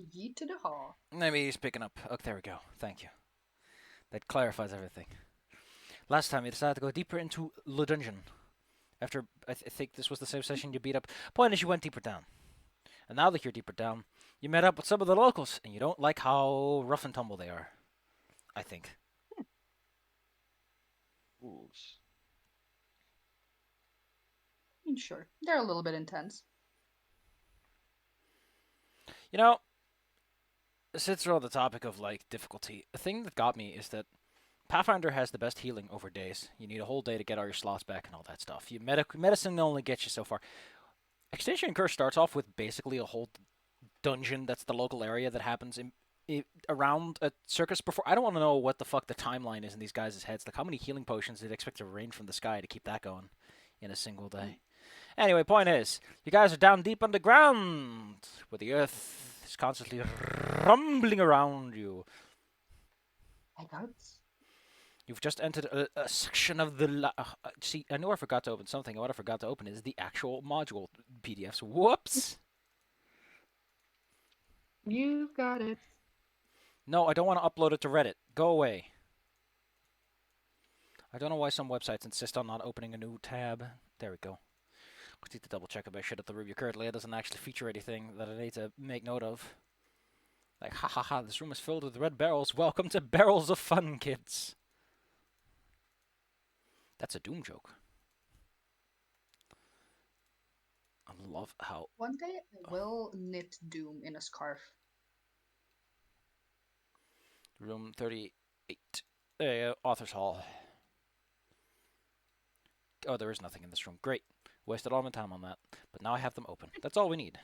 Yeet to the hall. Maybe he's picking up. Oh, there we go. Thank you. That clarifies everything. Last time you decided to go deeper into the dungeon. After, I think this was the same session you beat up. Point is, you went deeper down. And now that you're deeper down, you met up with some of the locals, and you don't like how rough and tumble they are. I think. Wolves. Sure, they're a little bit intense. You know, since we're on the topic of like difficulty, the thing that got me is that Pathfinder has the best healing over days. You need a whole day to get all your slots back and all that stuff. Medicine only gets you so far. Extinction Curse starts off with basically a whole dungeon that's the local area that happens around a circus before. I don't want to know what the fuck the timeline is in these guys' heads. Like, how many healing potions did they expect to rain from the sky to keep that going in a single day? Anyway, point is, you guys are down deep underground, where the earth is constantly rumbling around you. I got. You've just entered a section of the. See, I know I forgot to open something. What I forgot to open is the actual module PDFs. Whoops! You got it. No, I don't want to upload it to Reddit. Go away. I don't know why some websites insist on not opening a new tab. There we go. I need to double check if I should at the review currently. It doesn't actually feature anything that I need to make note of. Like, ha ha ha, this room is filled with red barrels. Welcome to Barrels of Fun, kids. That's a Doom joke. I love how... One day I will knit Doom in a scarf. Room 38. There you go, Author's Hall. Oh, there is nothing in this room. Great. Wasted all my time on that. But now I have them open. That's all we need.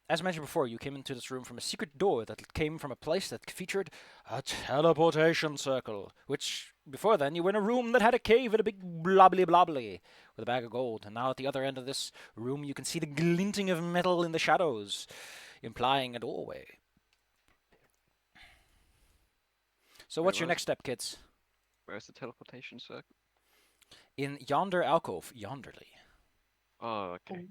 As mentioned before, you came into this room from a secret door that came from a place that featured a teleportation circle, which, before then, you were in a room that had a cave and a big blobbly blobbly with a bag of gold. And now at the other end of this room, you can see the glinting of metal in the shadows, implying a doorway. So what's your next step, kids? Where's the teleportation circle? In yonder alcove, yonderly. Oh, okay.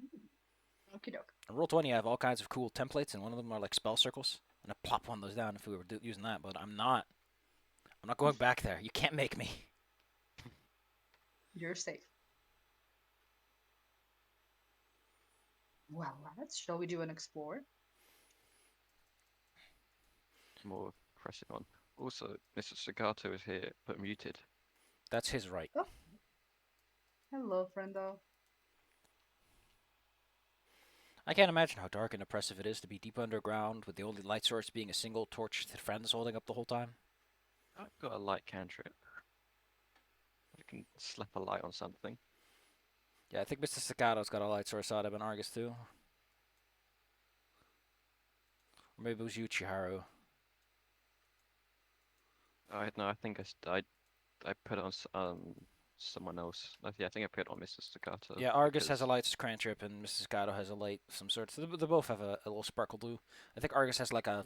Okie doke. On Roll20, I have all kinds of cool templates, and one of them are like spell circles. And I plop one of those down if we were using that, but I'm not. I'm not going back there. You can't make me. You're safe. Well, lads, shall we do an explore? More pressing on. Also, Mr. Staccato is here, but muted. That's his right. Oh. Hello, friendo. I can't imagine how dark and oppressive it is to be deep underground with the only light source being a single torch that friends holding up the whole time. I've got a light cantrip. I can slap a light on something. Yeah, I think Mr. Staccato's got a light source out of an Argus too. Or maybe it was you, Chiharu. No, I think I put it on someone else. Yeah, I think I put it on Mr. Staccato. Yeah, Argus has a light cantrip and Mr. Staccato has a light of some sort. So they both have a little sparkle blue. I think Argus has like a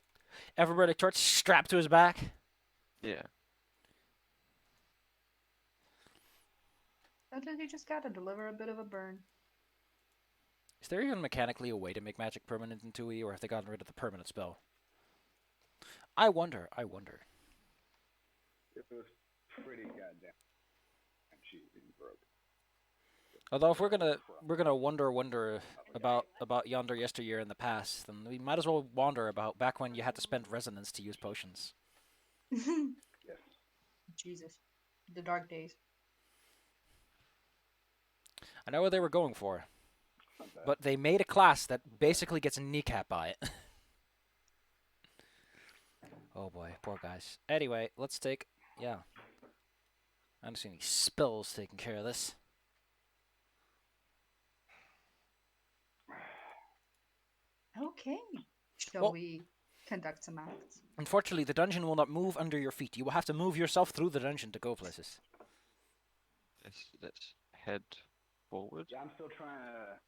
everybody torch strapped to his back. Yeah. Sometimes you just gotta deliver a bit of a burn. Is there even mechanically a way to make magic permanent in 2e, or have they gotten rid of the permanent spell? I wonder. It was pretty goddamn cheap and broke. Although if we're gonna wonder about yonder yesteryear in the past, then we might as well wonder about back when you had to spend resonance to use potions. Yes. Jesus. The dark days. I know what they were going for, Not bad. but they made a class that basically gets a kneecap by it. Oh boy, poor guys. Anyway, let's take... Yeah. I don't see any spells taking care of this. Okay. Shall Well- we conduct some acts? Unfortunately, the dungeon will not move under your feet. You will have to move yourself through the dungeon to go places. Let's head forward. Yeah, I'm still trying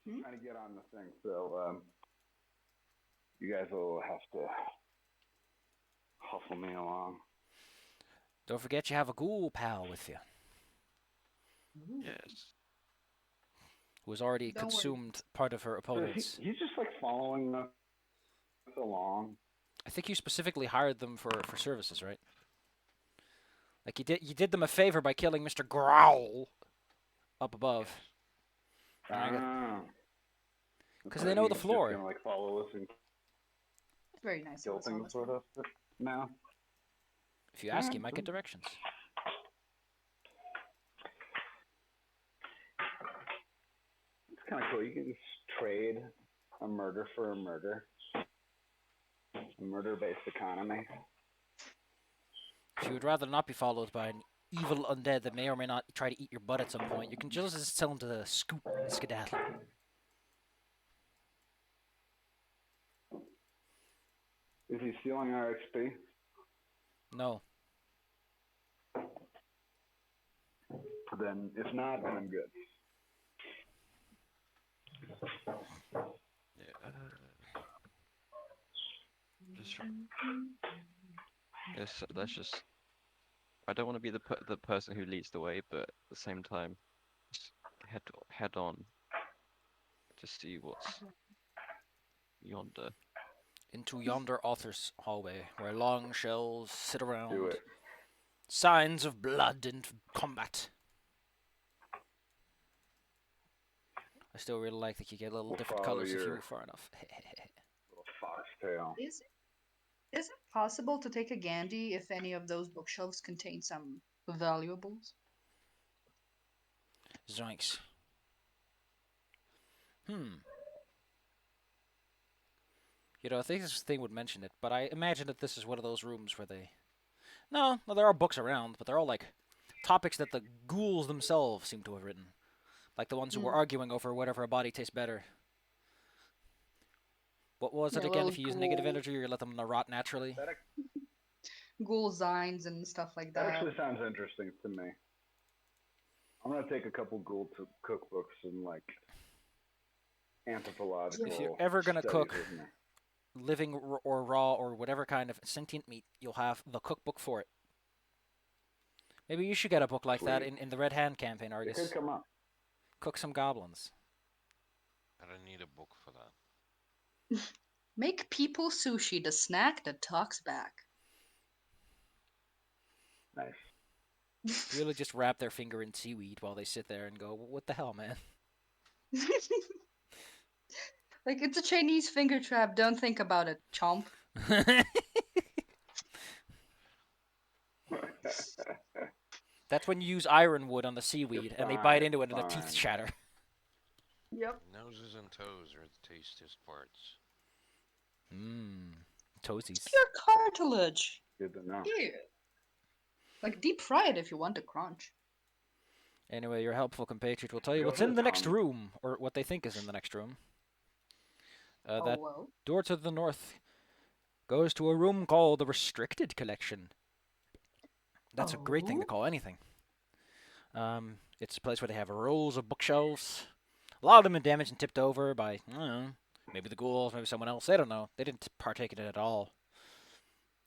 to get on the thing, so you guys will have to hustle me along. Don't forget you have a ghoul pal with you. Ooh. Yes. who has already Don't worry. consumed part of her So opponent's. he's just like following us along. I think you specifically hired them for services, right? Like you did them a favor by killing Mr. Growl up above. And I got- Ah. 'Cause they know the He's floor. Just gonna like follow us and Very nice. kill of us, things honestly. with us now. If you ask, Yeah, you might get cool. directions. It's kind of cool. You can just trade a murder for a murder. A murder-based economy. If you would rather not be followed by an evil undead that may or may not try to eat your butt at some point, you can just tell them to scoot and skedaddle. Is he stealing our XP? No. Then, if not, then I'm good. Yeah. Yes, that's just. I don't want to be the person who leads the way, but at the same time, just head on to see what's yonder. Into yonder author's hallway, where long shells sit around. Do it. Signs of blood and combat. I still really like that you get little We'll different follow colors if you your- move far enough. Little foxtail. Is it possible to take a Gandhi if any of those bookshelves contain some valuables? Zoinks. You know, I think this thing would mention it, but I imagine that this is one of those rooms where they... No, there are books around, but they're all like topics that the ghouls themselves seem to have written. Like the ones who were arguing over whatever a body tastes better. What was it Yeah, again? little If you use negative ghoul- energy, you let them rot naturally. Ghoul zines and stuff like That that. actually sounds interesting to me. I'm gonna take a couple ghoul cookbooks and like anthropological. If you're ever gonna studies cook with me. living or raw or whatever kind of sentient meat, you'll have the cookbook for it. Maybe you should get a book like that Sweet. in the Red Hand campaign, It Argus. could come up. Cook some goblins. I don't need a book for that. Make people sushi, the snack that talks back. Nice. Really just wrap their finger in seaweed while they sit there and go, what the hell, man? Like, it's a Chinese finger trap. Don't think about it, chomp. That's when you use ironwood on the seaweed and they bite into it and the teeth fine. shatter. Yep. Noses and toes are the tastiest parts. Mmm. Toesies. Pure cartilage. Good to know. Ew. Like, deep fry it if you want to crunch. Anyway, your helpful compatriot will tell you You what's also in the next tongue. room, or what they think is in the next room. Oh, That well. door to the north goes to a room called the Restricted Collection. That's a great thing to Oh. call anything. It's a place where they have rows of bookshelves. A lot of them been damaged and tipped over by, I don't know, maybe the ghouls, maybe someone else. They don't know. They didn't partake in it at all.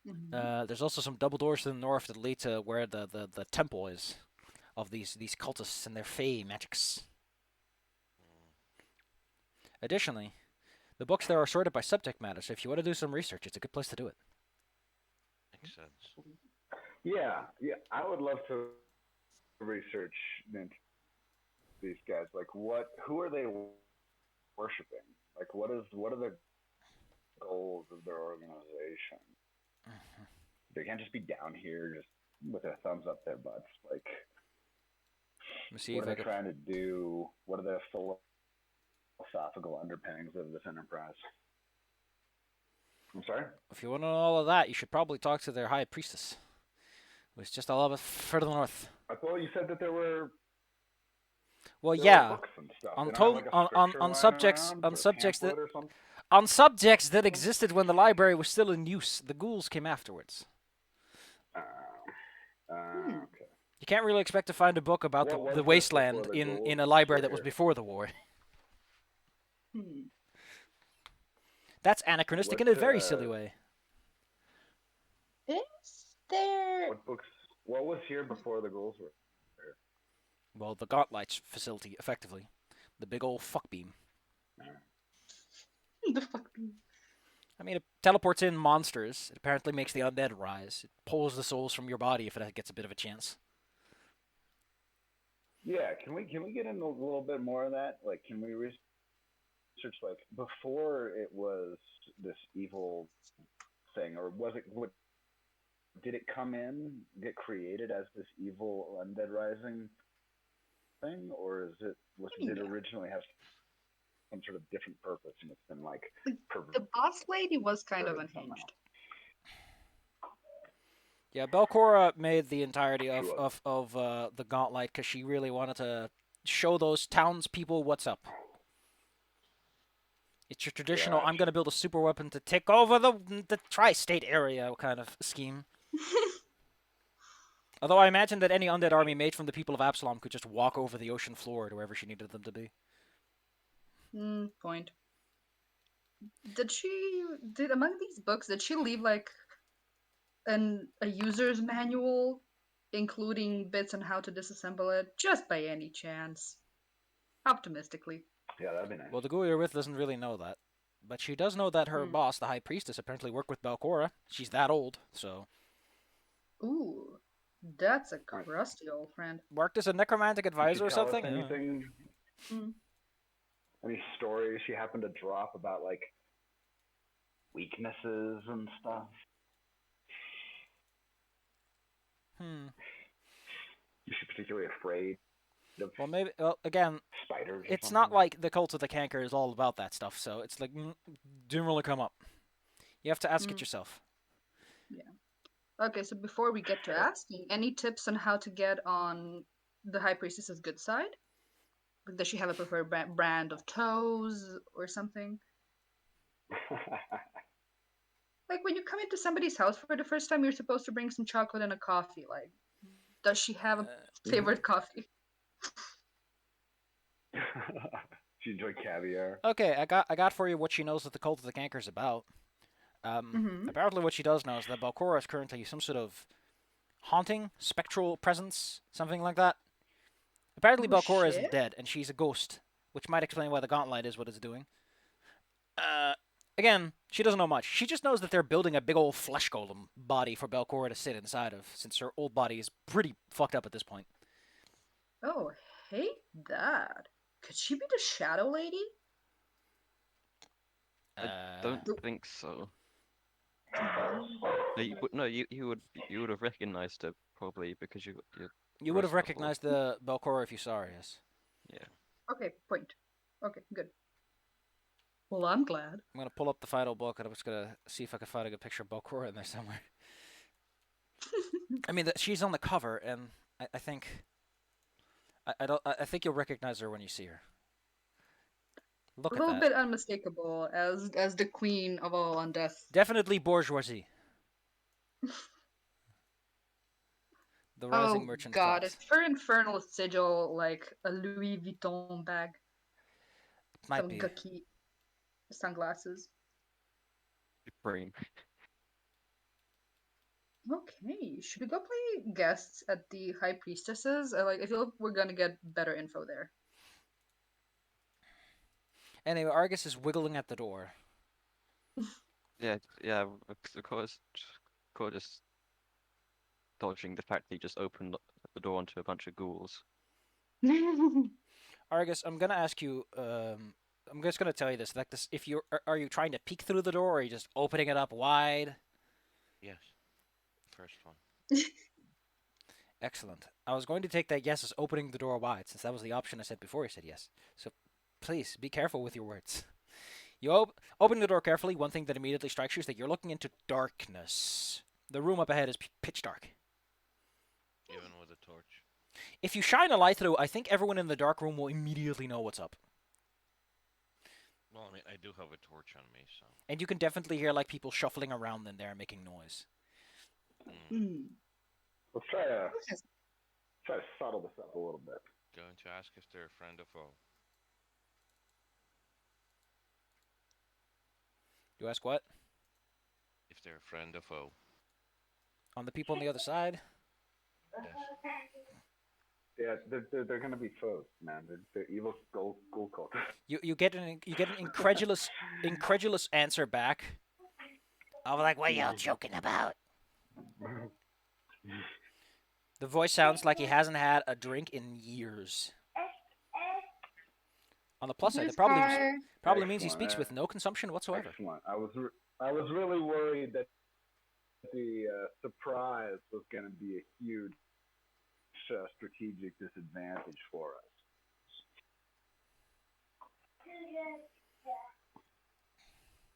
Mhm. There's also some double doors to the north that lead to where the temple is of these cultists and their fey magics. Additionally, the books there are sorted by subject matter, so if you want to do some research, it's a good place to do it. Makes sense. Yeah, I would love to research into these guys. Like, who are they worshiping? Like, what are the goals of their organization? They can't just be down here just with their thumbs up their butts. Like, Let me see what if are I they can. trying to do? What are the philosophical underpinnings of this enterprise? I'm sorry? If you want to know all of that, you should probably talk to their high priestess, who's just a little bit further north. I thought you said that there were Well, there were yeah, books and stuff. on They don't have, to- like, a on scripture lying subjects around, on a subjects that pamphlet or something? on subjects that existed when the library was still in use. The ghouls came afterwards. Okay. You can't really expect to find a book about What was the this wasteland before the in ghouls a library were that was here? before the war. Hmm. That's anachronistic in What, a very silly way. Is there... What books? What was here before the ghouls were? Well, the Gauntlights facility, effectively. The big old fuck beam. The fuck? I mean, it teleports in monsters. It apparently makes the undead rise. It pulls the souls from your body if it gets a bit of a chance. Yeah, can we get into a little bit more of that? Like, can we research like before it was this evil thing, or was it? What did it come in, get created as this evil undead rising thing, or did it Yeah. originally have some sort of different purpose and it's been like The boss lady was kind of perverted somehow? unhinged. Yeah, Belcora made the entirety She of was. the Gauntlet because she really wanted to show those townspeople what's up. It's your traditional, I'm Gotcha. going to build a super weapon to take over the tri-state area kind of scheme. Although I imagine that any undead army made from the people of Absalom could just walk over the ocean floor to wherever she needed them to be. Point. Did among these books, did she leave like a user's manual, including bits on how to disassemble it, just by any chance? Optimistically. Yeah, that'd be nice. Well, the Ghoul you're with doesn't really know that. But she does know that her Hmm. boss, the High Priestess, apparently worked with Belcora. She's that old, so... Ooh, that's a crusty old friend. Worked as a necromantic Did advisor she or tell us something? anything? Hmm. Any stories she happened to drop about like weaknesses and stuff? Is she particularly afraid of Well, maybe... Well, again, spiders or it's something? not like the Cult of the Canker is all about that stuff, so it's like... didn't really come up. You have to ask it yourself. Yeah. Okay, so before we get to asking, any tips on how to get on the High Priestess's good side? Does she have a preferred brand of toes or something? Like when you come into somebody's house for the first time, you're supposed to bring some chocolate and a coffee. Like, does she have a favorite coffee? She enjoy caviar. Okay, I got for you what she knows that the Cult of the Canker is about. Mm-hmm. Apparently what she does know is that Belcora is currently some sort of haunting, spectral presence, something like that. Apparently Oh Belcora shit! isn't dead, and she's a ghost, which might explain why the Gauntlet is what it's doing. Again, she doesn't know much. She just knows that they're building a big old flesh golem body for Belcora to sit inside of, since her old body is pretty fucked up at this point. Oh, hate that. Could she be the Shadow Lady? I don't think so. No, you would have recognized her probably because you You would read have her before. recognized the Belcora if you saw her, yes. Yeah. Okay, point. Okay, good. Well, I'm glad. I'm gonna pull up the final book and I'm just gonna see if I can find a good picture of Belcora in there somewhere. I mean, she's on the cover, and I think I think you'll recognize her when you see her. Look A at little that. bit unmistakable as the queen of all undeath. Definitely bourgeoisie. The rising Oh merchant god, class. is her infernal sigil like a Louis Vuitton bag? Might Some be. gucky sunglasses. Brain. Okay, should we go play guests at the High Priestesses? I feel like we're gonna get better info there. Anyway, Argus is wiggling at the door. Yeah, of course, just dodging the fact that he just opened the door onto a bunch of ghouls. Argus, I'm gonna ask you. I'm just gonna tell you this. Like this, if you are you trying to peek through the door, or are you just opening it up wide? Yes. First one. Excellent. I was going to take that yes as opening the door wide, since that was the option I said before you said yes. So, please be careful with your words. You open the door carefully. One thing that immediately strikes you is that you're looking into darkness. The room up ahead is pitch dark. Even with a torch. If you shine a light through, I think everyone in the dark room will immediately know what's up. Well, I mean, I do have a torch on me, so. And you can definitely hear like people shuffling around in there making noise. Let's try to subtle this up a little bit. Going to ask if they're a friend or foe. You ask what? If they're a friend or foe. On the people on the other side? Yes. Yeah, they're gonna be foes, man. They're evil ghoul cultists. You get an incredulous answer back. I was like, what are y'all joking about? The voice sounds like he hasn't had a drink in years. On the plus side, that probably means he speaks with no consumption whatsoever. Excellent. I was really worried that the surprise was going to be a huge strategic disadvantage for us.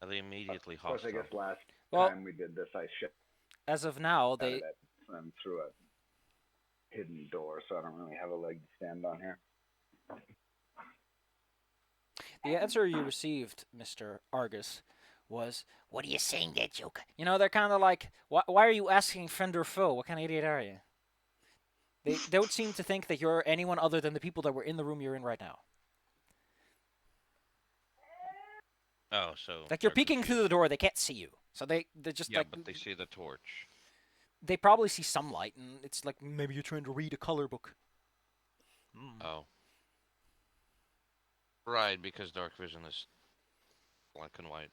Are they immediately Of course, I hostile? guess last Well, time we did this, I as of now, shouted at them through a hidden door, so I don't really have a leg to stand on here. the answer you received, Mr. Argus, was, what are you saying there, joke? You know, they're kind of like, why are you asking friend or foe? What kind of idiot are you? They don't seem to think that you're anyone other than the people that were in the room you're in right now. Oh, so Like, you're they're peeking confused. through the door, they can't see you. So they're just Yeah, like... but they see the torch. They probably see some light, and it's like, maybe you're trying to read a color book. Oh. Right, because dark vision is black and white.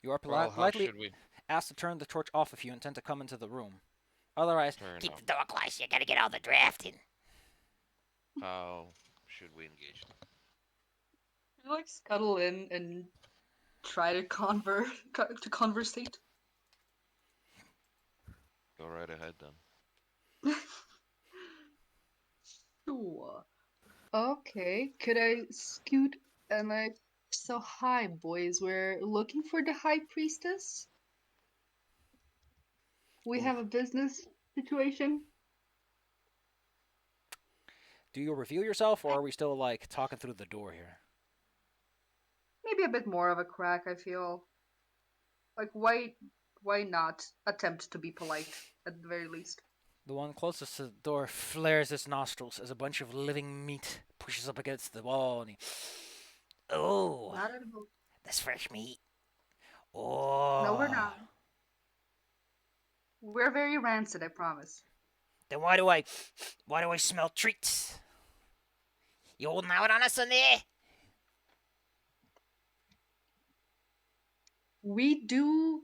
You are Well, how politely should we asked to turn the torch off if you intend to come into the room. Otherwise, turn keep off? the door closed. You gotta get all the draft in. How should we engage? You like scuttle in and try to conversate. Go right ahead then. Sure. Okay, could I scoot and like, so hi boys, we're looking for the high priestess. We Ooh. have a business situation. Do you reveal yourself, or are we still like talking through the door here? Maybe a bit more of a crack, I feel. Like why not attempt to be polite at the very least? The one closest to the door flares his nostrils as a bunch of living meat pushes up against the wall, and he... Oh, Not at all. that's fresh meat. Oh. No, we're not. We're very rancid, I promise. Then why do I smell treats? You holding out on us in there? We do,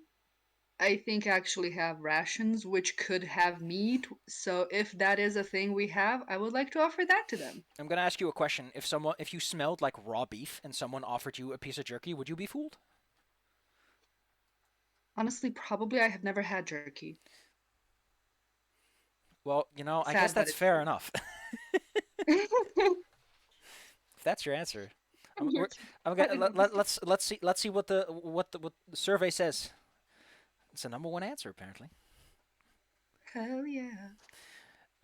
I think, actually have rations which could have meat. So if that is a thing we have, I would like to offer that to them. I'm gonna ask you a question. If you smelled like raw beef and someone offered you a piece of jerky, would you be fooled? Honestly, probably I have never had jerky. Well, you know, I Sad, guess but that's it's fair true. enough. If that's your answer, I'm Yes. gonna let's see what the survey says. It's the number one answer apparently. Hell yeah.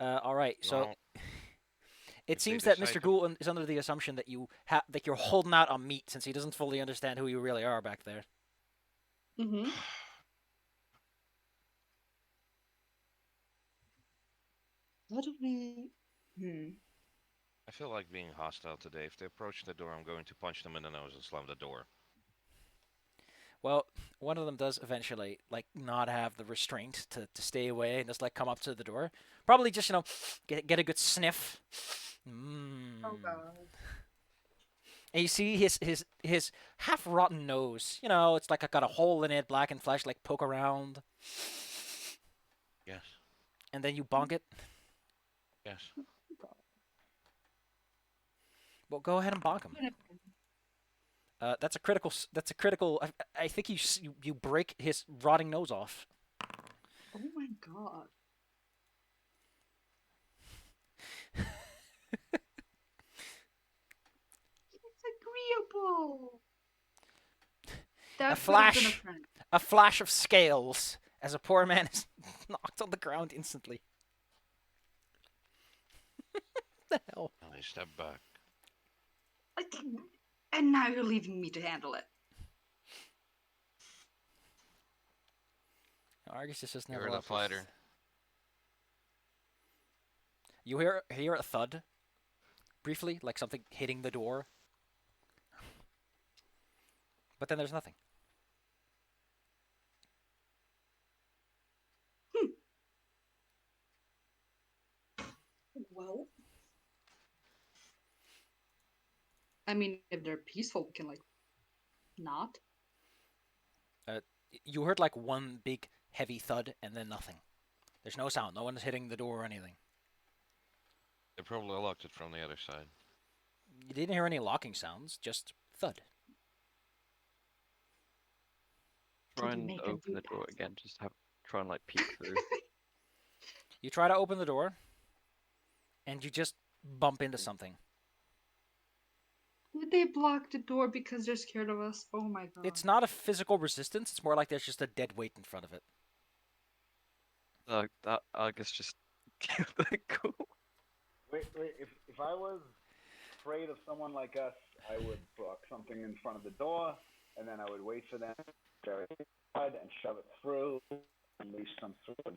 All right, so Well, it if they seems that decide Mr. to- Gould is under the assumption that that you're holding out on meat since he doesn't fully understand who you really are back there. Mm-hmm. How do we? I feel like being hostile today. If they approach the door, I'm going to punch them in the nose and slam the door. Well, one of them does eventually like not have the restraint to stay away and just like come up to the door. Probably just get a good sniff. Oh god. And you see his half rotten nose. You know, it's like got a hole in it, blackened flesh, like poke around. Yes. And then you bonk it. Yes. Well, go ahead and bonk him. That's a critical. That's a critical. I think you break his rotting nose off. Oh my god. It's agreeable. That A could have been a flash. friend. A flash of scales as a poor man is knocked on the ground instantly. What the hell? And I step back. And now you're leaving me to handle it. Argus is just never You're the up with- fighter. You hear a thud, briefly, like something hitting the door, but then there's nothing. Well, I mean, if they're peaceful, we can like not. You heard like one big heavy thud and then nothing. There's no sound. No one's hitting the door or anything. They probably locked it from the other side. You didn't hear any locking sounds, just thud. Try Did you and make a open the good door answer? again. Just try and like peek through. You try to open the door, and you just bump into something. Did they block the door because they're scared of us? Oh my god. It's not a physical resistance. It's more like there's just a dead weight in front of it. That I guess just give the call. Wait. If I was afraid of someone like us, I would block something in front of the door, and then I would wait for them to go inside and shove it through, unleash some sort of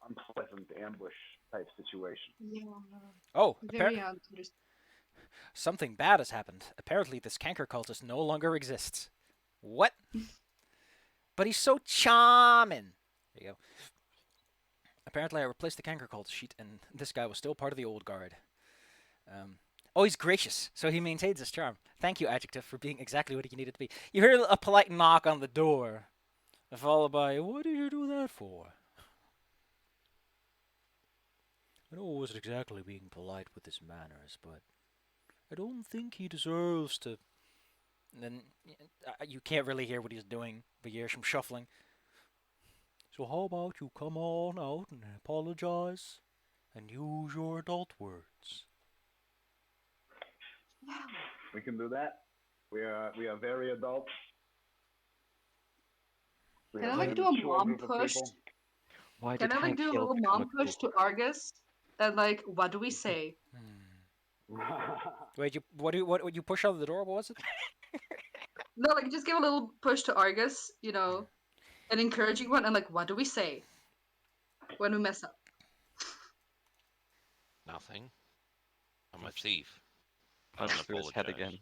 unpleasant ambush type situation. Yeah. Oh, Very understandable. something bad has happened. Apparently, this canker cultist no longer exists. What? But he's so charming. There you go. Apparently, I replaced the canker cultist sheet, and this guy was still part of the old guard. Oh, he's gracious, so he maintains his charm. Thank you, Adjective, for being exactly what he needed to be. You hear a polite knock on the door, followed by, "What did you do that for?" I know I wasn't exactly being polite with his manners, but I don't think he deserves to. And then you can't really hear what he's doing, but you hear some shuffling. So how about you come on out and apologize and use your adult words? We can do that. We are very adult. We Can I are like very do a mature mom group of push? people. Why Can did I like Hank do a Hill little become mom a push ghoul? to Argus? That like, what do we say? Wait, what you push out of the door? What was it? No, like just give a little push to Argus, an encouraging one, and like, what do we say when we mess up? Nothing. I'm a thief. I Punch don't through his head apologize. again.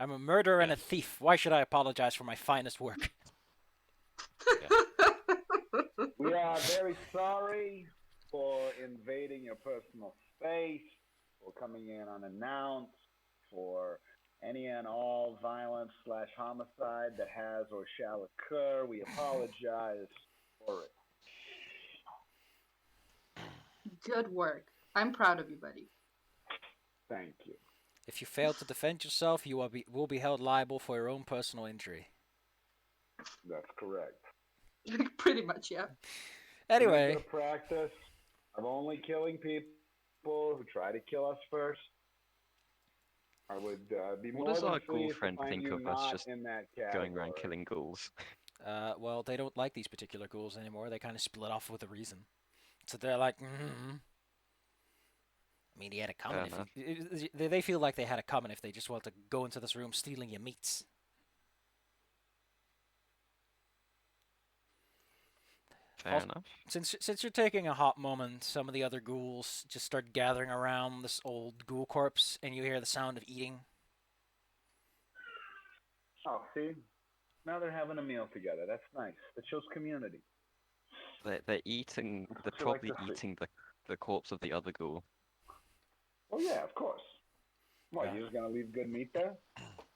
I'm a murderer and a Yeah. thief. Why should I apologize for my finest work? We are very sorry for invading your personal space, for coming in unannounced, for any and all violence / homicide that has or shall occur. We apologize for it. Good work. I'm proud of you, buddy. Thank you. If you fail to defend yourself, you will be held liable for your own personal injury. That's correct. Pretty much, yeah. To make it Anyway, a practice of only killing people who try to kill us first. I would be What more does than our ghoul pleased to friend find think you of us not just in that category. going around killing ghouls? well, they don't like these particular ghouls anymore. They kind of split off with a reason. So they're like, I mean, he had it coming. They feel like they had it coming if they just want to go into this room stealing your meats. Fair enough. Since you're taking a hot moment, some of the other ghouls just start gathering around this old ghoul corpse, and you hear the sound of eating. Oh, see? Now they're having a meal together. That's nice. That shows community. They're eating. They're That's what you probably like to see. eating the corpse of the other ghoul. Oh, yeah, of course. What, Yeah. you're just going to leave good meat there?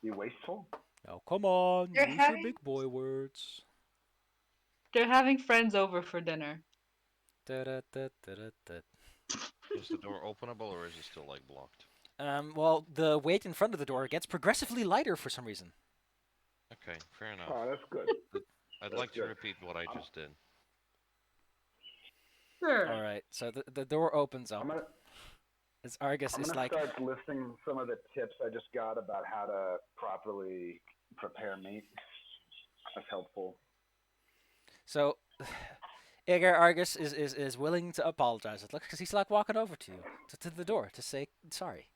Be wasteful? Oh, come on, They're use having- your big boy words. They're having friends over for dinner. Da-da-da-da-da-da. Is the door openable or is it still like blocked? Well, the weight in front of the door gets progressively lighter for some reason. Okay, fair enough. Oh, that's good. I'd that's like to good. repeat what I just did. Sure. All right, so the door opens up. I'm gonna, As Argus I'm is gonna like, start listing some of the tips I just got about how to properly prepare meat. That's helpful. so Agar Argus is willing to apologize. Look, because he's like walking over to you, to the door, to say sorry.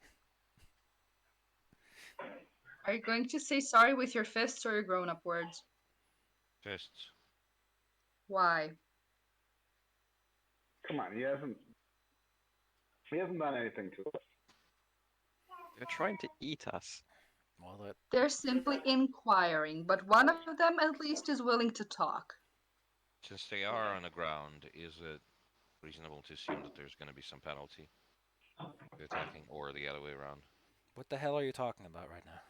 Are you going to say sorry with your fists or your grown-up words? Fists. Why? Come on, he hasn't done anything to us. They're trying to eat us. Well, They're simply inquiring, but one of them at least is willing to talk. Since they are on the ground, is it reasonable to assume that there's going to be some penalty? The attacking or the other way around. What the hell are you talking about right now?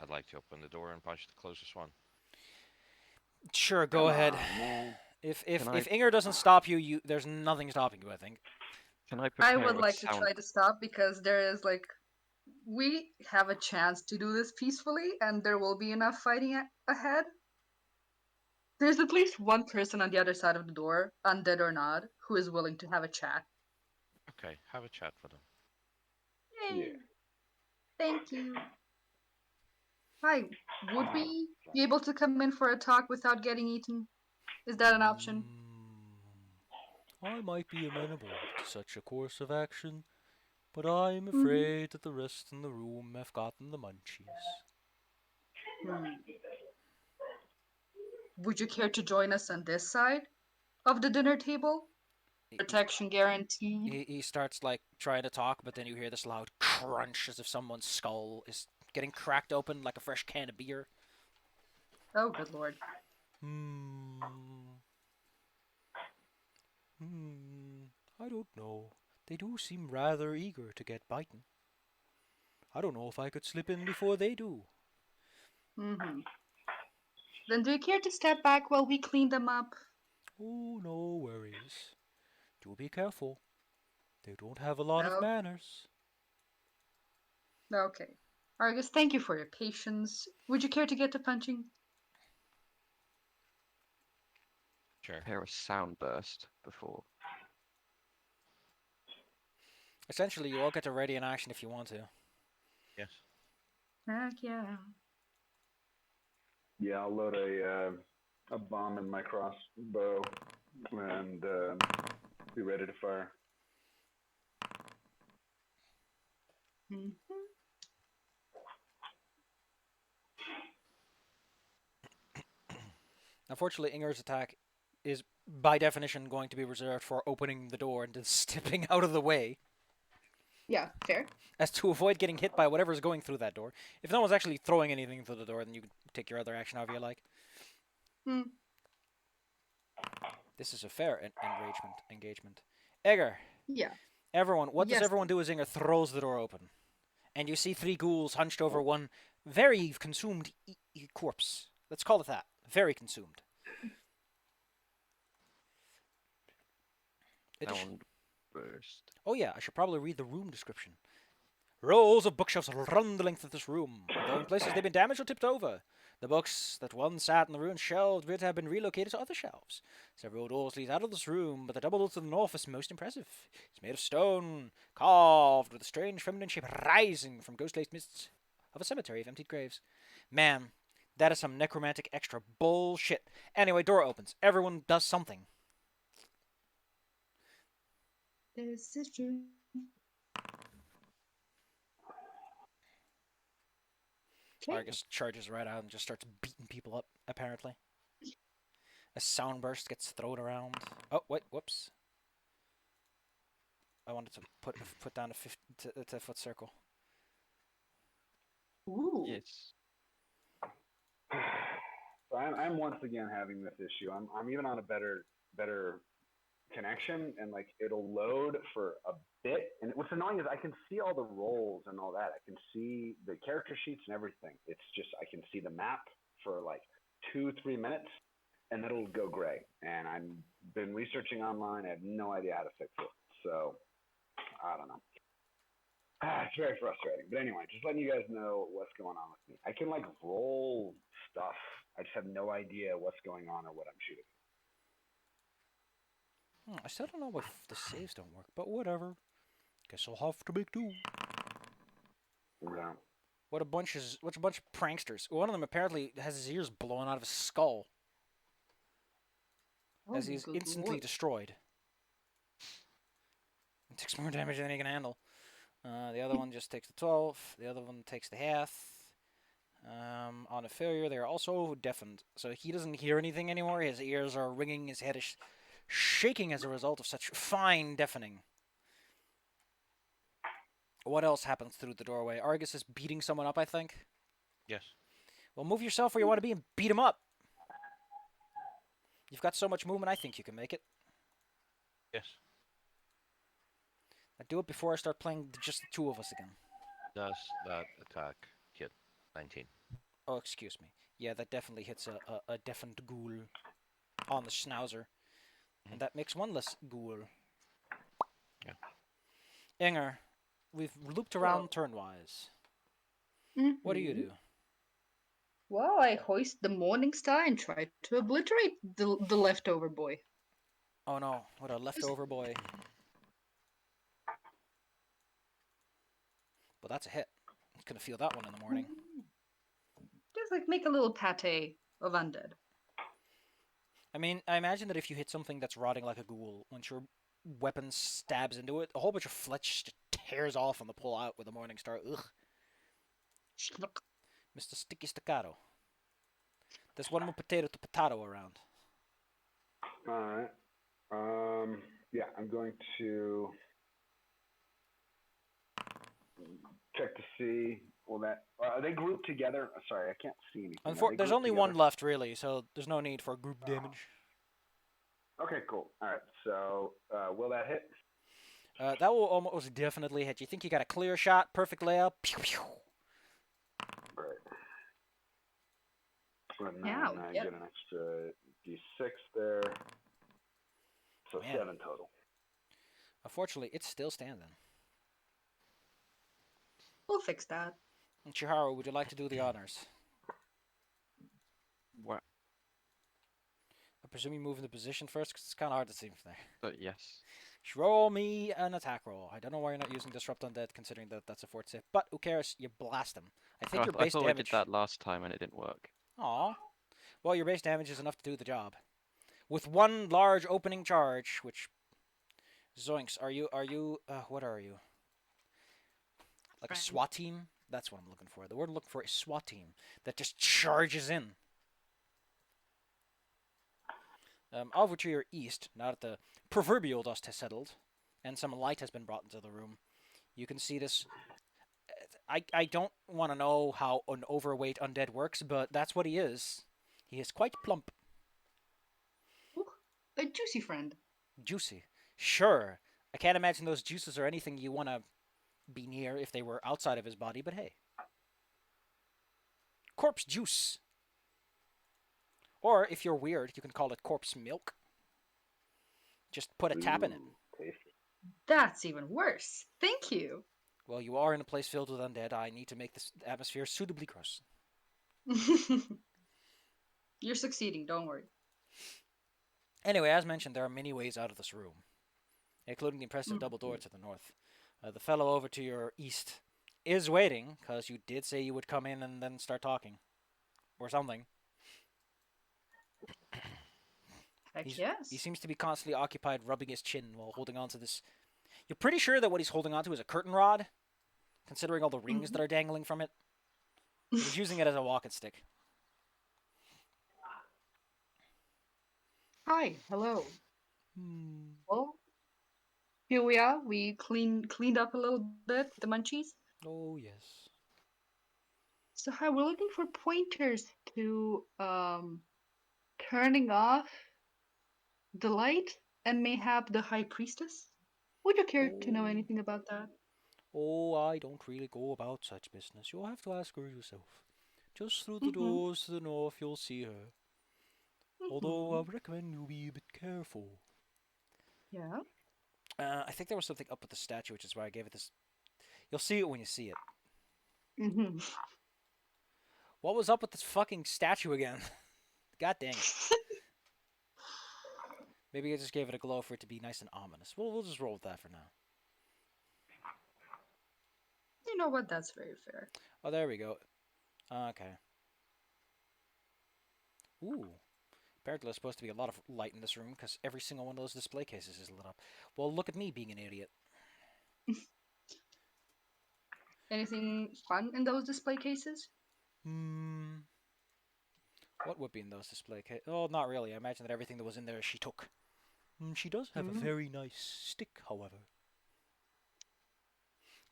I'd like to open the door and punch the closest one. Sure, go Come ahead. on, man. If Inger doesn't stop you, there's nothing stopping you, I think. Can I I prepare would a like to sound? try to stop because there is like we have a chance to do this peacefully, and there will be enough fighting ahead. There's at least one person on the other side of the door, undead or not, who is willing to have a chat. Okay, have a chat with him. Yay! Yeah. Thank you. Hi, would we be able to come in for a talk without getting eaten? Is that an option? I might be amenable to such a course of action, but I'm Mhm. afraid that the rest in the room have gotten the munchies. Would you care to join us on this side of the dinner table? Protection guaranteed. He starts like trying to talk, but then you hear this loud crunch as if someone's skull is getting cracked open like a fresh can of beer. Oh, good lord. I don't know. They do seem rather eager to get bitten. I don't know if I could slip in before they do. Mm-hmm. Then do you care to step back while we clean them up? Oh, no worries. Do be careful. They don't have a lot of Oh, manners. okay. Argus, thank you for your patience. Would you care to get to punching? Sure. Prepare a sound burst before. Essentially, you all get to ready in action if you want to. Yes. Heck yeah. Yeah, I'll load a bomb in my crossbow and be ready to fire. Mm-hmm. Unfortunately, Inger's attack is, by definition, going to be reserved for opening the door and then stepping out of the way, Yeah, fair. as to avoid getting hit by whatever's going through that door. If no one's actually throwing anything through the door, then you can take your other action however you like. Hmm. This is a fair engagement. Egger, Yeah. everyone, what does Yes. everyone do as Inger throws the door open? And you see three ghouls hunched over one very consumed corpse. Let's call it that. Very consumed. Sound burst. Oh yeah, I should probably read the room description. Rows of bookshelves run the length of this room, although in places they've been damaged or tipped over. The books that once sat in the ruined shelves appear to have been relocated to other shelves. Several doors lead out of this room, but the double door to the north is most impressive. It's made of stone, carved with a strange feminine shape rising from ghost-laced mists of a cemetery of emptied graves. Man, that is some necromantic extra bullshit. Anyway, door opens. Everyone does something. This is true. Okay. Argus charges right out and just starts beating people up, apparently. A sound burst gets thrown around. Oh, wait, whoops. I wanted to put down a 10-foot circle. Ooh. Yes. So I'm once again having this issue. I'm even on a better connection, and like it'll load for a bit. And what's annoying is I can see all the roles and all that. I can see the character sheets and everything. It's just I can see the map for like 2-3 minutes, and then it'll go gray. And I've been researching online. I have no idea how to fix it. So I don't know. It's very frustrating. But anyway, just letting you guys know what's going on with me. I can like roll stuff. I just have no idea what's going on or what I'm shooting. I still don't know why the saves don't work, but whatever. Guess I'll have to make do. Yeah. What a bunch of pranksters. One of them apparently has his ears blown out of his skull as he's good instantly lord. destroyed. It takes more damage than he can handle. The other one just takes the 12. The other one takes the half. On a failure, they are also deafened, so he doesn't hear anything anymore. His ears are ringing. His head is shaking as a result of such fine deafening. What else happens through the doorway? Argus is beating someone up, I think. Yes. Well, move yourself where you want to be and beat him up. You've got so much movement, I think you can make it. Yes. I do it before I start playing just the two of us again. Does that attack hit? 19. Oh, excuse me. Yeah, that definitely hits a deafened ghoul on the schnauzer. And that makes one less ghoul. Yeah. Inger, we've looped Well, around turn-wise. What do you mhm. do? Well, I hoist the Morning Star and try to obliterate the leftover boy. Oh no, what a leftover boy. But that's a hit. I'm gonna feel that one in the morning. Just like make a little pate of undead. I mean, I imagine that if you hit something that's rotting like a ghoul, once your weapon stabs into it, a whole bunch of flesh just tears off on the pull out with the Morning Star. Ugh. Mr. Sticky Staccato. There's one more potato to potato around. All right. Yeah, I'm going to check to see. Well, that are they grouped together? Sorry, I can't see anything. Are they There's grouped only one together? left, really, so there's no need for group damage. Okay, cool. All right. So, will that hit? That will almost definitely hit. You think you got a clear shot, perfect layup? Pew, pew. Great. And Yeah, then I yep. get an extra d6 there. So Man. 7 total. Unfortunately, it's still standing. We'll fix that. And Chiharu, would you like to do the honors? What? I presume you move into position first, because it's kind of hard to see from there. But yes. Roll me an attack roll. I don't know why you're not using Disrupt Undead, considering that that's a fort save. But who cares? You blast him. I think your I base thought I did damage... that last time and it didn't work. Aw. Well, your base damage is enough to do the job. With one large opening charge, which... Zoinks, are you... what are you? Like a Friend. SWAT team? That's what I'm looking for. The word I'm looking for is SWAT team. That just charges in. Over to your east, now that the proverbial dust has settled, and some light has been brought into the room, you can see this. I don't want to know how an overweight undead works, but that's what he is. He is quite plump. Ooh, a juicy friend. Juicy. Sure. I can't imagine those juices are anything you want to be near if they were outside of his body, but hey. Corpse juice. Or, if you're weird, you can call it corpse milk. Just put a tap in it. Tasty. That's even worse. Thank you. Well, you are in a place filled with undead. I need to make this atmosphere suitably gross. You're succeeding, don't worry. Anyway, as mentioned, there are many ways out of this room, including the impressive double door to the north. The fellow over to your east is waiting, because you did say you would come in and then start talking. Or something. Heck yes. He seems to be constantly occupied rubbing his chin while holding on to this. You're pretty sure that what he's holding on to is a curtain rod, considering all the rings that are dangling from it. But he's using it as a walking stick. Hi, hello. Well, here we are. We cleaned up a little bit with the munchies. Oh, yes. So hi, we're looking for pointers to turning off the light and mayhap the high priestess. Would you care to know anything about that? Oh, I don't really go about such business. You'll have to ask her yourself. Just through the doors to the north, you'll see her. Although I recommend you be a bit careful. Yeah. I think there was something up with the statue, which is why I gave it this. You'll see it when you see it. Mm-hmm. What was up with this fucking statue again? God dang it. Maybe I just gave it a glow for it to be nice and ominous. We'll just roll with that for now. You know what? That's very fair. Oh, there we go. Okay. Ooh. Apparently there's supposed to be a lot of light in this room because every single one of those display cases is lit up. Well, look at me being an idiot. Anything fun in those display cases? What would be in those display cases? Oh, not really. I imagine that everything that was in there she took. She does have a very nice stick, however.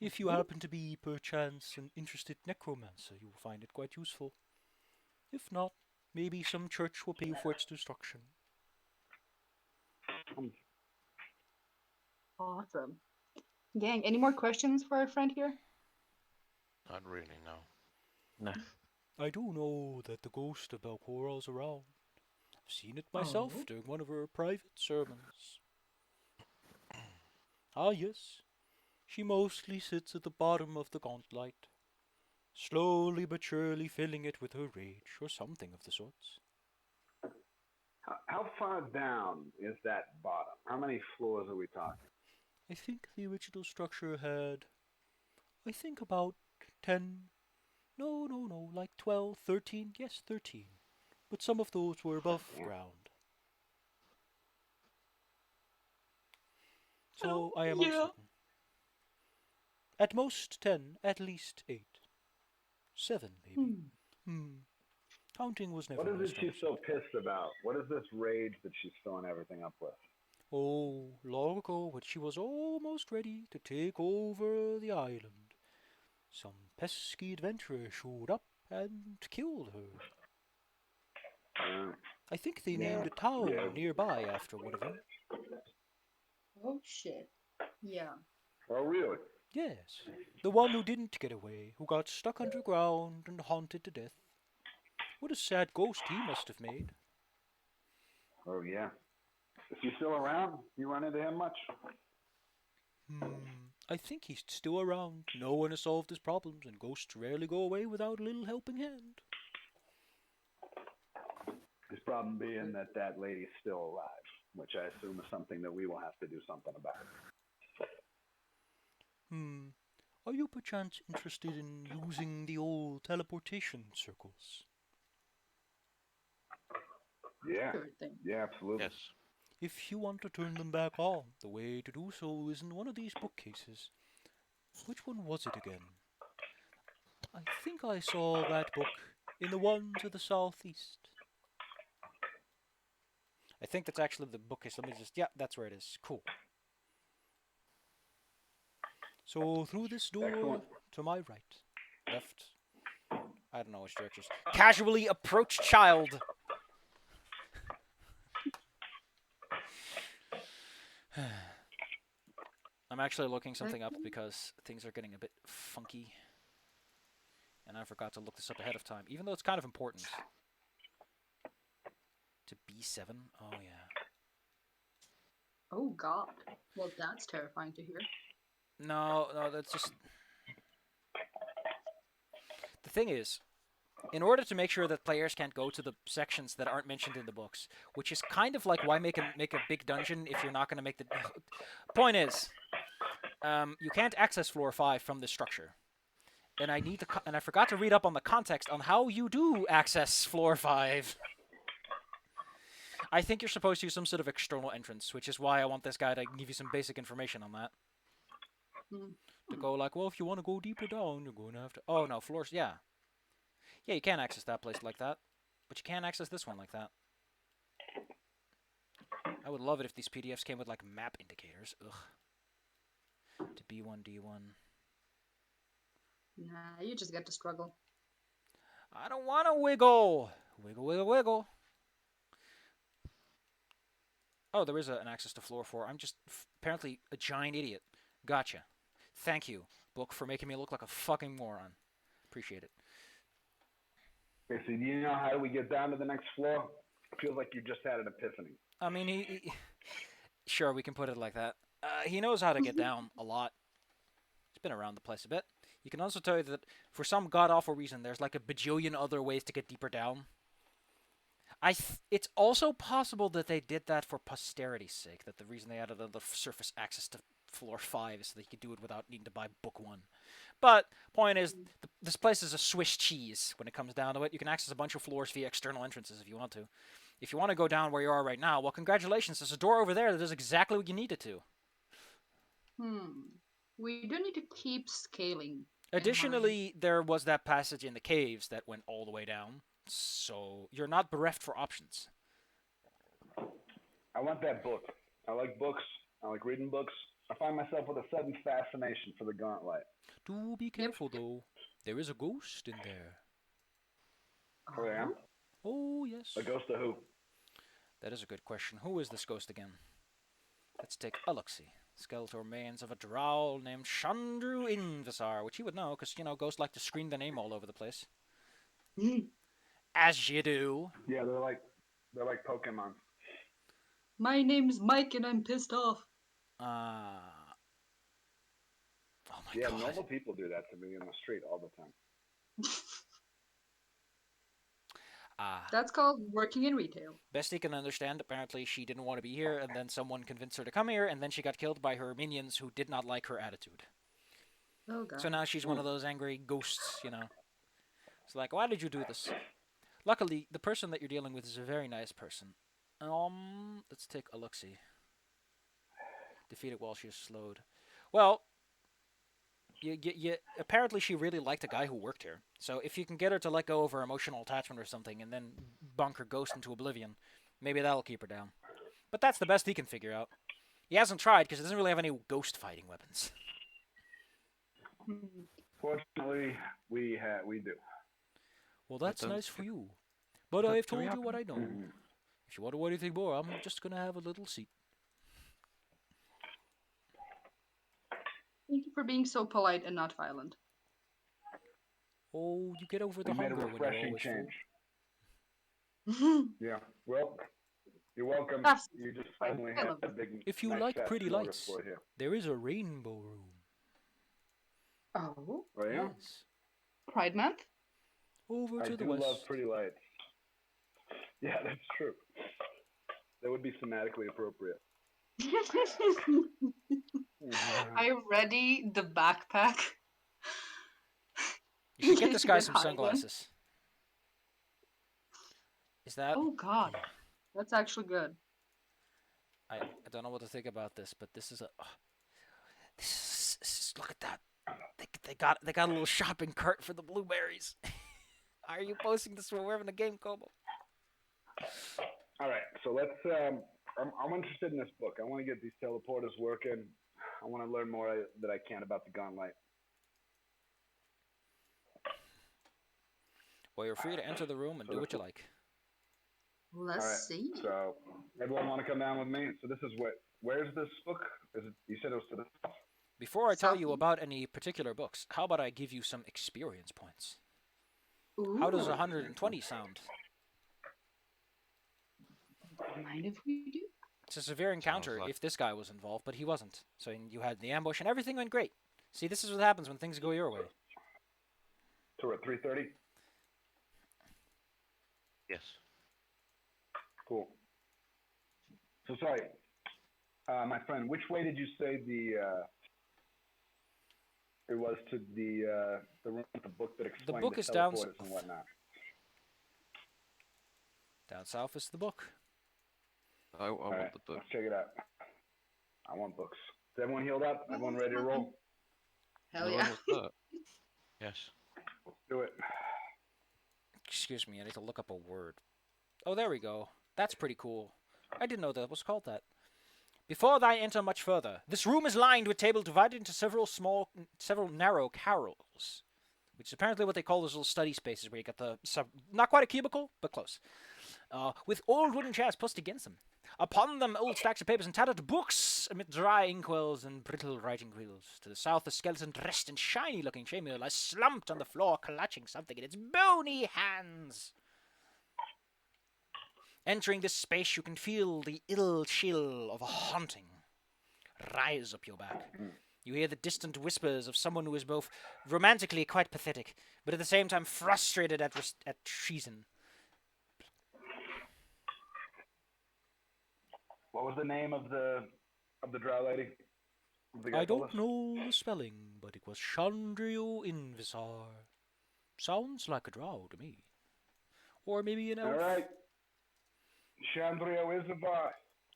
If you happen to be, perchance, an interested necromancer, you will find it quite useful. If not, maybe some church will pay you for its destruction. Awesome. Gang, any more questions for our friend here? Not really, no. No. I do know that the ghost of Belcoral's around. I've seen it myself Oh. during one of her private sermons. Ah, yes. She mostly sits at the bottom of the gauntlet, slowly but surely filling it with her rage, or something of the sorts. How far down is that bottom? How many floors are we talking? I think the original structure had, about 10. No, like 12, 13. Yes, 13. But some of those were above Yeah. ground. So I am Yeah. uncertain. At most 10, at least 8. 7, maybe. Counting was never What is my it strong she's so suit. pissed about? What is this rage that she's filling everything up with? Oh, long ago, when she was almost ready to take over the island, some pesky adventurer showed up and killed her. I think they Yeah, named a town yeah. nearby after one of them. Oh shit. Yeah. Oh, really? Yes, the one who didn't get away, who got stuck underground and haunted to death. What a sad ghost he must have made. Oh, yeah. Is he still around? You run into him much? I think he's still around. No one has solved his problems, and ghosts rarely go away without a little helping hand. His problem being that that lady's still alive, which I assume is something that we will have to do something about. Are you perchance interested in using the old teleportation circles? Yeah, Sure thing. yeah, absolutely. Yes. If you want to turn them back on, the way to do so is in one of these bookcases. Which one was it again? I think I saw that book in the one to the southeast. I think that's actually the bookcase. Let me just... Yeah, that's where it is. Cool. So through this door Excellent. to my right, left, I don't know which directions. Casually approach child. I'm actually looking something up because things are getting a bit funky. And I forgot to look this up ahead of time, even though it's kind of important. To B7? Oh, yeah. Oh god. Well, that's terrifying to hear. No, that's just... The thing is, in order to make sure that players can't go to the sections that aren't mentioned in the books, which is kind of like why make a big dungeon if you're not going to make the... Point is, you can't access floor 5 from this structure. And I forgot to read up on the context on how you do access floor 5. I think you're supposed to use some sort of external entrance, which is why I want this guy to give you some basic information on that. To go like, well, if you want to go deeper down, you're going to have to... Oh, no, floors... Yeah. Yeah, you can access that place like that. But you can't access this one like that. I would love it if these PDFs came with, like, map indicators. Ugh. To B1, D1. Nah, you just get to struggle. I don't want to wiggle. Wiggle, wiggle, wiggle. Oh, there is an access to floor 4. I'm just apparently a giant idiot. Gotcha. Thank you, book, for making me look like a fucking moron. Appreciate it. Okay, so do you know how do we get down to the next floor? It feels like you just had an epiphany. I mean, he sure, we can put it like that. He knows how to get down a lot. He's been around the place a bit. You can also tell you that for some god-awful reason, there's like a bajillion other ways to get deeper down. It's also possible that they did that for posterity's sake, that the reason they added the surface access to floor 5 is so they could do it without needing to buy book 1. But point is, this place is a Swiss cheese when it comes down to it. You can access a bunch of floors via external entrances if you want to. If you want to go down where you are right now, well, congratulations. There's a door over there that does exactly what you need it to. We do need to keep scaling. Additionally, there was that passage in the caves that went all the way down. So you're not bereft for options. I want that book. I like books. I like reading books. I find myself with a sudden fascination for the gauntlet. Do be careful, though. There is a ghost in there. Oh, yeah? Oh, yes. A ghost of who? That is a good question. Who is this ghost again? Let's take a look-see. Skeletal remains of a drow named Chandru Invisar, which he would know, because, ghosts like to scream the name all over the place. As you do. Yeah, they're like Pokemon. My name's Mike and I'm pissed off. Oh my Yeah, god. normal people do that to me in the street all the time. That's called working in retail. Best he can understand, apparently she didn't want to be here, and then someone convinced her to come here, and then she got killed by her minions who did not like her attitude. Oh god. So now she's one of those angry ghosts, It's like, why did you do this? Luckily, the person that you're dealing with is a very nice person. Let's take a look-see. Defeat it while she is slowed. Well, apparently she really liked a guy who worked here. So if you can get her to let go of her emotional attachment or something and then bunk her ghost into oblivion, maybe that'll keep her down. But that's the best he can figure out. He hasn't tried because he doesn't really have any ghost fighting weapons. Fortunately, we do. Well, that's nice for you. But I've told you what I know. If you want to know anything more, I'm just going to have a little seat. Thank you for being so polite and not violent. Oh, you get over the We made a hunger when you're refreshing always change. full. Yeah, well, you're welcome. That's You just fine. suddenly I had love a it. big. If you nice like fat pretty lights, smorgasbord here. there is a rainbow room. Oh, Oh yeah. Yes. Pride Month? Over I to the do west. love pretty lights. Yeah, that's true. That would be thematically appropriate. Are you ready? The backpack. You should get this guy Get some high again. sunglasses. Is that... Oh god, that's actually good. I don't know what to think about this, but this is a... look at that. They got a little shopping cart for the blueberries. Are you posting this when we're having a game, Kobo? All right, so let's. I'm interested in this book. I want to get these teleporters working. I want to learn more that I can about the gauntlet. Well, you're free to enter the room and do what you like. Let's All right, see. so everyone want to come down with me? So this is where's this book? Is it? You said it was to the south. Before I tell you Southeast. about any particular books, how about I give you some experience points? Ooh. How does 120 sound? Mind if we do? It's a severe encounter like- if this guy was involved, but he wasn't. So you had the ambush and everything went great. See, this is what happens when things go your way. So we're at 3:30. Yes. Cool. So sorry, my friend. Which way did you say it was to the room with the book that explained book the is down teleporters and whatnot? Down south is the book. I All want right, the book. let's check it out. I want books. Is everyone healed up? Everyone ready to roll? Hell No, yeah. what's that? Yes. Let's do it. Excuse me, I need to look up a word. Oh, there we go. That's pretty cool. I didn't know that was called that. Before I enter much further, this room is lined with tables divided into several narrow carrels, which is apparently what they call those little study spaces where you got not quite a cubicle, but close, with old wooden chairs pushed against them. Upon them, old stacks of papers and tattered books amid dry inkwells and brittle writing wheels. To the south, a skeleton dressed in shiny-looking chainmail lies slumped on the floor, clutching something in its bony hands. Entering this space, you can feel the ill chill of a haunting rise up your back. You hear the distant whispers of someone who is both romantically quite pathetic, but at the same time frustrated at treason. What was the name of the drow lady? The guy I told don't us? know the spelling, but it was Chandrio Invisar. Sounds like a drow to me. Or maybe an elf. All right. Chandrio Isabar,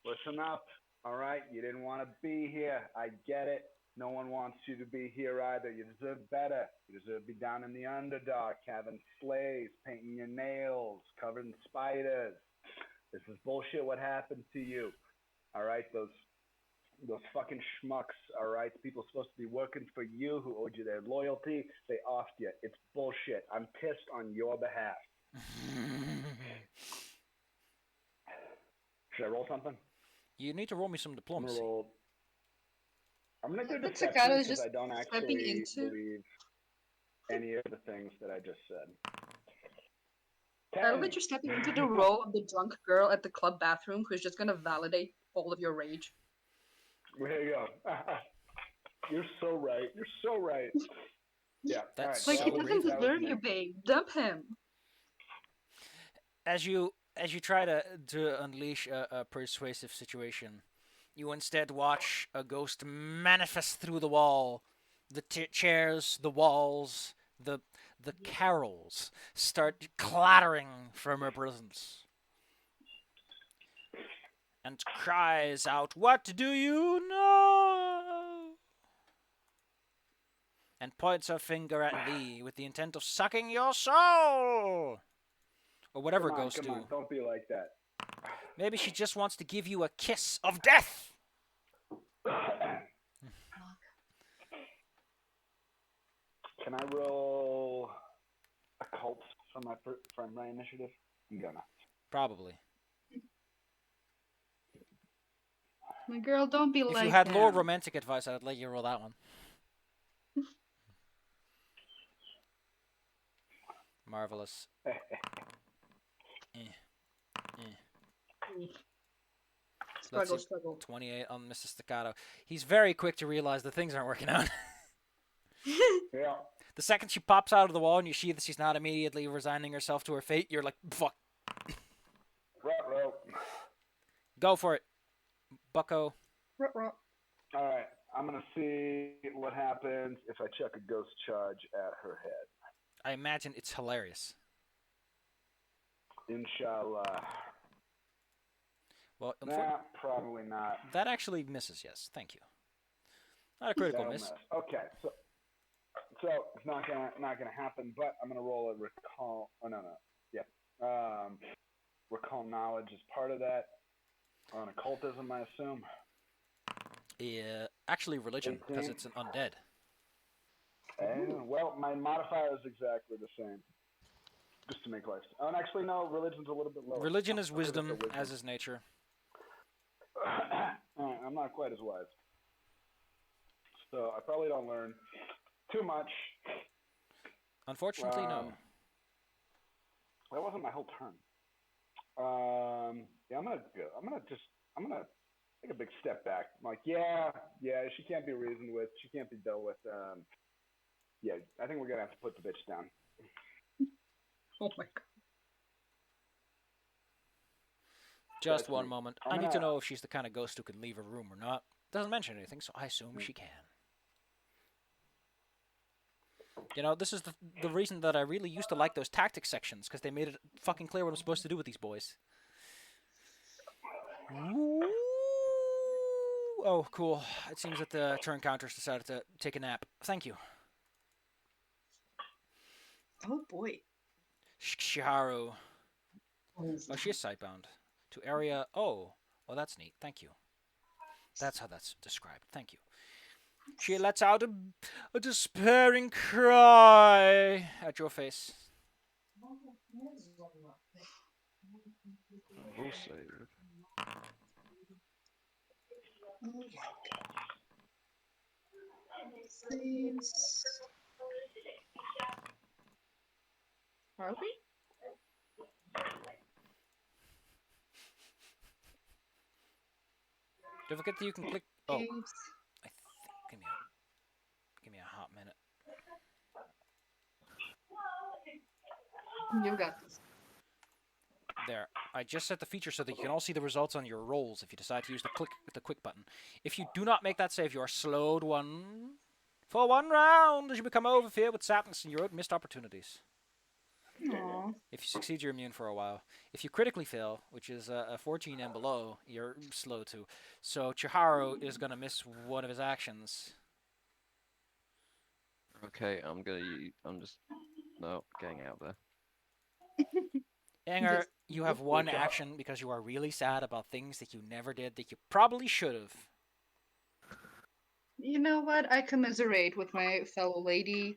listen up. All right, you didn't want to be here. I get it. No one wants you to be here either. You deserve better. You deserve to be down in the Underdark, having sleighs, painting your nails, covered in spiders. This is bullshit what happened to you. All right, those fucking schmucks, all right? People supposed to be working for you who owed you their loyalty. They offed you. It's bullshit. I'm pissed on your behalf. Should I roll something? You need to roll me some I'm diplomacy. gonna roll. I'm gonna go That deception Staccato is because just I don't stepping actually into. believe any of the things that I just said. I love 10. that you're stepping into the role of the drunk girl at the club bathroom who's just gonna validate all of your rage. There you go. You're so right. You're so right. Yeah. All right. That's Like, So he so doesn't Raven. that was deserve me. you, babe. Dump him. As you try to unleash a persuasive situation, you instead watch a ghost manifest through the wall. The chairs, the walls, the carols start clattering from her presence, and cries out, "What do you know?" and points her finger at thee with the intent of sucking your soul, or whatever ghosts Come on. do. Don't be like that. Maybe she just wants to give you a kiss of death. Can I roll occult from my initiative? I'm gonna. Probably. My girl, don't be If like you had Lord him. Romantic advice, I'd let you roll that one. Marvelous. Let's see. Struggle. 28 on Mr. Staccato. He's very quick to realize that things aren't working out. Yeah. The second she pops out of the wall and you see that she's not immediately resigning herself to her fate, you're like, fuck. Ruh-roh. Go for it, bucko. Ruh-roh. All right. I'm gonna see what happens if I chuck a ghost charge at her head. I imagine it's hilarious. Inshallah. Well, Nah, probably not. that actually misses, yes. Thank you. Not a critical That'll miss. Okay, so it's not gonna happen. But I'm gonna roll a recall. Oh no, yeah. Recall knowledge is part of that. On occultism, I assume. Yeah, actually religion, because 18. it's an undead. Well, my modifier is exactly the same. Just to make life. Oh, and actually, no, religion's a little bit lower. Religion is Because it's a wisdom, as is nature. I'm not quite as wise. So I probably don't learn too much. Unfortunately, no. That wasn't my whole turn. Yeah, I'm gonna take a big step back. I'm like, yeah, she can't be reasoned with. She can't be dealt with. Yeah, I think we're gonna have to put the bitch down. Oh my god. Just That's one me. moment. I'm I need to gonna- know if she's the kind of ghost who can leave a room or not. Doesn't mention anything, so I assume she can. You know, this is the reason that I really used to like those tactics sections, because they made it fucking clear what I'm supposed to do with these boys. Ooh. Oh, cool. It seems that the turn counters decided to take a nap. Thank you. Oh boy. Shiharu. Oh, she is sightbound. To area... Oh, that's neat. Thank you. That's how that's described. Thank you. She lets out a despairing cry at your face. Will save. Are we? Don't forget that you can click... Oh, Saves. I think... Give me a hot minute. You got this. There. I just set the feature so that you can all see the results on your rolls if you decide to use the quick button. If you do not make that save, you are slowed for one round as you become overfilled with sadness and your own missed opportunities. Aww. If you succeed, you're immune for a while. If you critically fail, which is a 14 and below, you're slow too. So Chiharu is going to miss one of his actions. Okay, I'm just no getting out there. Anger, Just you have one action because you are really sad about things that you never did that you probably should have. You know what? I commiserate with my fellow lady.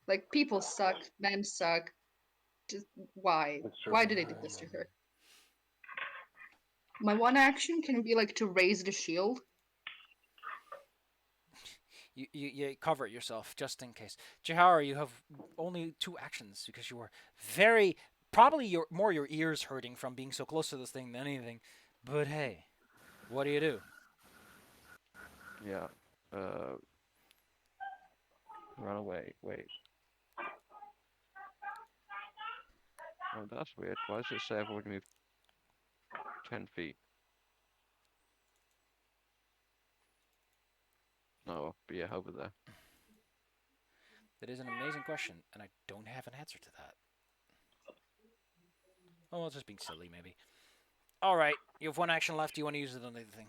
Like, people suck, men suck. Just why? That's true. Why did they do this to her? My one action can be like to raise the shield. You cover yourself just in case. Jihara, you have only 2 actions because you were very probably your ears hurting from being so close to this thing than anything. But hey, what do you do? Yeah. Uh, run away. Wait. Oh, that's weird. Why does it say I've already moved 10 feet? Oh, but yeah, over there. That is an amazing question, and I don't have an answer to that. Oh, well, just being silly, maybe. All right, you have 1 action left. Do you want to use it on anything?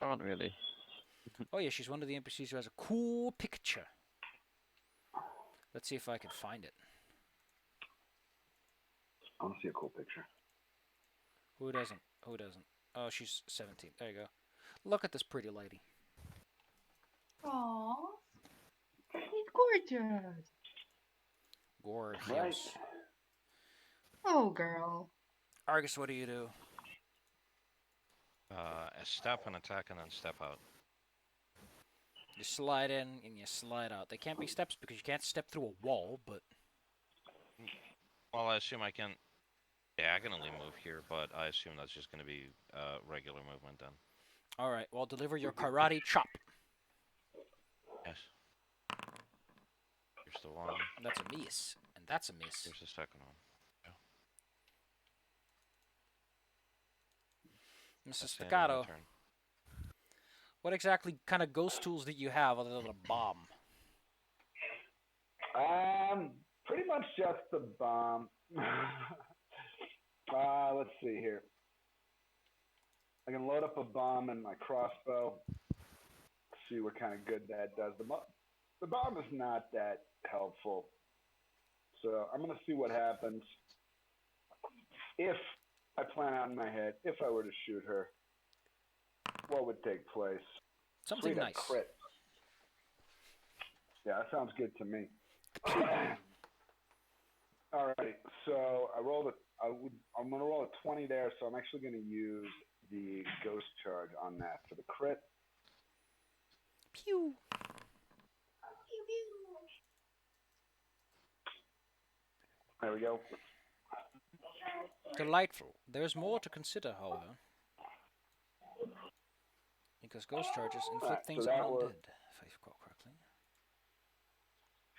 Can't really. Oh yeah, she's one of the NPCs who has a cool picture. Let's see if I can find it. I want to see a cool picture. Who doesn't? Who doesn't? Oh, she's 17. There you go. Look at this pretty lady. Aww. He's gorgeous. Gorgeous. Right. Oh, girl. Argus, what do you do? A step, an attack, and then step out. You slide in and you slide out. They can't be steps because you can't step through a wall, but... Well, I assume I can diagonally move here, but I assume that's just going to be regular movement then. Alright, well, deliver your karate chop. Yes. Here's the one. That's a miss. And that's a miss. Here's the second one. Mrs. That's the end of my Staccato, turn. what exactly kind of ghost tools do you have other than a bomb? Pretty much just the bomb. Let's see here. I can load up a bomb in my crossbow. See what kind of good that does. The bomb is not that helpful. So I'm going to see what happens if I plan out in my head, if I were to shoot her, what would take place? Something Sweet, a nice. crit. Yeah, that sounds good to me. Alrighty, so I rolled I'm going to roll a 20 there, so I'm actually going to use the ghost charge on that for the crit. Pew. There we go. Delightful. There's more to consider, however. Because ghost charges inflict Right, so things that on was- undead, if I recall correctly.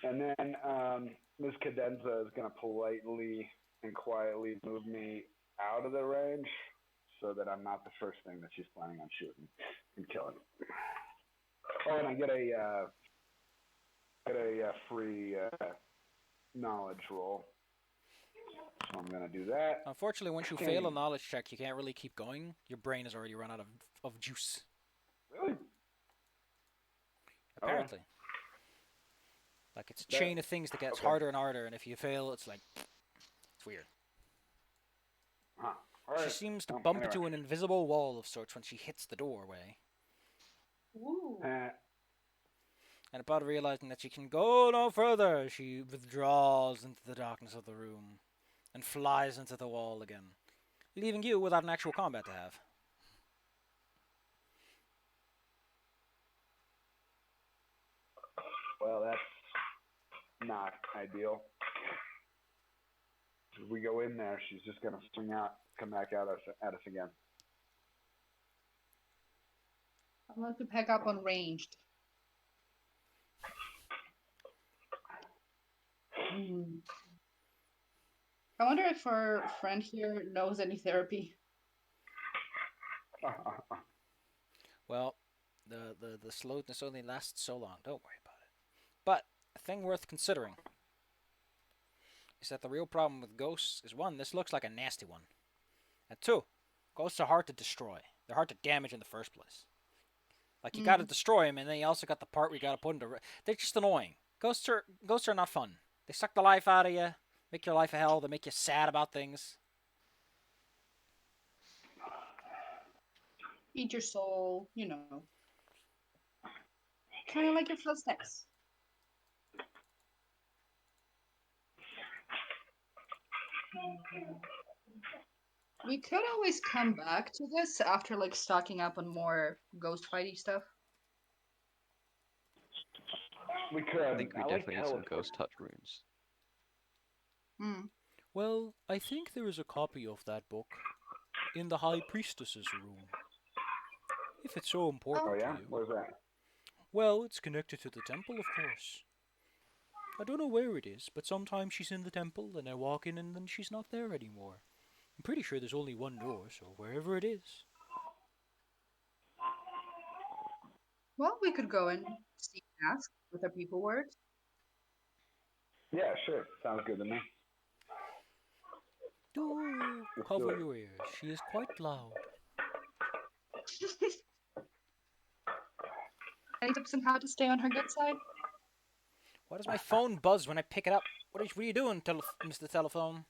And then Ms. Cadenza is going to politely and quietly move me out of the range so that I'm not the first thing that she's planning on shooting and killing. Oh, and I get a free knowledge roll. So I'm going to do that. Unfortunately, once you fail a knowledge check, you can't really keep going. Your brain has already run out of juice. Really? Apparently. Like, it's a chain of things that gets harder and harder, and if you fail, it's like... It's weird. Huh. All right. She seems to bump anyway. into an invisible wall of sorts when she hits the doorway. Ooh. And upon realizing that she can go no further, she withdraws into the darkness of the room and flies into the wall again, leaving you without an actual combat to have. Well, that's not ideal. If we go in there, she's just going to swing out, come back at us again. I'd like to pick up on ranged. I wonder if our friend here knows any therapy. Well, the slowness only lasts so long. Don't worry about it. But a thing worth considering is that the real problem with ghosts is, one, this looks like a nasty one. And two, ghosts are hard to destroy. They're hard to damage in the first place. Like, you gotta destroy them, and then you also got the part where you gotta put into... They're just annoying. Ghosts are not fun. They suck the life out of you, make your life a hell, they make you sad about things. Eat your soul, you know. Kind of like your footsteps. We could always come back to this after like stocking up on more ghost fighty stuff. We I could. think we I like definitely need some teleport. ghost touch runes. Hmm. Well, I think there is a copy of that book in the High Priestess's room. If it's so Oh, Oh important to yeah, you. where's that? Well, it's connected to the temple, of course. I don't know where it is, but sometimes she's in the temple and I walk in and then she's not there anymore. I'm pretty sure there's only one door, so wherever it is. well, we could go and see and ask with our people words. Yeah, sure. Sounds good to me. Do Let's do cover it. your ears. She is quite loud. Any tips on how to stay on her good side? Why does my phone buzz when I pick it up? What are you doing, Mr. Telephone?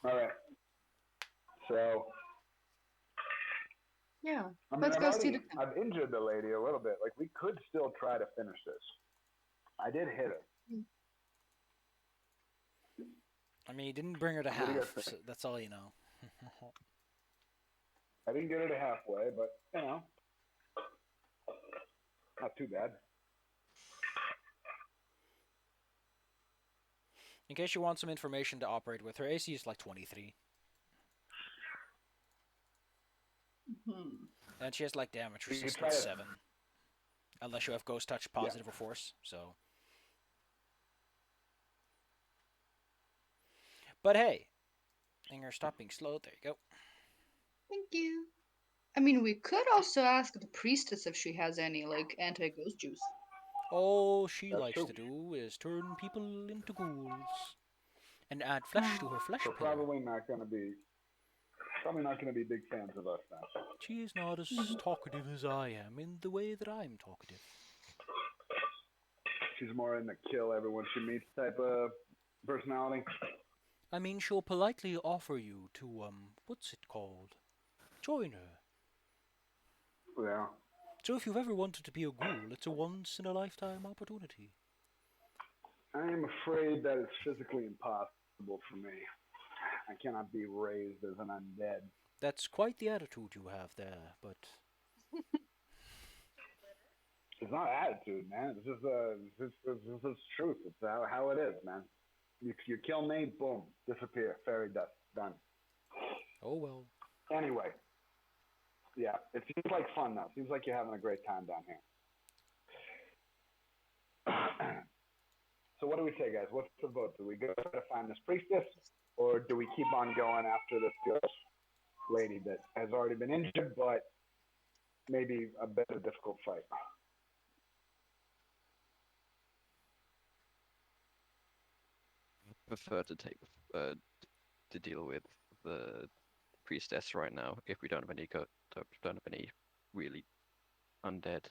All right. So, Yeah. I mean, Let's go see the temple. I've injured the lady a little bit. Like, we could still try to finish this. I did hit her. I mean, you didn't bring her to What do you guys half, think? so that's all you know. I didn't get her to halfway, but you know, not too bad. In case you want some information to operate with, her AC is like 23. Hmm. And she has like damage You could resistance try to. 7. Unless you have Ghost Touch, Yeah. Positive, or Force, so. But hey, Inger, stop being slow. There you go. Thank you. I mean, we could also ask the priestess if she has any like anti-ghost juice. All she That's likes true. to do is turn people into ghouls and add flesh to her flesh So pillar. probably not gonna be big fans of us now. She is not as talkative as I am in the way that I'm talkative. She's more in the kill everyone she meets type of personality. I mean, she'll politely offer you to, what's it called? Join her. Yeah. So if you've ever wanted to be a ghoul, it's a once-in-a-lifetime opportunity. I am afraid that it's physically impossible for me. I cannot be raised as an undead. That's quite the attitude you have there, but It's not attitude, man. It's just this is truth. It's how it is, man. You kill me, boom, disappear, fairy dust, done. oh well. Anyway, yeah, it seems like fun though. Seems like you're having a great time down here. So what do we say, guys? What's the vote? Do we go try to find this priestess, or do we keep on going after this ghost lady that has already been injured, but maybe a bit of a difficult fight? Prefer to take to deal with the priestess right now if we don't have any really undead,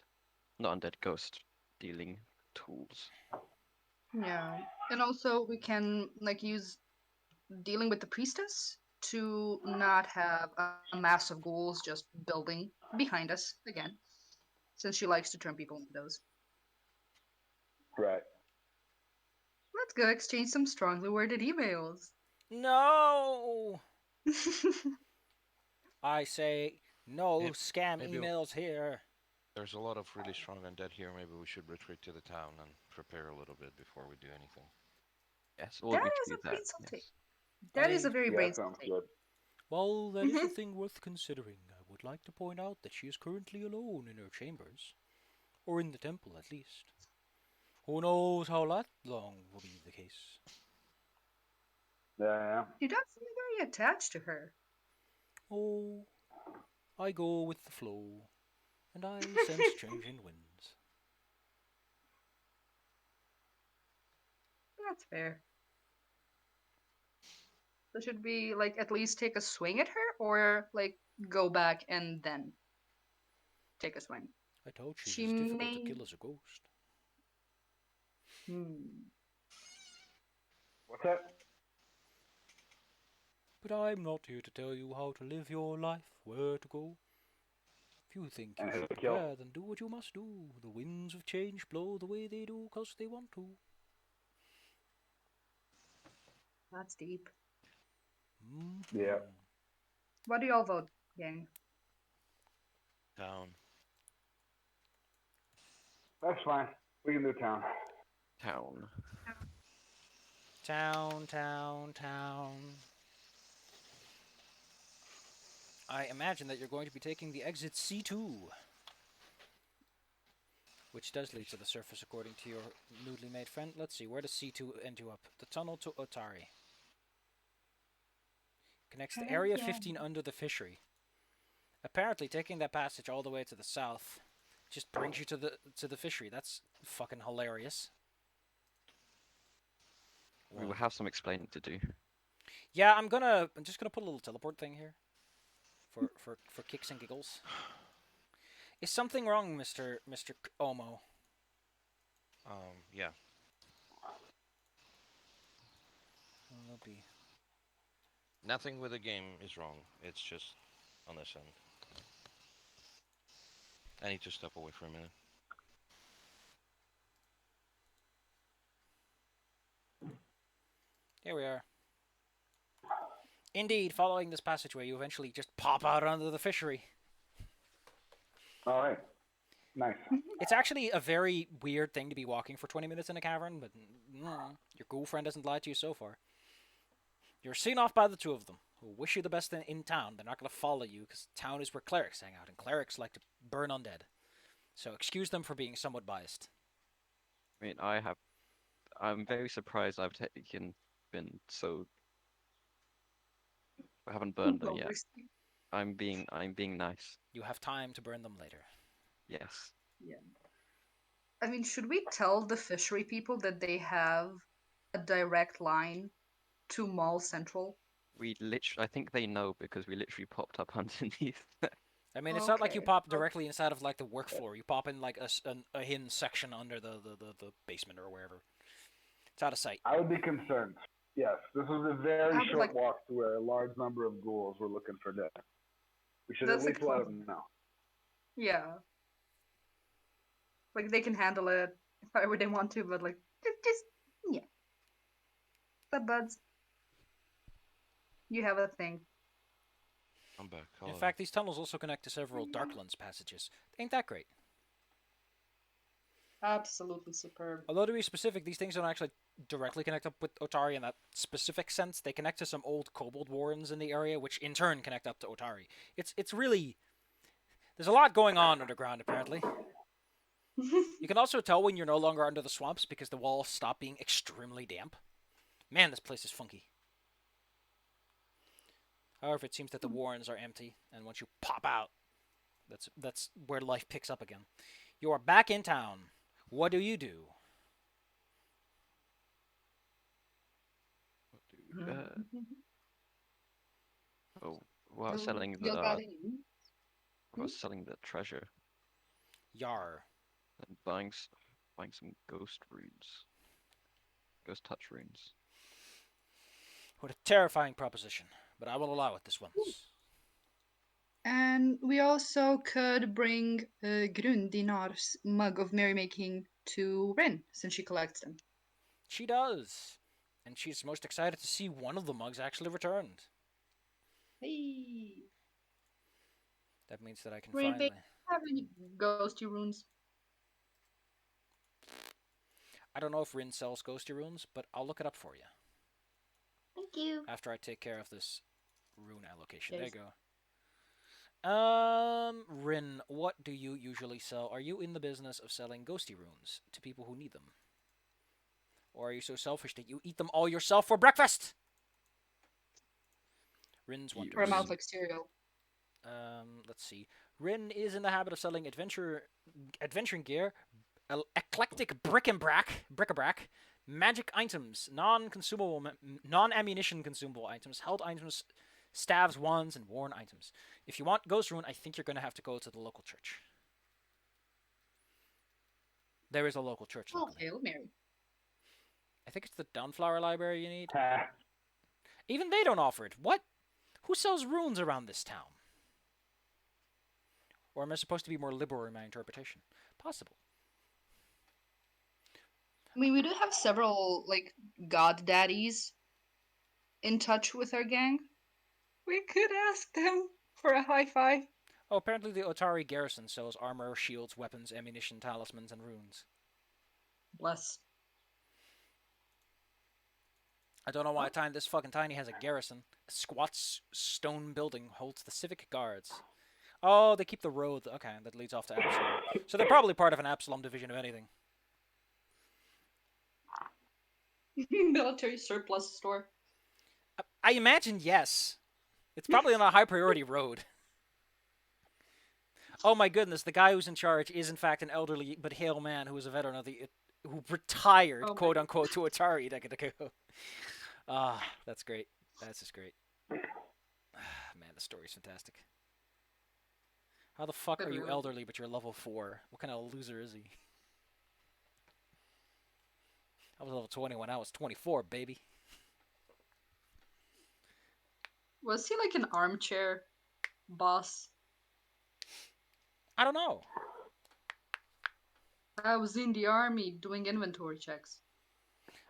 not undead ghost dealing tools. Yeah. And also we can like use dealing with the priestess to not have a mass of ghouls just building behind us again, since she likes to turn people into those. Right. Let's go exchange some strongly worded emails. No! I say no Maybe, scam maybe emails here. there's a lot of really strong undead here. Maybe we should retreat to the town and prepare a little bit before we do anything. Yes, or That we is could a do that. brain take. Yes. That is a very Yeah, brain sounds take. good. Well, that is a Mhm. thing worth considering. I would like to point out that she is currently alone in her chambers. Or in the temple, at least. Who knows how that long will be the case. Yeah. She does seem very attached to her. Oh, I go with the flow, and I sense changing winds. That's fair. So should we like at least take a swing at her, or like go back and then take a swing? I told she's She as difficult to may. kill as a ghost. Hmm. What's that? But I'm not here to tell you how to live your life, where to go. If you think you And should hit the kill. prepare, then do what you must do. The winds of change blow the way they do 'cause they want to. That's deep. Yeah. What do y'all vote, gang? Town. That's fine. We can do town. Town. Town. I imagine that you're going to be taking the exit C2, which does lead to the surface according to your newly made friend. Let's see, where does C2 end you up? The tunnel to Otari. Connects to Area 15 under the fishery. Apparently, taking that passage all the way to the south just brings you to the fishery. That's fucking hilarious. We will have some explaining to do. Yeah, I'm just gonna put a little teleport thing here. For kicks and giggles. Is something wrong, Mr. Omo? Yeah. Will be. Nothing with the game is wrong. It's just on this end. I need to step away for a minute. Here we are. Indeed, following this passageway, you eventually just pop out onto the fishery. All right. Nice. It's actually a very weird thing to be walking for 20 minutes in a cavern, but your girlfriend doesn't lie to you so far. You're seen off by the two of them, who wish you the best in town. They're not going to follow you, because town is where clerics hang out, and clerics like to burn undead. So excuse them for being somewhat biased. I mean, I'm very surprised I've been so. I haven't burned them yet. I'm being nice. You have time to burn them later. Yes. Yeah. I mean, should we tell the fishery people that they have a direct line to Mall Central? I think they know because we literally popped up underneath. I mean, it's not like you Okay. pop directly inside of like the work floor. You pop in like a hidden section under the basement or wherever. It's out of sight. I would be concerned. Yes, this was a very I would short like- walk to where a large number of ghouls were looking for death. We should That's at least like let fun. them know. Yeah. Like they can handle it however they want to, but like just yeah. But buds, you have a thing. I'm back. In Hello. fact, these tunnels also connect to several Darklands passages. Ain't that great? Absolutely superb. Although to be specific, these things don't actually directly connect up with Otari in that specific sense. They connect to some old kobold warrens in the area, which in turn connect up to Otari. It's really there's a lot going on underground apparently. You can also tell when you're no longer under the swamps because the walls stop being extremely damp. Man, this place is funky. However, it seems that the warrens are empty, and once you pop out, that's where life picks up again. You are back in town. What do you do? Oh, while selling the treasure Yar. and buying some ghost runes, ghost touch runes. What a terrifying proposition, but I will allow it this once. And we also could bring Grundinar's mug of merrymaking to Rin, since she collects them. She does, and she's most excited to see one of the mugs actually returned. Hey. That means that I can Rin, finally. have any ghosty runes? I don't know if Rin sells ghosty runes, but I'll look it up for you. Thank you. After I take care of this rune allocation. Yes. There you go. Rin, what do you usually sell? Are you in the business of selling ghosty runes to people who need them? Or are you so selfish that you eat them all yourself for breakfast? Rin's wonders. Or a mouth like cereal. Let's see. Rin is in the habit of selling adventuring gear, eclectic bric-a-brac, magic items, non-ammunition consumable items, held items, staves, wands, and worn items. If you want Ghost Rune, I think you're going to have to go to the local church. There is a local church. Oh, locally. Hail Mary. I think it's the Dawnflower Library you need. Even they don't offer it. What? Who sells runes around this town? Or am I supposed to be more liberal in my interpretation? Possible. I mean, we do have several, like, god daddies in touch with our gang, we could ask them for a high five. Oh, apparently the Otari garrison sells armor, shields, weapons, ammunition, talismans, and runes. Bless. I don't know why this fucking tiny has a garrison. A squat stone building holds the civic guards. Oh, they keep the road. Okay, that leads off to Absalom. So they're probably part of an Absalom division of anything. Military surplus store. I imagine yes. It's probably on a high priority road. Oh my goodness, the guy who's in charge is in fact an elderly but hale man who was a veteran of who retired, Oh my quote unquote, to Atari a decade ago. Ah, that's great. That's just great. Man, the story's fantastic. How the fuck are you Really? elderly but you're level 4? What kind of loser is he? I was level 20 when I was 24, baby. Was he like an armchair boss? I don't know. I was in the army doing inventory checks.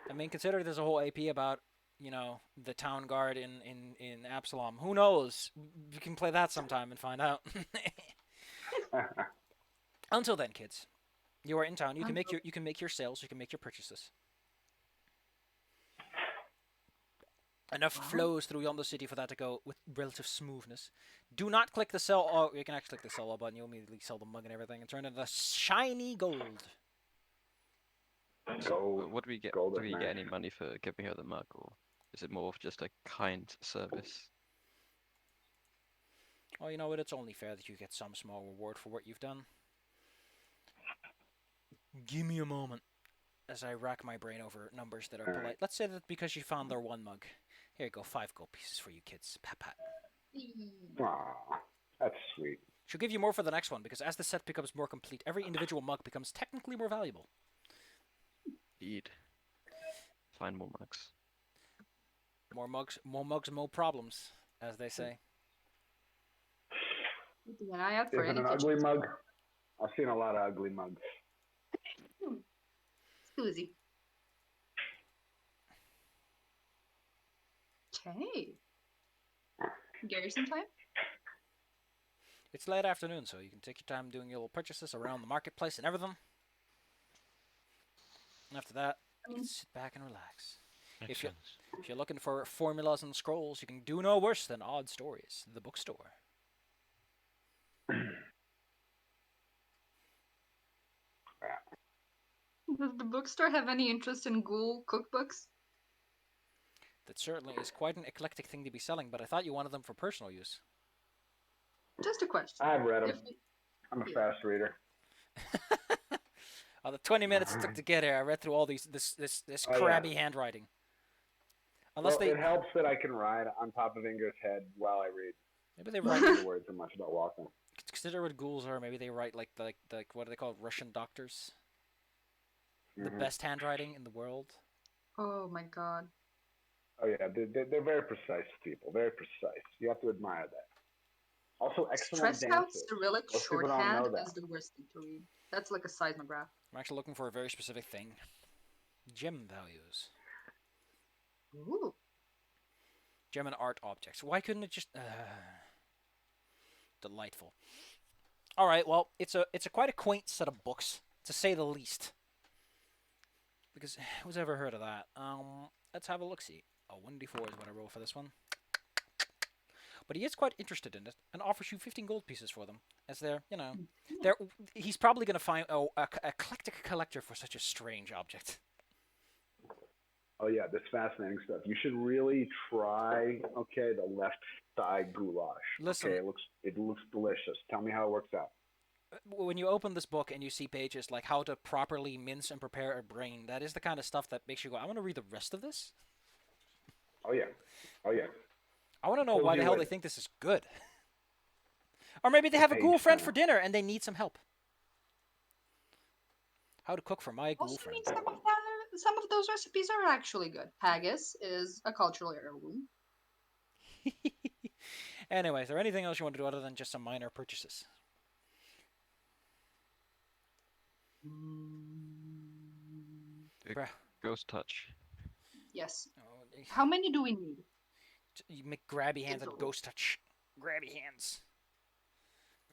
I mean, consider there's a whole AP about, you know, the town guard in Absalom. Who knows? We can play that sometime and find out. Until then, kids, you are in town. You can make your sales. You can make your purchases. Enough flows through yonder city for that to go with relative smoothness. Do not click the sell. Oh, you can actually click the sell button. You'll immediately sell the mug and everything and turn it into shiny gold. Gold. What do we get? Gold Do is we get any nice. money for giving her the mug, or is it more of just a kind service? Oh, you know what? It's only fair that you get some small reward for what you've done. Give me a moment as I rack my brain over numbers that are polite. Alright. Let's say that because you found their one mug. Here you go, 5 gold pieces for you kids. Pat pat. Aw, that's sweet. She'll give you more for the next one because as the set becomes more complete, every individual mug becomes technically more valuable. Indeed. Find more mugs. More mugs, more problems, as they say. Keeping an eye out for Isn't any an ugly kitchen. mug? I've seen a lot of ugly mugs. Susie. Okay. Garrison time? It's late afternoon, so you can take your time doing your little purchases around the marketplace and everything. And after that, you can sit back and relax. Makes If you- sense. If you're looking for formulas and scrolls, you can do no worse than Odd Stories, the bookstore. Does the bookstore have any interest in ghoul cookbooks? That certainly is quite an eclectic thing to be selling, but I thought you wanted them for personal use. Just a question. I've read them. If you- I'm a fast reader. Oh, the 20 minutes it took to get here, I read through all this Oh, yeah. crabby handwriting. Unless Well, it helps that I can ride on top of Inger's head while I read. maybe they I don't write. have to worry too much about walking. Consider what ghouls are. Maybe they write like what do they call it? Russian doctors? The Mhm. best handwriting in the world. Oh my god. Oh yeah, they're very precise people. Very precise. You have to admire that. Also, excellent Stressed out dancers. Cyrillic Most people don't know shorthand that. is the worst thing to read. That's like a seismograph. I'm actually looking for a very specific thing. Gem values. Ooh. Gem and art objects. Why couldn't it just... Delightful. Alright, well, it's a quite a quaint set of books, to say the least. Because, who's ever heard of that? Let's have a look-see. Oh, 1d4 is what I roll for this one. But he is quite interested in it, and offers you 15 gold pieces for them. As they're, you know... he's probably going to find a eclectic collector for such a strange object. Oh yeah, this fascinating stuff. You should really try. Okay, the left thigh goulash. Listen. Okay, it looks delicious. Tell me how it works out. When you open this book and you see pages like how to properly mince and prepare a brain, that is the kind of stuff that makes you go, I want to read the rest of this. Oh yeah, oh yeah. I want to know Pulls why the you hell in. they think this is good. Or maybe they have a Page ghoul friend turner. for dinner and they need some help. How to cook for my ghoul Also, I friend. mean, some of those recipes are actually good. Haggis is a cultural heirloom. Anyway, is there anything else you want to do other than just some minor purchases? Bruh. Ghost touch. Yes. Oh, How many do we need? You make grabby hands and ghost touch. Grabby hands.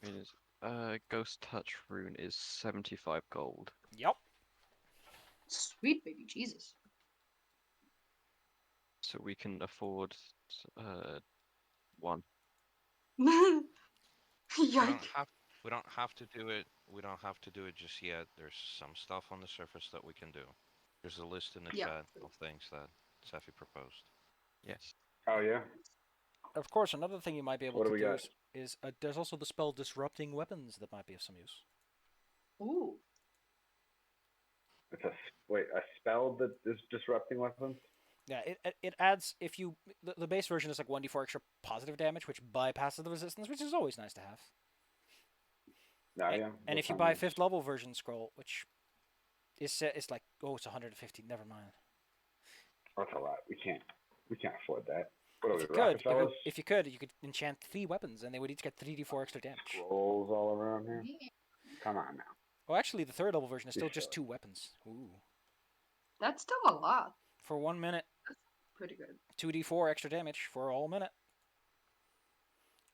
It is. Ghost touch rune is 75 gold. Yup. Sweet baby Jesus. So we can afford one. We Yikes. don't have we don't have to do it. We don't have to do it just yet. There's some stuff on the surface that we can do. There's a list in the Yeah. chat of things that Safi proposed. Yes. Oh yeah. Of course, another thing you might be able What do to we do got? is there's also the spell Disrupting Weapons that might be of some use. Ooh. It's a spell that is disrupting weapons. Yeah, it adds if you the base version is like 1d4 extra positive damage, which bypasses the resistance, which is always nice to have. Oh yeah. And if you buy a 5th level version scroll, which is it's like it's 150. Never mind. That's a lot. We can't afford that. What are If we, you could, Rockefellers? if you could, you could enchant 3 weapons, and they would each get 3d4 extra damage. Scrolls all around here. Come on now. Oh, actually, the 3rd level version is still You just should. 2 weapons. Ooh. That's still a lot. For 1 minute, Pretty good. 2d4 extra damage for a whole minute.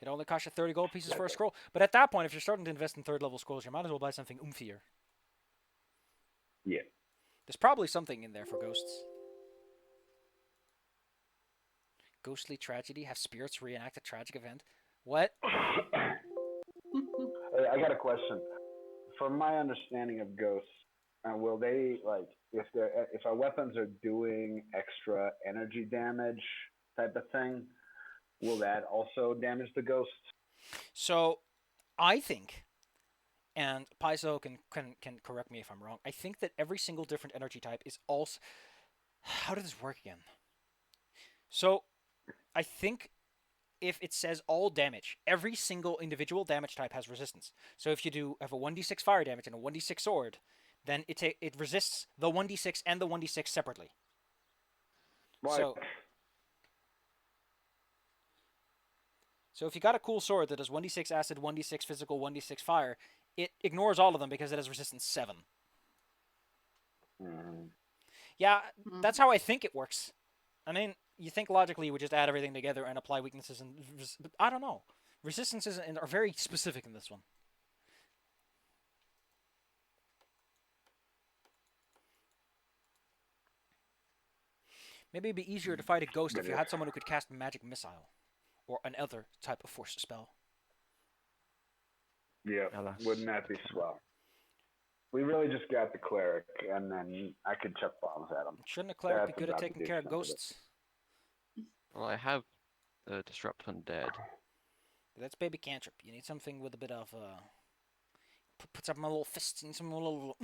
It only costs you 30 gold pieces for a scroll. But at that point, if you're starting to invest in 3rd level scrolls, you might as well buy something oomphier. Yeah. There's probably something in there for ghosts. Ghostly tragedy, have spirits reenact a tragic event. What? Hey, I got a question. From my understanding of ghosts, will they like if our weapons are doing extra energy damage type of thing? Will that also damage the ghosts? So, I think, and Paizo can correct me if I'm wrong, I think that every single different energy type is also... How does this work again? So, I think if it says all damage, every single individual damage type has resistance. So if you have a 1d6 fire damage and a 1d6 sword, then it resists the 1d6 and the 1d6 separately. What? So if you got a cool sword that does 1d6 acid, 1d6 physical, 1d6 fire, it ignores all of them because it has resistance 7. Yeah, that's how I think it works. I mean, you think logically you would just add everything together and apply weaknesses, but I don't know. Resistances are very specific in this one. Maybe it'd be easier to fight a ghost if you had someone who could cast magic missile, or another type of force spell. Yeah, wouldn't that be swell? We really just got the cleric, and then I could chuck bombs at him. Shouldn't a cleric be good at taking care of ghosts? Well, I have Disrupt Undead. That's baby cantrip. You need something with a bit of puts up my little fists and some little.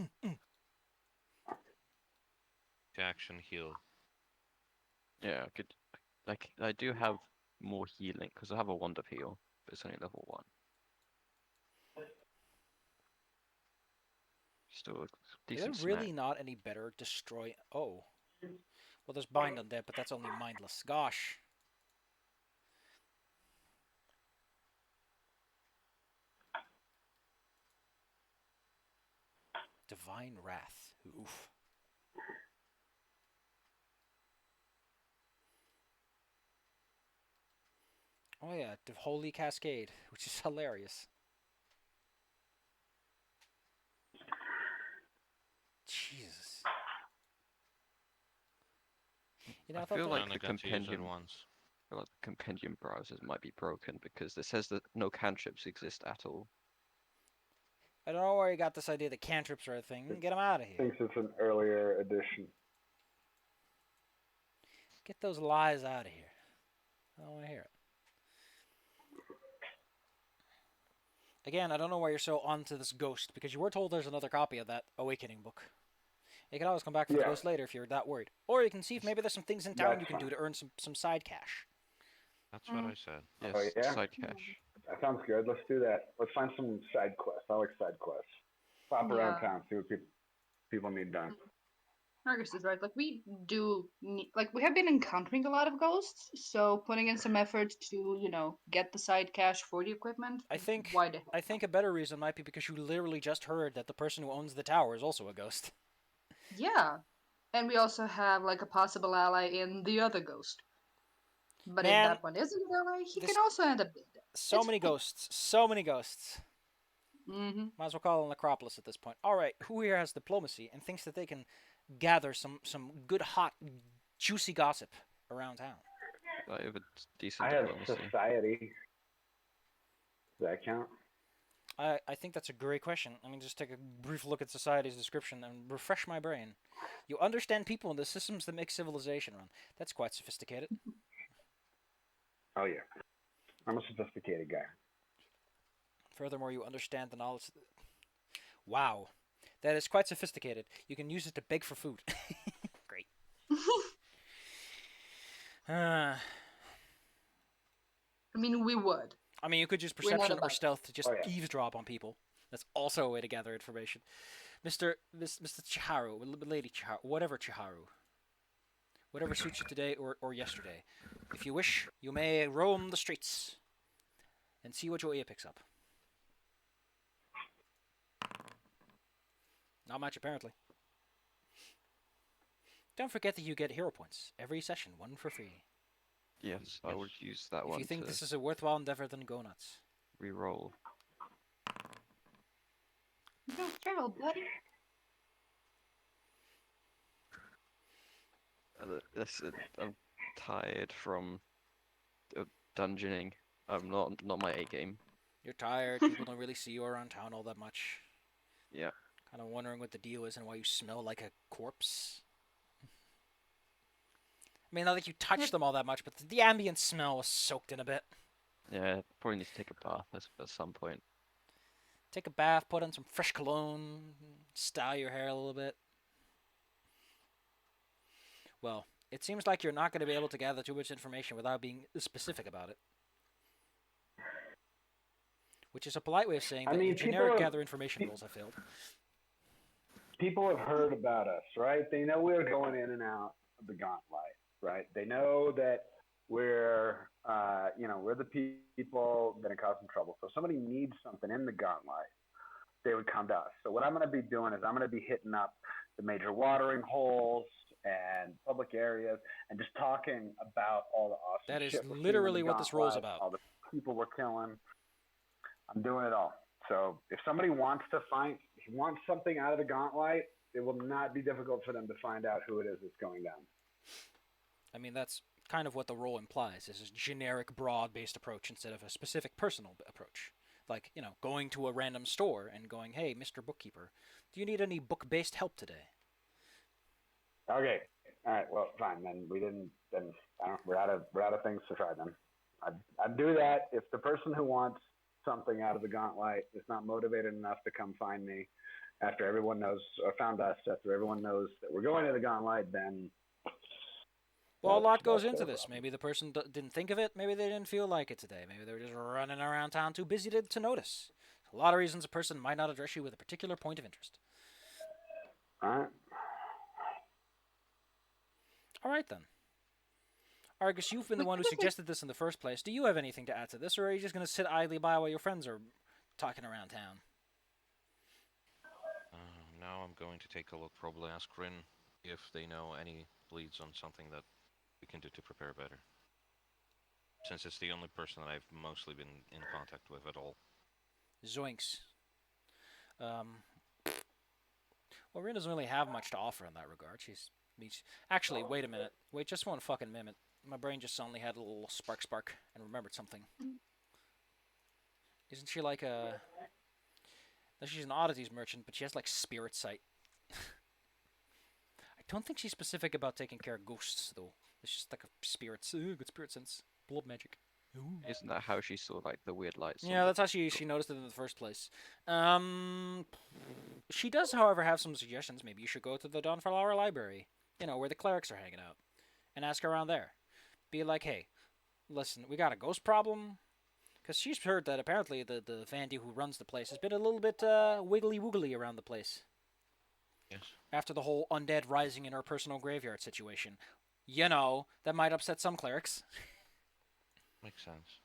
Action heal. Yeah, I could. Like, I do have more healing because I have a Wand of Heal, but it's only level 1. Still a decent. Is there really not any better destroy? Oh, well, there's bind undead, but that's only mindless. Gosh. Divine Wrath. Oof. Oh yeah, the Holy Cascade, which is hilarious. Jesus. You know, I feel like the got to use it compendium. once. I feel like the compendium browsers might be broken because it says that no cantrips exist at all. I don't know where you got this idea that cantrips are a thing. Get them out of here. Thinks it's an earlier edition. Get those lies out of here. I don't want to hear it. Again, I don't know why you're so onto this ghost, because you were told there's another copy of that Awakening book. You can always come back for the ghost later if you're that worried. Or you can see if maybe there's some things in town you can do to earn some side cash. That's what I said. Yes, Oh, yeah? side cash. That sounds good. Let's do that. Let's find some side quests. I like side quests. Pop around town, see what people need done. Marcus is right. Like we we have been encountering a lot of ghosts, so putting in some effort to, get the side cash for the equipment. I think a better reason might be because you literally just heard that the person who owns the tower is also a ghost. Yeah. And we also have like a possible ally in the other ghost. But if Man, that one isn't LA, he this can also end up being dead. so many ghosts. So many ghosts. Mm-hmm. Might as well call it an Acropolis at this point. All right, who here has diplomacy and thinks that they can gather some good, hot, juicy gossip around town? I have a decent I have diplomacy. society. Does that count? I think that's a great question. I mean, just take a brief look at society's description and refresh my brain. You understand people and the systems that make civilization run. That's quite sophisticated. Oh yeah, I'm a sophisticated guy. Furthermore, you understand the knowledge. Wow, that is quite sophisticated. You can use it to beg for food. Great. I mean, we would. I mean, you could use We're not perception or about stealth to just Oh, yeah. eavesdrop on people. That's also a way to gather information. Mr. Chiharu, Lady Chiharu, whatever Chiharu. Whatever suits you today or yesterday. If you wish, you may roam the streets and see what your ear picks up. Not much, apparently. Don't forget that you get hero points every session, one for free. Yes, I would use that If one you think to this is a worthwhile endeavor, then go nuts. re-roll. Go feral, buddy. I'm tired from dungeoning. I'm not my A game. You're tired, people don't really see you around town all that much. Yeah. Kind of wondering what the deal is and why you smell like a corpse. I mean, not like you touched them all that much, but the ambient smell was soaked in a bit. Yeah, probably need to take a bath at some point. Take a bath, put on some fresh cologne, style your hair a little bit. Well, it seems like you're not going to be able to gather too much information without being specific about it. Which is a polite way of saying that your generic gather information rules have failed. People have heard about us, right? They know we're going in and out of the gauntlet, right? They know that we're the people that are causing trouble. So if somebody needs something in the gauntlet, they would come to us. So what I'm going to be doing is I'm going to be hitting up the major watering holes and public areas and just talking about all the awesome That is shit we're seeing in literally the what this role is gauntlet, about. all the people we're killing. I'm doing it all. So if somebody wants something out of the gauntlet, it will not be difficult for them to find out who it is that's going down. I mean, that's kind of what the role implies, is a generic, broad-based approach instead of a specific personal approach. Like, going to a random store and going, hey, Mr. Bookkeeper, do you need any book-based help today? Okay. All right. Well, fine. Then we're out of things to try then. I'd do that if the person who wants something out of the gauntlet is not motivated enough to come find me after everyone knows, or found us after everyone knows that we're going to the gauntlet, then... Well, a lot goes into this. Maybe the person didn't think of it. Maybe they didn't feel like it today. Maybe they were just running around town too busy to notice. A lot of reasons a person might not address you with a particular point of interest. All right. All right, then. Argus, you've been the one who suggested this in the first place. Do you have anything to add to this, or are you just going to sit idly by while your friends are talking around town? Now I'm going to take a look, probably ask Rin if they know any leads on something that we can do to prepare better. Since it's the only person that I've mostly been in contact with at all. Zoinks. Well, Rin doesn't really have much to offer in that regard. Actually, wait a minute. Wait just one fucking minute. My brain just suddenly had a little spark and remembered something. Isn't she like a... She's an oddities merchant, but she has like spirit sight. I don't think she's specific about taking care of ghosts, though. It's just like a spirits. Good spirit sense. Blood magic. Ooh. Isn't that how she saw like the weird lights? Yeah, that's how she noticed it in the first place. She does, however, have some suggestions. Maybe you should go to the Dawnflower Library, where the clerics are hanging out, and ask around there. Be like, hey, listen, we got a ghost problem. Because she's heard that apparently the Vandy who runs the place has been a little bit wiggly-woogly around the place. Yes. After the whole undead rising in her personal graveyard situation. That might upset some clerics. Makes sense.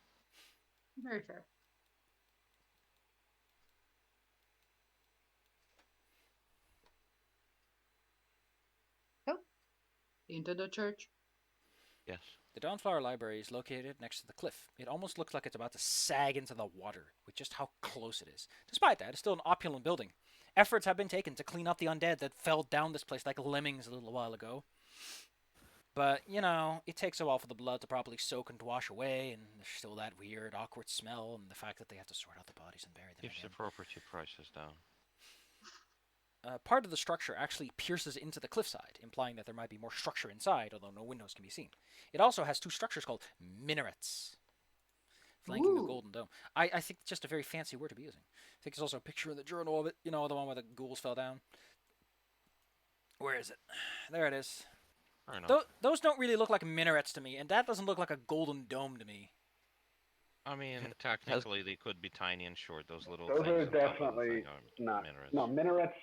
Very fair. Oh, into the church. Yes. The Dawnflower Library is located next to the cliff. It almost looks like it's about to sag into the water with just how close it is. Despite that, it's still an opulent building. Efforts have been taken to clean up the undead that fell down this place like lemmings a little while ago. But, it takes a while for the blood to properly soak and wash away, and there's still that weird, awkward smell, and the fact that they have to sort out the bodies and bury them Keeps the again. property prices down. Part of the structure actually pierces into the cliffside, implying that there might be more structure inside, although no windows can be seen. It also has two structures called minarets, flanking the Ooh. golden dome. I think it's just a very fancy word to be using. I think there's also a picture in the journal of it, the one where the ghouls fell down. Where is it? There it is. Fair enough. Those don't really look like minarets to me, and that doesn't look like a golden dome to me. I mean, technically, they could be tiny and short. Those little Those things are on top of the definitely thing are not. minarets. No, minarets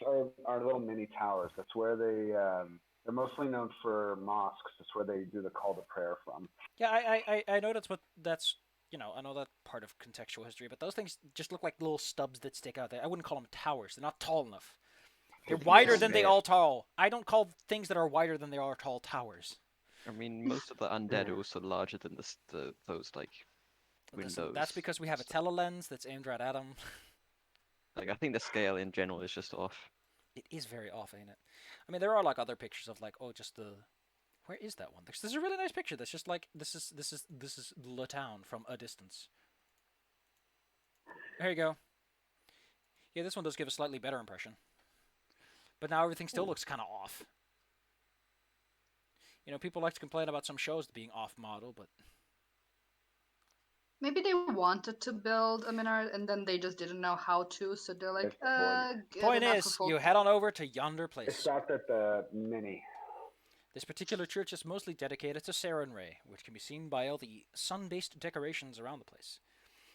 are little mini towers. That's where they're mostly known for mosques. That's where they do the call to prayer from. Yeah, I know that's I know that part of contextual history, but those things just look like little stubs that stick out there. I wouldn't call them towers. They're not tall enough. They're wider than they are tall. I don't call things that are wider than they are tall towers. I mean, most of the undead are also larger than those like Listen, windows. that's because we have a telelens that's aimed right at them. Like I think the scale in general is just off. It is very off, ain't it? I mean, there are like other pictures of like, just the. Where is that one? There's a really nice picture that's just like this is the town from a distance. There you go. Yeah, this one does give a slightly better impression. But now everything still looks kind of off. People like to complain about some shows being off model, but Maybe they wanted to build a minaret and then they just didn't know how to, so they're like, It's bored. good point enough is, for you folk. head on over to yonder It place. stopped at the mini. This particular church is mostly dedicated to Saren Ray, which can be seen by all the sun-based decorations around the place.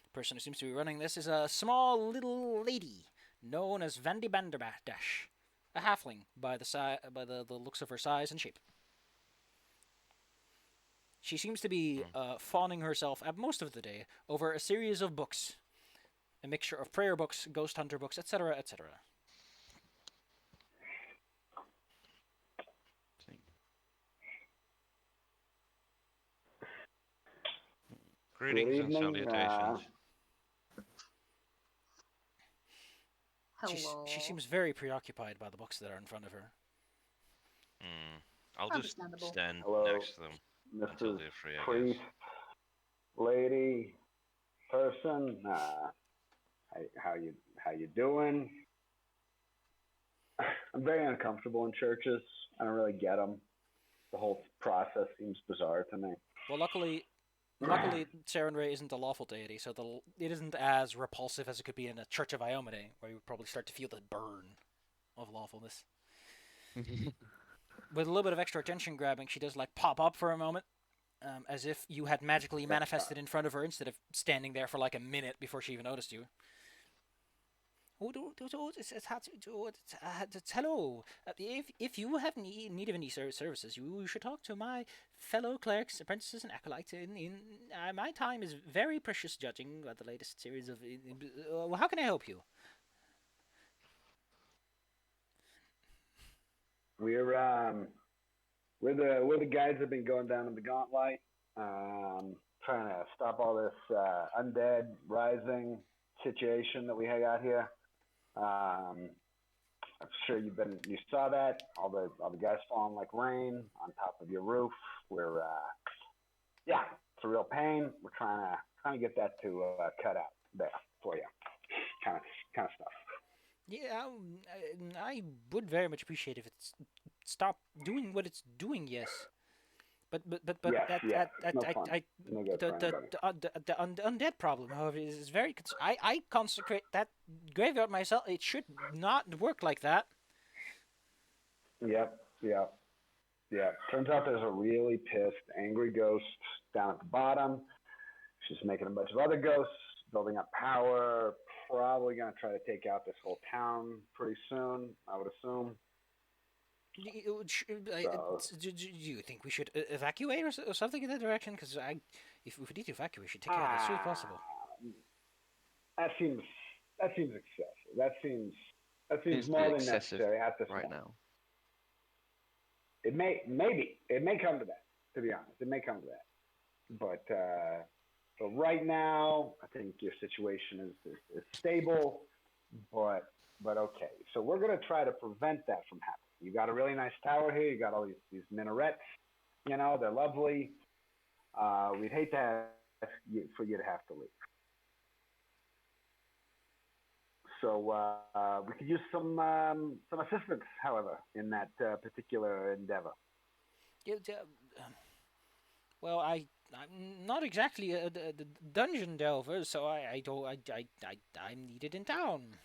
The person who seems to be running this is a small little lady known as Vandy Banderdash, a halfling by the looks of her size and shape. She seems to be fawning herself at most of the day over a series of books, a mixture of prayer books, ghost hunter books, etc., etc. Greetings and evening, salutations. Hello. She seems very preoccupied by the books that are in front of her. I'll just Understandable. stand Hello, next to them until Mrs. they're free, I Priest, guess. lady, person. How you doing? I'm very uncomfortable in churches. I don't really get them. The whole process seems bizarre to me. Well, luckily, Saren Ray isn't a lawful deity, so it isn't as repulsive as it could be in a Church of Iomade, where you would probably start to feel the burn of lawfulness. With a little bit of extra attention grabbing, she does like pop up for a moment, as if you had magically manifested in front of her instead of standing there for like a minute before she even noticed you. Hello. If you have need of any services, you should talk to my fellow clerics, apprentices, and acolytes. My time is very precious judging the latest series of. How can I help you? We're the guys that have been going down in the gauntlet, trying to stop all this undead rising situation that we got here. I'm sure you saw that all the guys falling like rain on top of your roof. We're it's a real pain. We're trying to get that to cut out there for you, kind of stuff. Yeah, I would very much appreciate if it's stop doing what it's doing. Yes, but yes. No fun. No good for anybody. the undead problem, however, is very. I consecrate that graveyard myself. It should not work like that. Yep. Turns out there's a really pissed, angry ghost down at the bottom. She's making a bunch of other ghosts, building up power. Probably gonna try to take out this whole town pretty soon, I would assume. Do you think we should evacuate or something in that direction? Because if we need to evacuate, we should take care of it as soon as possible. That seems excessive. That seems more than excessive necessary at this right point. now. It may come to that. To be honest, it may come to that. But right now, I think your situation is stable, but okay. So we're gonna try to prevent that from happening. You got a really nice tower here. You got all these minarets. You know, they're lovely. We'd hate to have for you to have to leave. So we could use some assistance, however, in that particular endeavor. Yeah, well, I'm not exactly a dungeon delver, so I don't I'm needed in town.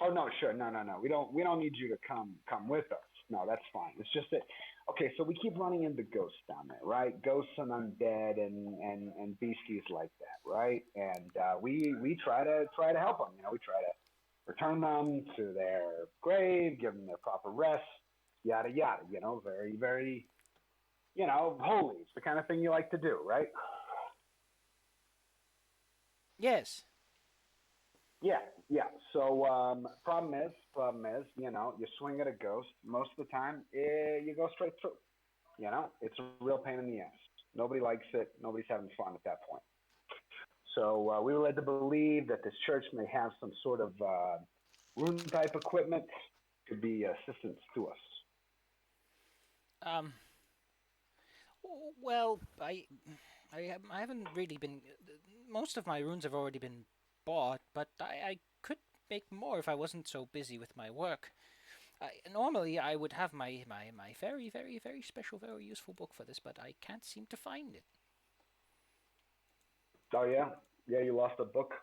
Oh no, sure, no. We don't need you to come with us. No, that's fine. It's just that okay. So we keep running into ghosts down there, right? Ghosts and undead and beasties like that, right? And we try to help them. You know, we try to return them to their grave, give them their proper rest, yada yada. You know, very holy. It's the kind of thing you like to do, right? Yes. Yeah, yeah. So problem is, you swing at a ghost. Most of the time, you go straight through. You know, it's a real pain in the ass. Nobody likes it. Nobody's having fun at that point. So we were led to believe that this church may have some sort of rune type equipment. Could be assistance to us. Um. Well, I haven't really been. Most of my runes have already been bought, but I could make more if I wasn't so busy with my work. Normally, I would have my very, very, very special, very useful book for this, but I can't seem to find it. Oh yeah, yeah. You lost a book.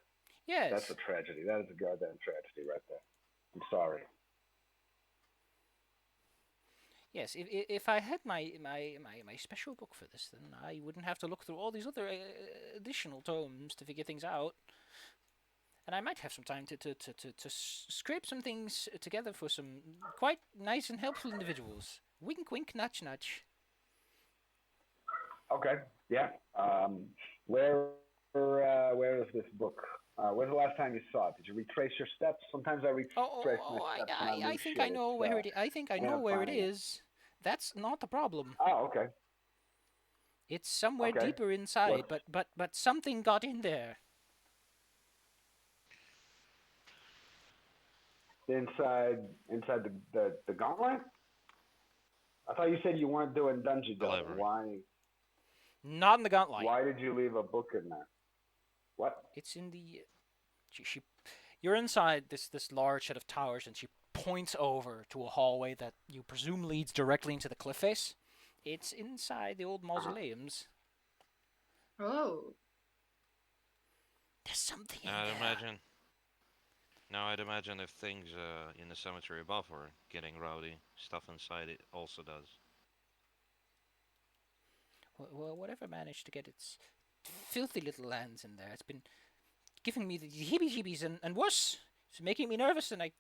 That's a Yes. tragedy. That is a goddamn tragedy right there. I'm sorry. Yes, if I had my special book for this, then I wouldn't have to look through all these other additional tomes to figure things out. And I might have some time to scrape some things together for some quite nice and helpful individuals. Wink, wink, nudge, nudge. Okay. Yeah. Where is this book? When's the last time you saw it? Did you retrace your steps? Sometimes I retrace my steps and I I lose think I shit. know It's where it. I think I know can't where it finding it. is. That's not the problem. Oh, okay. It's somewhere Okay. deeper inside, What's but something got in there. inside the gauntlet? I thought you said you weren't doing dungeon The delving. library. Not in the gauntlet. Why did you leave a book in there? What? It's in the. She you're inside this large set of towers, and she points over to a hallway that you presume leads directly into the cliff face. It's inside the old Uh-huh. mausoleums. Oh, There's something in I'd there. imagine. Now I'd imagine if things in the cemetery above are getting rowdy, stuff inside it also does. Well, whatever managed to get its filthy little hands in there, it's been giving me the heebie-jeebies and worse. It's making me nervous, and I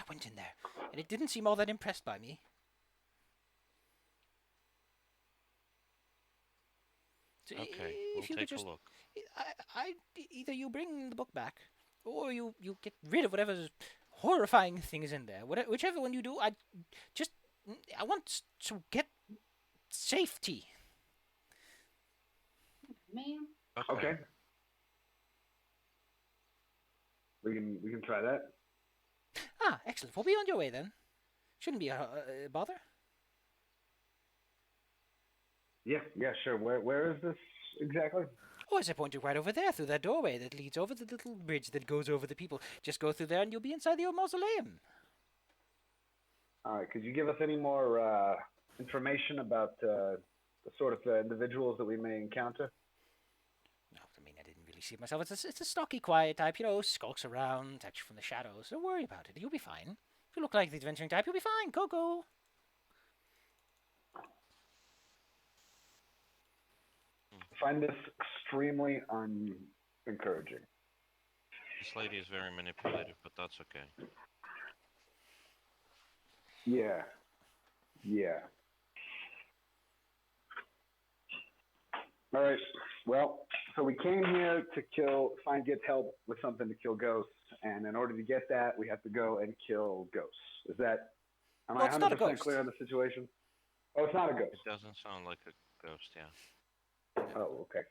went in there, and it didn't seem all that impressed by me. So Okay, we'll if you could take a just, look. either you bring the book back, or you get rid of whatever horrifying thing is in there. Whichever one you do, just I want to get safety. man. Okay. We can try that. Ah, excellent. We'll be on your way then. Shouldn't be a bother. Yeah, sure. Where is this exactly? Oh, as I pointed right over there through that doorway that leads over the little bridge that goes over the people. Just go through there and you'll be inside the old mausoleum. All right. Could you give us any more information about the sort of individuals that we may encounter? No, I mean, I didn't really see it myself. It's a stocky, quiet type, skulks around, attacks from the shadows. Don't worry about it. You'll be fine. If you look like the adventuring type, you'll be fine. Go. I find this extremely unencouraging. This lady is very manipulative, but that's okay. Yeah. All right. Well, so we came here to get help with something to kill ghosts, and in order to get that, we have to go and kill ghosts. Am Well, I it's not a 100% ghost. clear on the situation? Oh, it's not a It ghost. doesn't sound like a ghost, yeah. Oh, okay.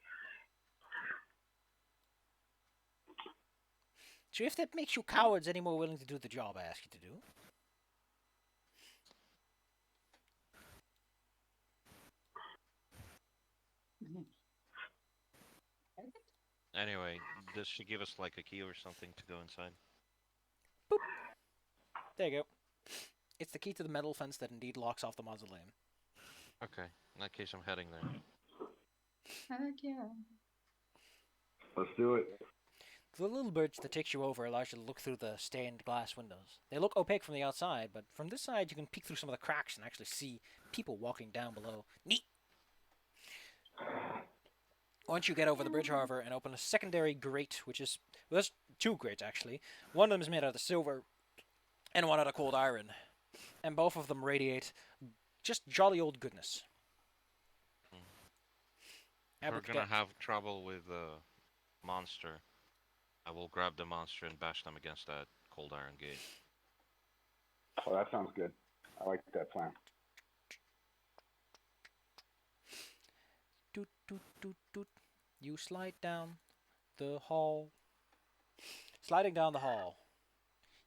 So if that makes you cowards any more willing to do the job I ask you to do. Anyway, does she give us like a key or something to go inside? Boop. There you go. It's the key to the metal fence that indeed locks off the mausoleum. Okay, in that case, I'm heading there. Heck yeah. Let's do it. The little bridge that takes you over allows you to look through the stained glass windows. They look opaque from the outside, but from this side you can peek through some of the cracks and actually see people walking down below. Neat! Once you get over the bridge, however, and open a secondary grate, which is... Well, there's two grates, actually. One of them is made out of silver, and one out of cold iron. And both of them radiate just jolly old goodness. If we're gonna have trouble with the monster, I will grab the monster and bash them against that cold iron gate. Oh, that sounds good. I like that plan. Doot, doot, doot, doot. You slide down the hall. Sliding down the hall,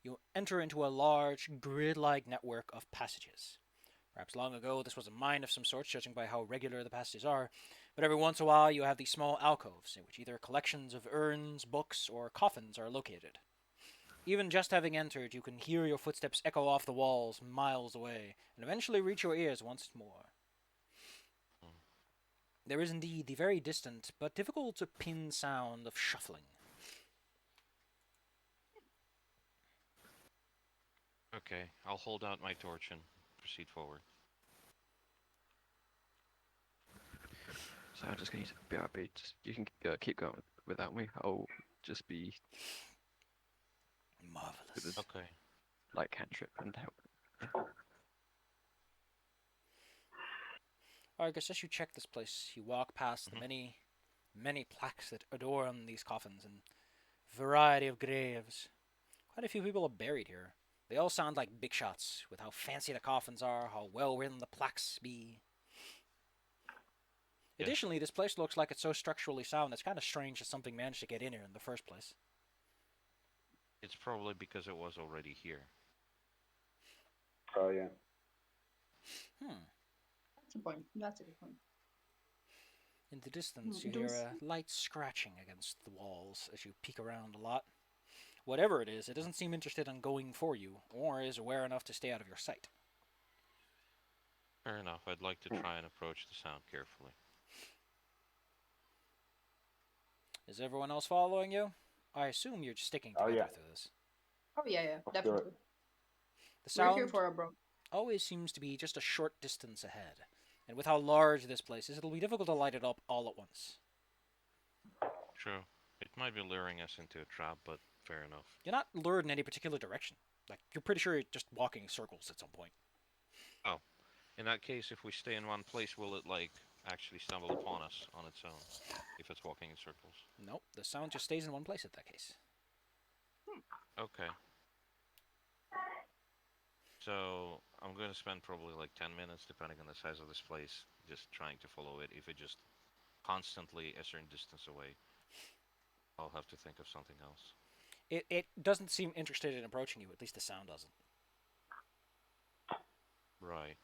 you enter into a large, grid-like network of passages. Perhaps long ago this was a mine of some sort, judging by how regular the passages are, but every once in a while you have these small alcoves in which either collections of urns, books, or coffins are located. Even just having entered, you can hear your footsteps echo off the walls miles away, and eventually reach your ears once more. There is indeed the very distant, but difficult to pin sound of shuffling. Okay, I'll hold out my torch and proceed forward. So I'm just going to BRB. Just you can keep going without me. I'll just be Marvelous. Okay. like cantrip and help. Argus, as you check this place, you walk past the many, many plaques that adorn these coffins and variety of graves. Quite a few people are buried here. They all sound like big shots, with how fancy the coffins are, how well written the plaques be. Yes. Additionally, this place looks like it's so structurally sound, it's kind of strange that something managed to get in here in the first place. It's probably because it was already here. Oh, yeah. That's a point. That's a good point. In the distance, you Do we hear a light scratching against the walls as you peek around a lot. Whatever it is, it doesn't seem interested in going for you, or is aware enough to stay out of your sight. Fair enough. I'd like to try and approach the sound carefully. Is everyone else following you? I assume you're just sticking Oh, together yeah. through this. Oh yeah, yeah, Let's do it. definitely. The We're here sound for it, bro. always seems to be just a short distance ahead, and with how large this place is, it'll be difficult to light it up all at once. True. It might be luring us into a trap, but fair enough. You're not lured in any particular direction. Like, you're pretty sure you're just walking in circles at some point. Oh. In that case, if we stay in one place, will it, like, actually stumble upon us on its own? If it's walking in circles? Nope, the sound just stays in one place in that case. Okay. So, I'm going to spend probably like 10 minutes, depending on the size of this place, just trying to follow it. If it just constantly a certain distance away, I'll have to think of something else. It doesn't seem interested in approaching you, at least the sound doesn't. Right.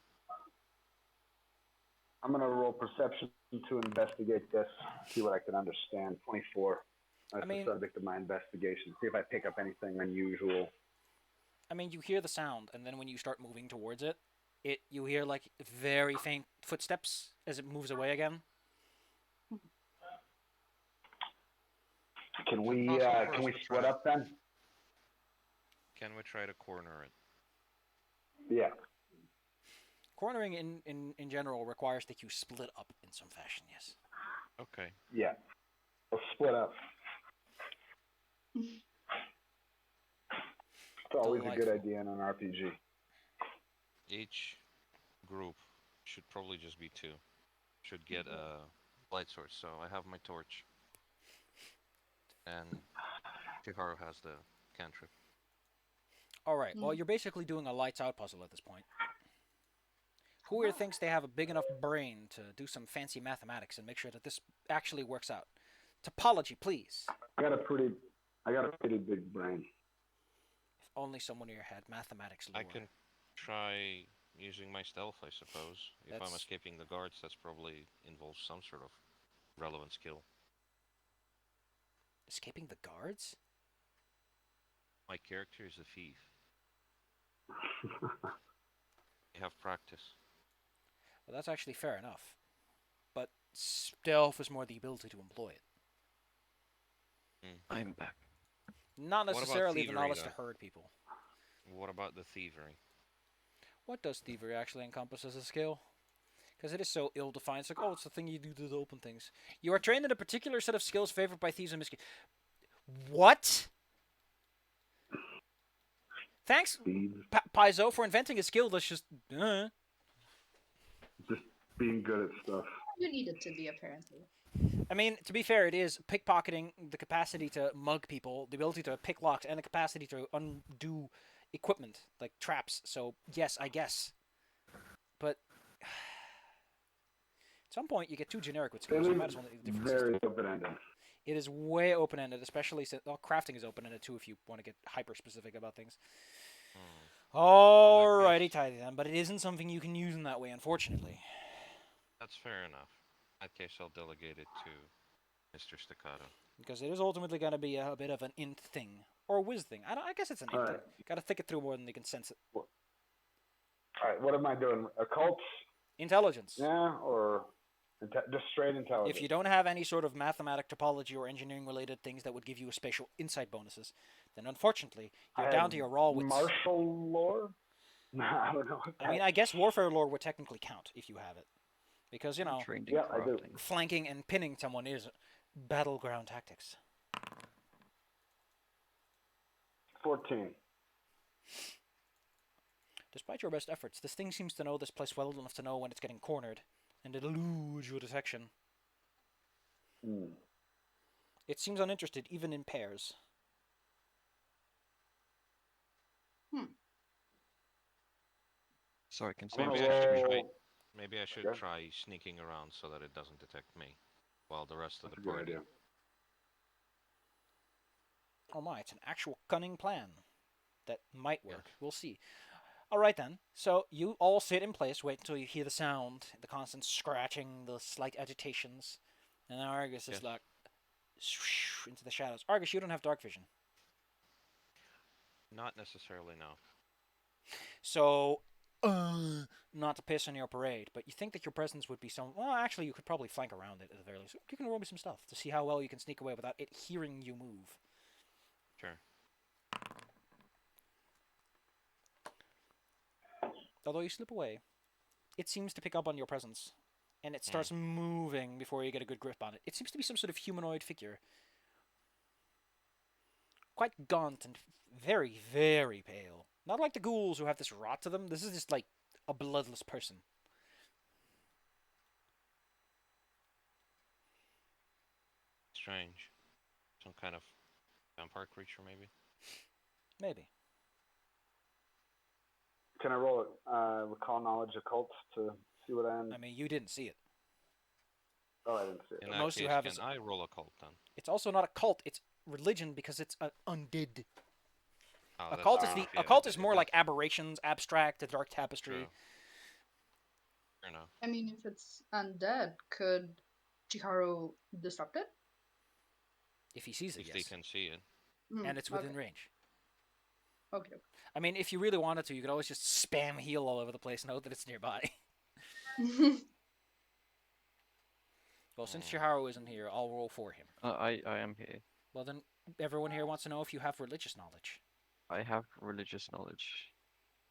I'm going to roll perception to investigate this, see what I can understand. 24. That's the subject of my investigation. See if I pick up anything unusual. I mean, you hear the sound, and then when you start moving towards it, you hear like very faint footsteps as it moves away again. Can we split up then? Can we try to corner it? Yeah. Cornering in general requires that you split up in some fashion, yes. Okay. Yeah. Let's split up. It's always a good idea in an RPG. Each group should probably just be 2. Should get a light source. So I have my torch. And Chiharu has the cantrip. Alright, well, you're basically doing a lights out puzzle at this point. Who here thinks they have a big enough brain to do some fancy mathematics and make sure that this actually works out? Topology, please. I got a pretty big brain. If only someone here had mathematics lore. I can try using my stealth, I suppose. If I'm That's- escaping the guards, that's probably involves some sort of relevant skill. Escaping the guards? My character is a thief. I have practice. Well, that's actually fair enough. But stealth is more the ability to employ it. I'm back. Not about necessarily the thievery, knowledge though? to hurt people. What about the thievery? What does thievery actually encompass as a skill? Because it is so ill-defined. It's like, oh, it's the thing you do to open things. You are trained in a particular set of skills favored by thieves and miscreants. What? Thanks, Paizo, for inventing a skill that's just... Just being good at stuff. You need it to be, apparently. I mean, to be fair, it is pickpocketing, the capacity to mug people, the ability to pick locks, and the capacity to undo equipment, like traps. So, yes, I guess. But at some point, you get too generic with skills. You might as well make a different Very system. open-ended. It is way open-ended, especially since crafting is open-ended too if you want to get hyper-specific about things. Alrighty, tidy then, but it isn't something you can use in that way, unfortunately. That's fair enough. In that case, I'll delegate it to Mr. Staccato. Because it is ultimately going to be a bit of an int thing. Or a whiz thing. I guess it's an int thing. Alright. Got to think it through more than they can sense it. All right, what am I doing? Occults? Intelligence. Yeah, or just straight intelligence? If you don't have any sort of mathematic topology or engineering related things that would give you a spatial insight bonuses, then unfortunately, you're down to your raw wits. Martial lore? I don't know. I mean, I guess warfare lore would technically count if you have it. Because, you know, Trained in Yeah, I do. crafting. flanking and pinning someone is battleground tactics. 14. Despite your best efforts, this thing seems to know this place well enough to know when it's getting cornered, and it eludes your detection. Hmm. It seems uninterested, even in pairs. So I can I'm say Maybe gonna I should roll. Maybe I should Okay. try sneaking around so that it doesn't detect me, while the rest of That's a the good party. idea. Oh my, it's an actual cunning plan that might work. We'll see. Alright then, so you all sit in place, wait until you hear the sound, the constant scratching, the slight agitations, and then Argus is Yes. like into the shadows. Argus, you don't have dark vision. Not necessarily, no. So, not to piss on your parade, but you think that your presence would be some... Well, actually, you could probably flank around it at the very least. You can roll me some stuff to see how well you can sneak away without it hearing you move. Sure. Although you slip away, it seems to pick up on your presence, and it starts moving before you get a good grip on it. It seems to be some sort of humanoid figure. Quite gaunt and very, very pale. Not like the ghouls who have this rot to them. This is just like a bloodless person. Strange. Some kind of vampire creature, maybe? Maybe. Can I roll it? Recall knowledge occults to see what I am? I mean, you didn't see it. Oh, I didn't see it. In that Most case, you have can is- I roll a cult then? It's also not a cult. It's religion because it's undead. Oh, A that's cult is fair the enough, yeah, occult is that- more that- like aberrations, abstract, the dark tapestry. True. Fair enough. I mean, if it's undead, could Chihiro disrupt it? If he sees it, If they yes. can see it. And it's within okay. range. Okay. I mean, if you really wanted to, you could always just spam heal all over the place, note that it's nearby. Well, since Chihiro isn't here, I'll roll for him. I am here. Well, then everyone here wants to know if you have religious knowledge. I have religious knowledge.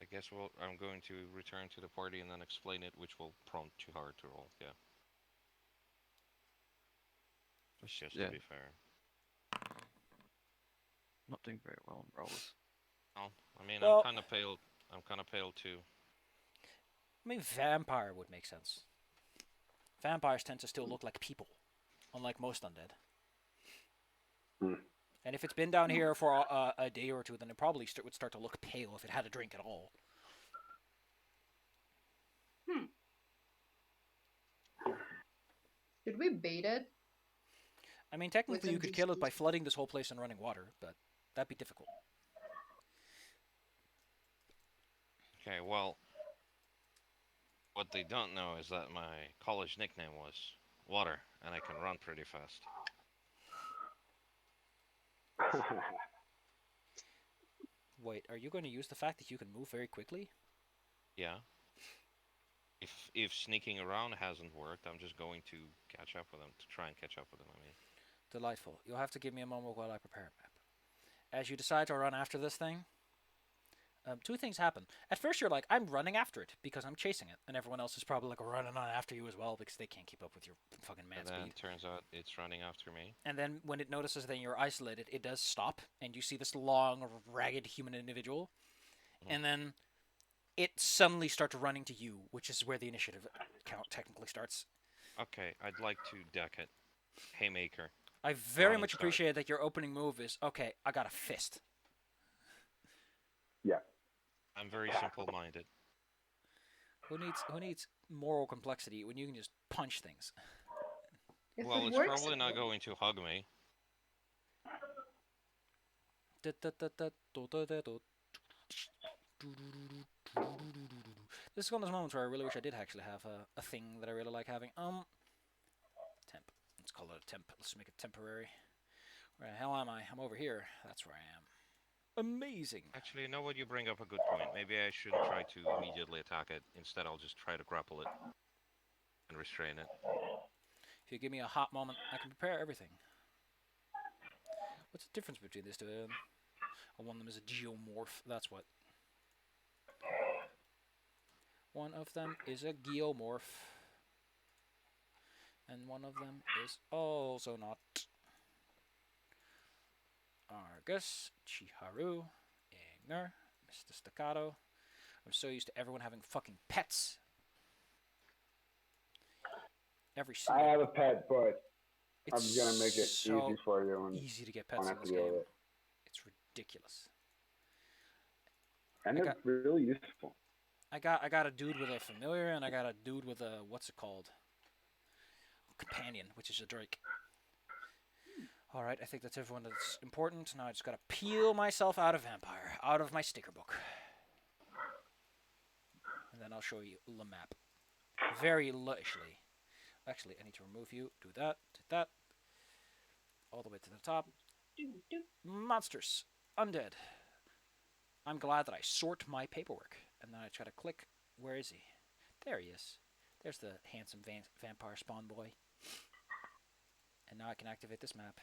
I guess I'm going to return to the party and then explain it, which will prompt Chihiro to roll, yeah. Just yeah. to be fair. Not doing very well on rolls. Oh, I mean, Well- I'm kind of pale. I'm kind of pale too. I mean, vampire would make sense. Vampires tend to still look like people, unlike most undead. Hmm. And if it's been down here for a day or two, then it probably would start to look pale if it had a drink at all. Should we bait it I mean, with technically, you some could kill it juicy? by flooding this whole place and running water, but that'd be difficult. Okay, well, what they don't know is that my college nickname was Water, and I can run pretty fast. Wait, are you going to use the fact that you can move very quickly? Yeah. If sneaking around hasn't worked, I'm just going to catch up with them, to try and catch up with them, I mean. Delightful. You'll have to give me a moment while I prepare a map. As you decide to run after this thing, two things happen. At first, you're like, I'm running after it because I'm chasing it, and everyone else is probably like running on after you as well because they can't keep up with your fucking man And then speed. it turns out it's running after me. And then when it notices that you're isolated, it does stop, and you see this long, ragged human individual, and then it suddenly starts running to you, which is where the initiative count technically starts. Okay, I'd like to deck it. Haymaker. I very Run much inside. appreciate that your opening move is, okay, I got a fist. Yeah. I'm very simple-minded. Who needs moral complexity when you can just punch things? If Well, it it's works, probably not going to hug me. This is one of those moments where I really wish I did actually have a thing that I really like having. Temp. Let's call it a temp. Let's make it temporary. Where the hell am I? I'm over here. That's where I am. Amazing. Actually, you know what? You bring up a good point. Maybe I shouldn't try to immediately attack it. Instead, I'll just try to grapple it and restrain it. If you give me a hot moment, I can prepare everything. What's the difference between these two? One of them is a geomorph. That's what. One of them is a geomorph. And one of them is also not. Argus, Chiharu, Ignar, Mr. Staccato. I'm so used to everyone having fucking pets. Every I single. have a pet, but I'm It's gonna make it so easy for you and easy to get won't pets in have to this deal with game. it. It's ridiculous. And I they're got- really useful. I got a dude with a familiar, and I got a dude with a what's it called? Companion, which is a drake. All right, I think that's everyone that's important. Now I just gotta peel myself out of Vampire, out of my sticker book, and then I'll show you the map. Very lushly. Actually, I need to remove you. Do that. Do that. All the way to the top. Monsters. Undead. I'm glad that I sort my paperwork. And then I try to click. Where is he? There he is. There's the handsome vampire spawn boy. And now I can activate this map.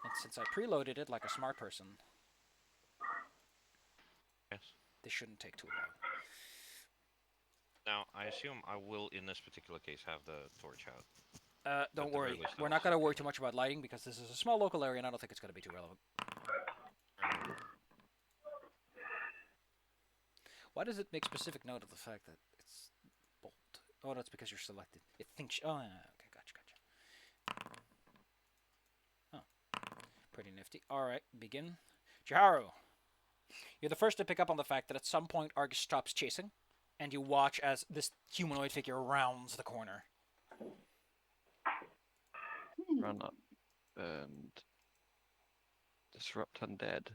And since I preloaded it like a smart person, Yes. this shouldn't take too long. Now, I assume I will, in this particular case, have the torch out. Don't At the very worry. least, We're I'll not going to set worry it too up. much about lighting because this is a small local area and I don't think it's going to be too relevant. Why does it make specific note of the fact that it's bold? Oh, that's because you're selected. It thinks. Oh, yeah, okay, gotcha. Oh, pretty nifty. All right, begin. Chiharu, you're the first to pick up on the fact that at some point Argus stops chasing, and you watch as this humanoid figure rounds the corner. Run up and disrupt undead.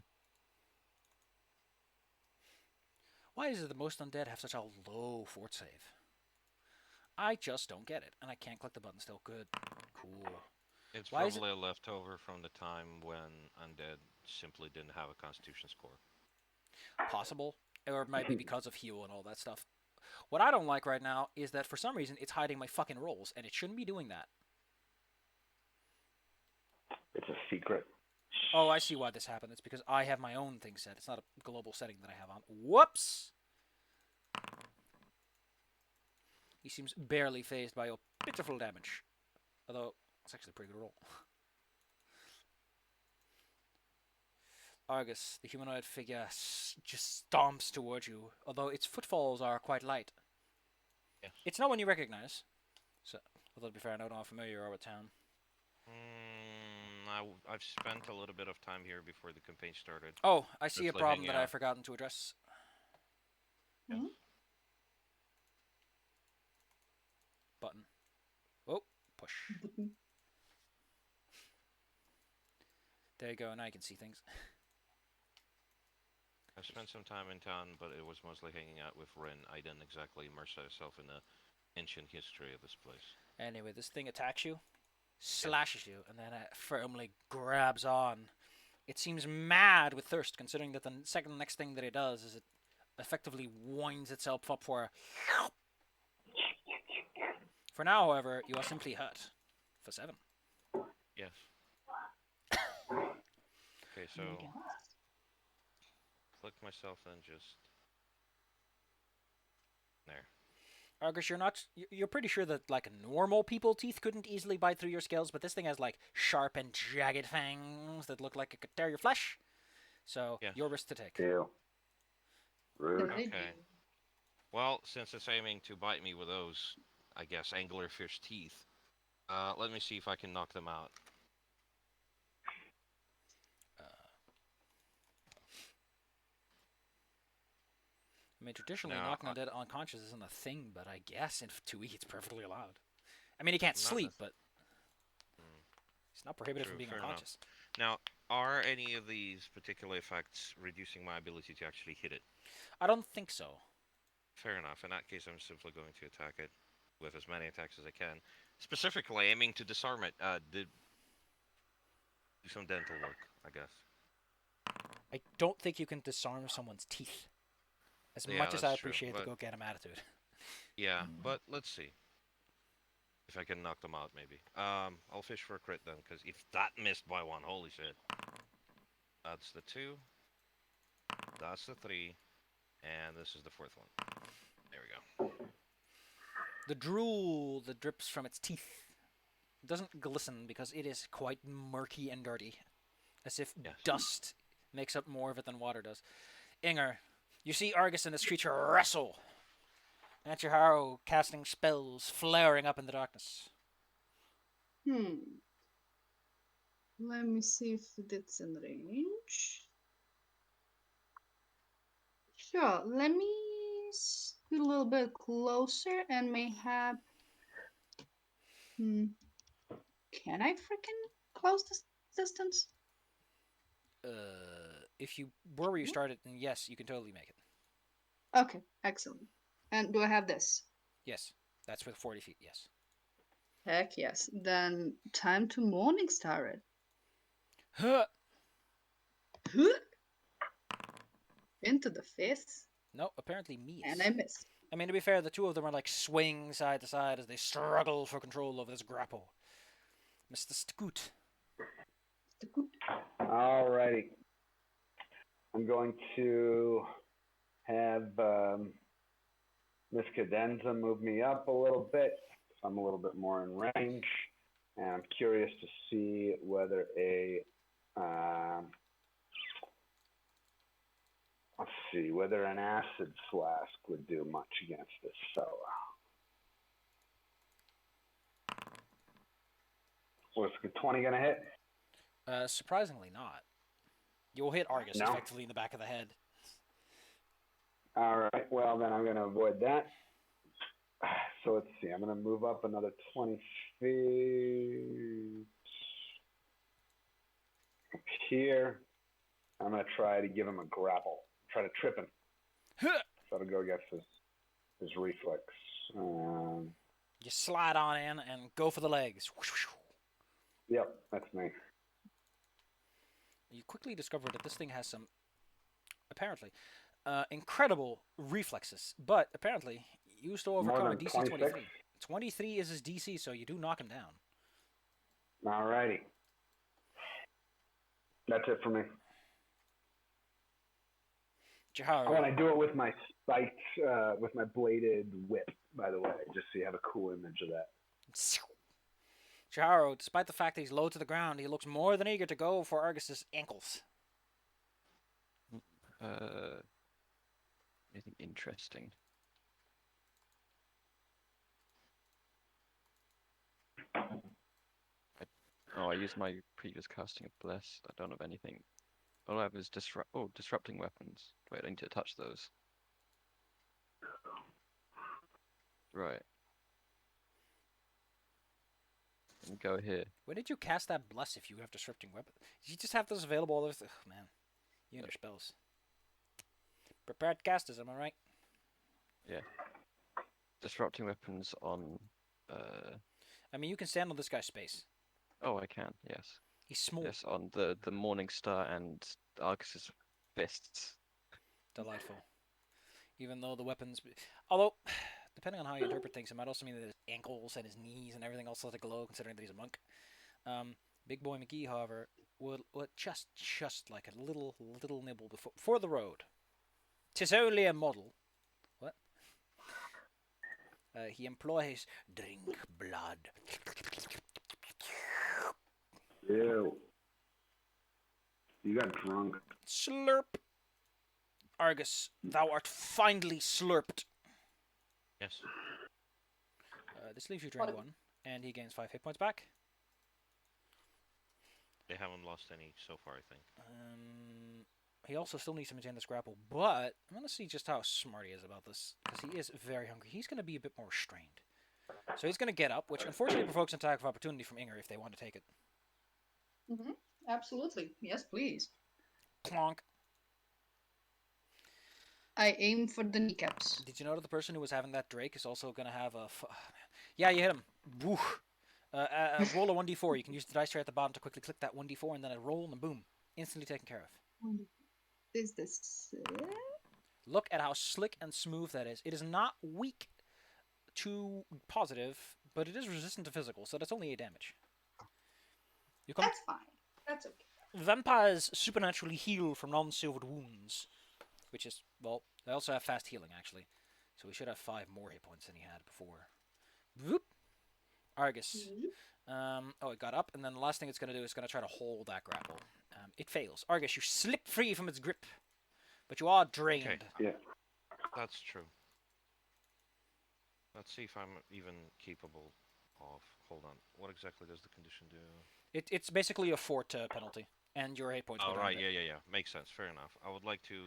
Why is it that most undead have such a low fort save? I just don't get it, and I can't click the button still. Good. Cool. It's Why is it- probably a leftover from the time when undead simply didn't have a constitution score. Possible, or it might be because of heal and all that stuff. What I don't like right now is that for some reason it's hiding my fucking rolls, and it shouldn't be doing that. It's a secret. Oh, I see why this happened. It's because I have my own thing set. It's not a global setting that I have on. Whoops! He seems barely phased by your pitiful damage. Although, it's actually a pretty good roll. Argus, the humanoid figure, just stomps towards you, although its footfalls are quite light. Yes. It's not one you recognize. So, although to be fair, I don't know how familiar you are with town. I've spent a little bit of time here before the campaign started. Oh, I see a Briefly problem hanging that I've out. forgotten to address. Hmm? Button. Oh, bush. There you go. Now you can see things. I spent some time in town, but it was mostly hanging out with Rin. I didn't exactly immerse myself in the ancient history of this place. Anyway, this thing attacks you, slashes you, and then it firmly grabs on. It seems mad with thirst, considering that the second next thing that it does is it effectively winds itself up for. For now, however, you are simply hurt for 7. Yes. Okay, so click myself and just there. Argus, you're pretty sure that like normal people teeth couldn't easily bite through your scales, but this thing has like sharp and jagged fangs that look like it could tear your flesh. So Yes. your risk to take. Ew. Rude. Okay. Well, since it's aiming to bite me with those, I guess, anglerfish teeth, let me see if I can knock them out. I mean, traditionally, No, knocking undead unconscious isn't a thing, but I guess in 2e it's perfectly allowed. I mean, he can't Not sleep, but he's not prohibited True, from being fair unconscious. Now, are any of these particular effects reducing my ability to actually hit it? I don't think so. Fair enough. In that case, I'm simply going to attack it with as many attacks as I can. Specifically aiming to disarm it. Do some dental work, I guess. I don't think you can disarm someone's teeth. As Yeah, much as I that's true, appreciate the but- go-get-him attitude. Yeah, but let's see. If I can knock them out, maybe. I'll fish for a crit then, because if that missed by 1, holy shit. That's the 2. That's the 3. And this is the 4th one. There we go. The drool that drips from its teeth doesn't glisten because it is quite murky and dirty. As if Yes. dust makes up more of it than water does. Inger, you see Argus and this creature wrestle. And Chiharu casting spells, flaring up in the darkness. Let me see if it's in range. Sure, let me scoot a little bit closer and mayhap. Can I freaking close this distance? If you were where you started, then yes, you can totally make it. Okay, excellent. And do I have this? Yes, that's with 40 feet, yes. Heck yes. Then time to Morningstar it. Huh! Into the face. No, apparently miss. And I missed. I mean, to be fair, the two of them are like swinging side to side as they struggle for control over this grapple. Mr. Scoot. Alrighty. I'm going to have Miss Cadenza move me up a little bit. So I'm a little bit more in range. And I'm curious to see whether whether an acid flask would do much against this fella. Was 20 gonna hit? Surprisingly not. You'll hit Argus No? effectively in the back of the head. Alright, well then I'm gonna avoid that. So let's see, I'm gonna move up another 20 feet. Up here. I'm gonna try to give him a grapple. Try to trip him. Try to go against his reflex. You slide on in and go for the legs. Yep, that's me. You quickly discover that this thing has some, apparently, incredible reflexes, but apparently used to overcome a than DC 26? 23. 23 is his DC, so you do knock him down. Alrighty. That's it for me. Chiharu. Oh, and I do it with my spiked, with my bladed whip, by the way, just so you have a cool image of that. Chiharu, despite the fact that he's low to the ground, he looks more than eager to go for Argus's ankles. Anything interesting? I used my previous casting of Bless. I don't have anything. All I have is disrupting weapons. Wait, I need to touch those. Right. go here. When did you cast that bless if you have disrupting weapon? You just have those available. All those. Ugh, man, you and your spells. Prepared casters, am I right? Yeah. Disrupting weapons on. I mean, you can stand on this guy's space. Oh, I can. Yes. He's small. Yes, on the Morning Star and Argus's fists. Delightful. Even though the weapons, although depending on how you interpret things, it might also mean that his ankles and his knees and everything else let it glow, considering that he's a monk. Big Boy McGee, however, would just like a little nibble before the road. 'Tis only a model. What? He employs drink blood. Ew. You got drunk. Slurp. Argus, thou art finely slurped. Yes. This leaves you drain 1, and he gains 5 hit points back. They haven't lost any so far, I think. He also still needs to maintain this grapple, but I'm going to see just how smart he is about this, because he is very hungry. He's going to be a bit more restrained. So he's going to get up, which unfortunately provokes an attack of opportunity from Inger if they want to take it. Mm-hmm. Absolutely. Yes, please. Clonk. I aim for the kneecaps. Did you know that the person who was having that Drake is also going to have a... Yeah, you hit him. Woo. Roll a 1d4. You can use the dice tray at the bottom to quickly click that 1d4, and then a roll, and boom. Instantly taken care of. Is this... Look at how slick and smooth that is. It is not weak to positive, but it is resistant to physical, so that's only 8 damage. That's fine. That's okay. Vampires supernaturally heal from non-silvered wounds, which is, well, they also have fast healing, actually. So we should have 5 more hit points than he had before. Whoop. Argus. Oh, it got up, and then the last thing it's going to do is going to try to hold that grapple. It fails. Argus, you slip free from its grip, but you are drained. Okay. Yeah. That's true. Let's see if I'm even capable of... Hold on. What exactly does the condition do? It's basically a fort penalty, and your hit points go Oh, down right. a bit. Yeah. Makes sense. Fair enough. I would like to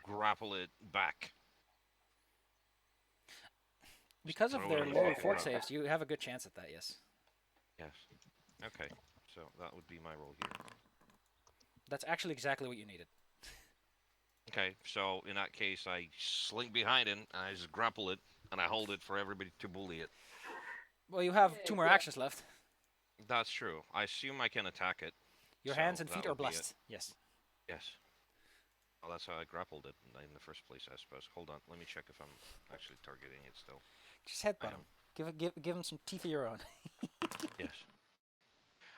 grapple it back. Because of Throw their it low back. fort saves, you have a good chance at that, yes. Yes. Okay. So that would be my role here. That's actually exactly what you needed. Okay. So in that case, I slink behind it, and I just grapple it, and I hold it for everybody to bully it. Well, you have 2 more actions left. That's true. I assume I can attack it. Your So hands and that feet are would be it. blessed. Yes. Yes. Well, that's how I grappled it in the first place, I suppose. Hold on, let me check if I'm actually targeting it still. Just headbutt him. Give him some teeth of your own. Yes.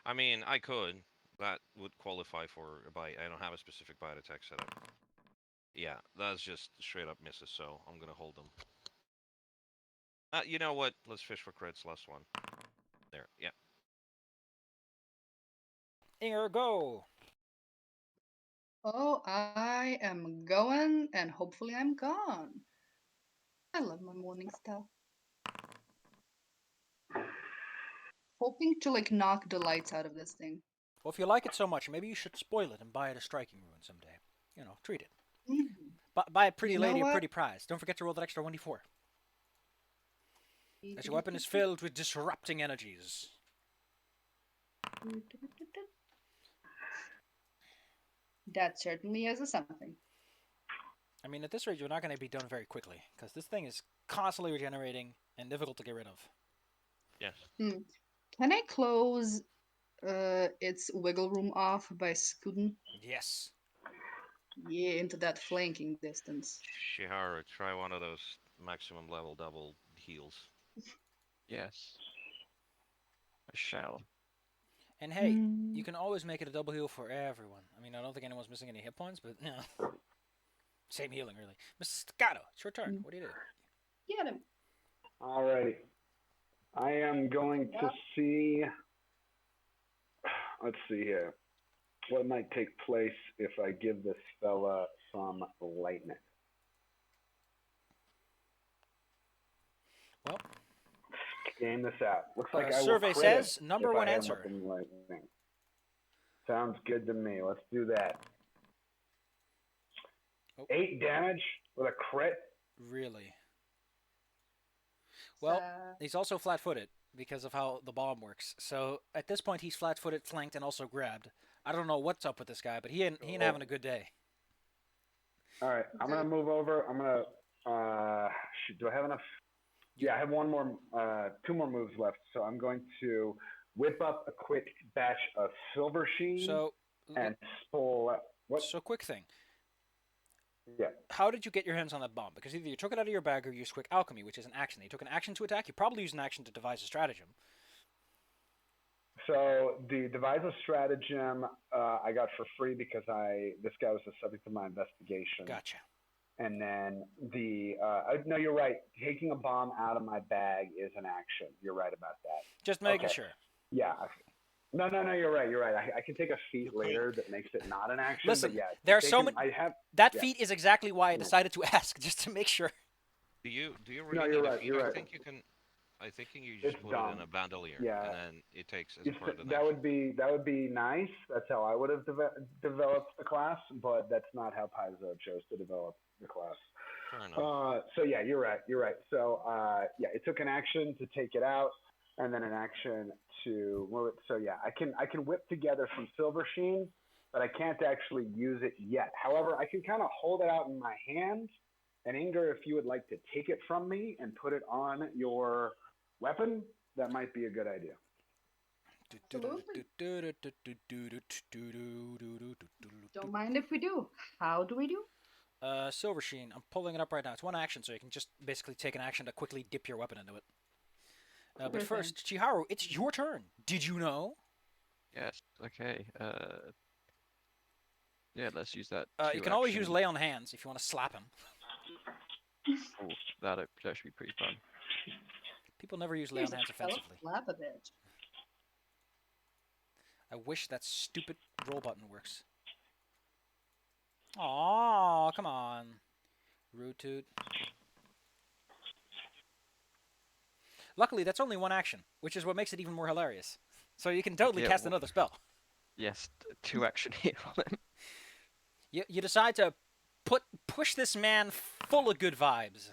I mean, I could. That would qualify for a bite. I don't have a specific bite attack set up. Yeah, that's just straight up misses, so I'm gonna hold them. You know what? Let's fish for crits, last one. There, yeah. Inger, go! Oh, I am going, and hopefully I'm gone. I love my morning stuff. Hoping to, like, knock the lights out of this thing. Well, if you like it so much, maybe you should spoil it and buy it a striking rune someday. You know, treat it. Buy a pretty You know lady a what? pretty prize. Don't forget to roll that extra 1d4. As your weapon is filled with disrupting energies. That certainly is a something. I mean, at this rate, you're not going to be done very quickly, because this thing is constantly regenerating and difficult to get rid of. Yes. Can I close its wiggle room off by scooting? Yes. Yeah, into that flanking distance. Shihara, try one of those maximum level double heals. Yes. I shall. And hey, you can always make it a double heal for everyone. I mean, I don't think anyone's missing any hit points, but, you know. Same healing, really. Mr. Staccato, it's your turn. What do you do? Get him. Alrighty. I am going to see. Let's see here. What might take place if I give this fella some lightning? Well, game this out. Looks like I survey will crit says it number if one I hit answer. him with some lightning. Sounds good to me. Let's do that. Oh. 8 damage with a crit. Really? Well, he's also flat-footed, because of how the bomb works. So at this point, he's flat-footed, flanked, and also grabbed. I don't know what's up with this guy, but he ain't having a good day. All right, I'm gonna move over. I'm gonna. Do I have enough? Yeah, I have one more, 2 more moves left. So I'm going to whip up a quick batch of silver sheen So, and spoil. What? so quick thing. Yeah. How did you get your hands on that bomb? Because either you took it out of your bag or you used quick alchemy, which is an action. You took an action to attack. You probably used an action to devise a stratagem. So the devise a stratagem I got for free because this guy was the subject of my investigation. Gotcha. And then no, you're right. Taking a bomb out of my bag is an action. You're right about that. Just making sure. Yeah. No, you're right. You're right. I can take a feat later that makes it not an action. Listen, but yeah, there are so many. That yeah. feat is exactly why I decided to ask, just to make sure. Do you really No, need you're a right, feat? you're I right. think you can. I think you just It's put dumb. it in a bandolier, Yeah. and then it takes as part of the That would be nice. That's how I would have developed the class, but that's not how Paizo chose to develop the class. Fair enough. So yeah, you're right. So yeah, it took an action to take it out, and then an action to move it. So yeah, I can whip together some silver sheen, but I can't actually use it yet. However, I can kind of hold it out in my hand. And Inger, if you would like to take it from me and put it on your weapon, that might be a good idea. Don't mind if we do. How do we do? Silver Sheen. I'm pulling it up right now. It's one action, so you can just basically take an action to quickly dip your weapon into it. But first, Chiharu, it's your turn. Did you know? Yes. Okay. Yeah, let's use that. You can always use lay on hands if you want to slap him. Oh, that should be pretty fun. People never use lay on hands offensively. Slap a bit. I wish that stupid roll button works. Aww, come on. Rude toot. Luckily, that's only one action, which is what makes it even more hilarious. So you can totally cast another spell. Yes, 2 action here on him. You decide to push this man full of good vibes.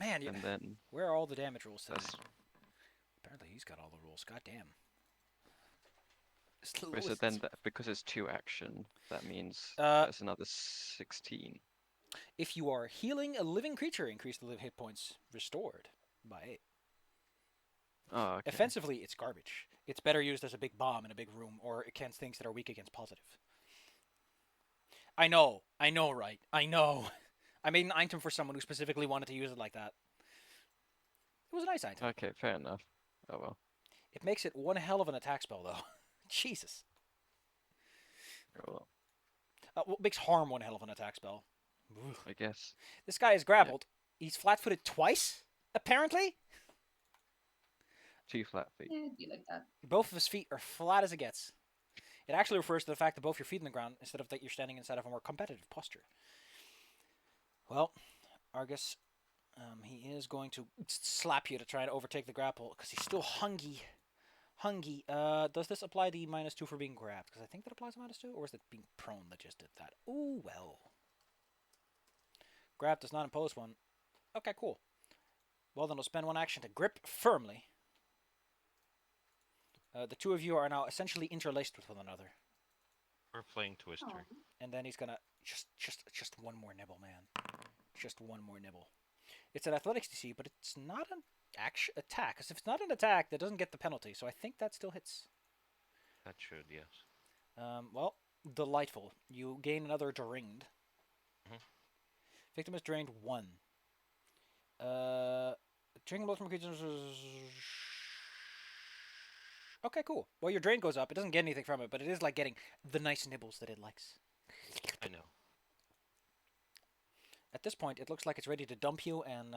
Man, and then where are all the damage rules today? Apparently he's got all the rules. God damn. So then, because it's 2 action, that means that's another 16. If you are healing a living creature, increase the hit points restored by 8. Oh, okay. Offensively, it's garbage. It's better used as a big bomb in a big room or against things that are weak against positive. I know, right? I know. I made an item for someone who specifically wanted to use it like that. It was a nice item. Okay, fair enough. Oh well. It makes it one hell of an attack spell, though. Jesus. Oh, well. What makes harm one hell of an attack spell? I guess. This guy is grappled. Yeah. He's flat-footed twice, apparently. 2 flat feet. Yeah, it'd be like that. Both of his feet are flat as it gets. It actually refers to the fact that both your feet in the ground instead of that you're standing inside of a more competitive posture. Well, Argus, he is going to slap you to try and overtake the grapple because he's still hungry. Does this apply the -2 for being grabbed? Because I think that applies -2, or is it being prone that just did that? Ooh, well. Grab does not impose one. Okay, cool. Well, then I'll spend one action to grip firmly. The two of you are now essentially interlaced with one another. We're playing Twister. Oh. And then he's gonna just one more nibble, man. Just one more nibble. It's an athletics DC, but it's not an attack. Because if it's not an attack, that doesn't get the penalty. So I think that still hits. That should, yes. Well, delightful. You gain another drained. Victim is drained 1. Drinking blood from creatures. Okay, cool. Well, your drain goes up. It doesn't get anything from it, but it is like getting the nice nibbles that it likes. I know. At this point, it looks like it's ready to dump you and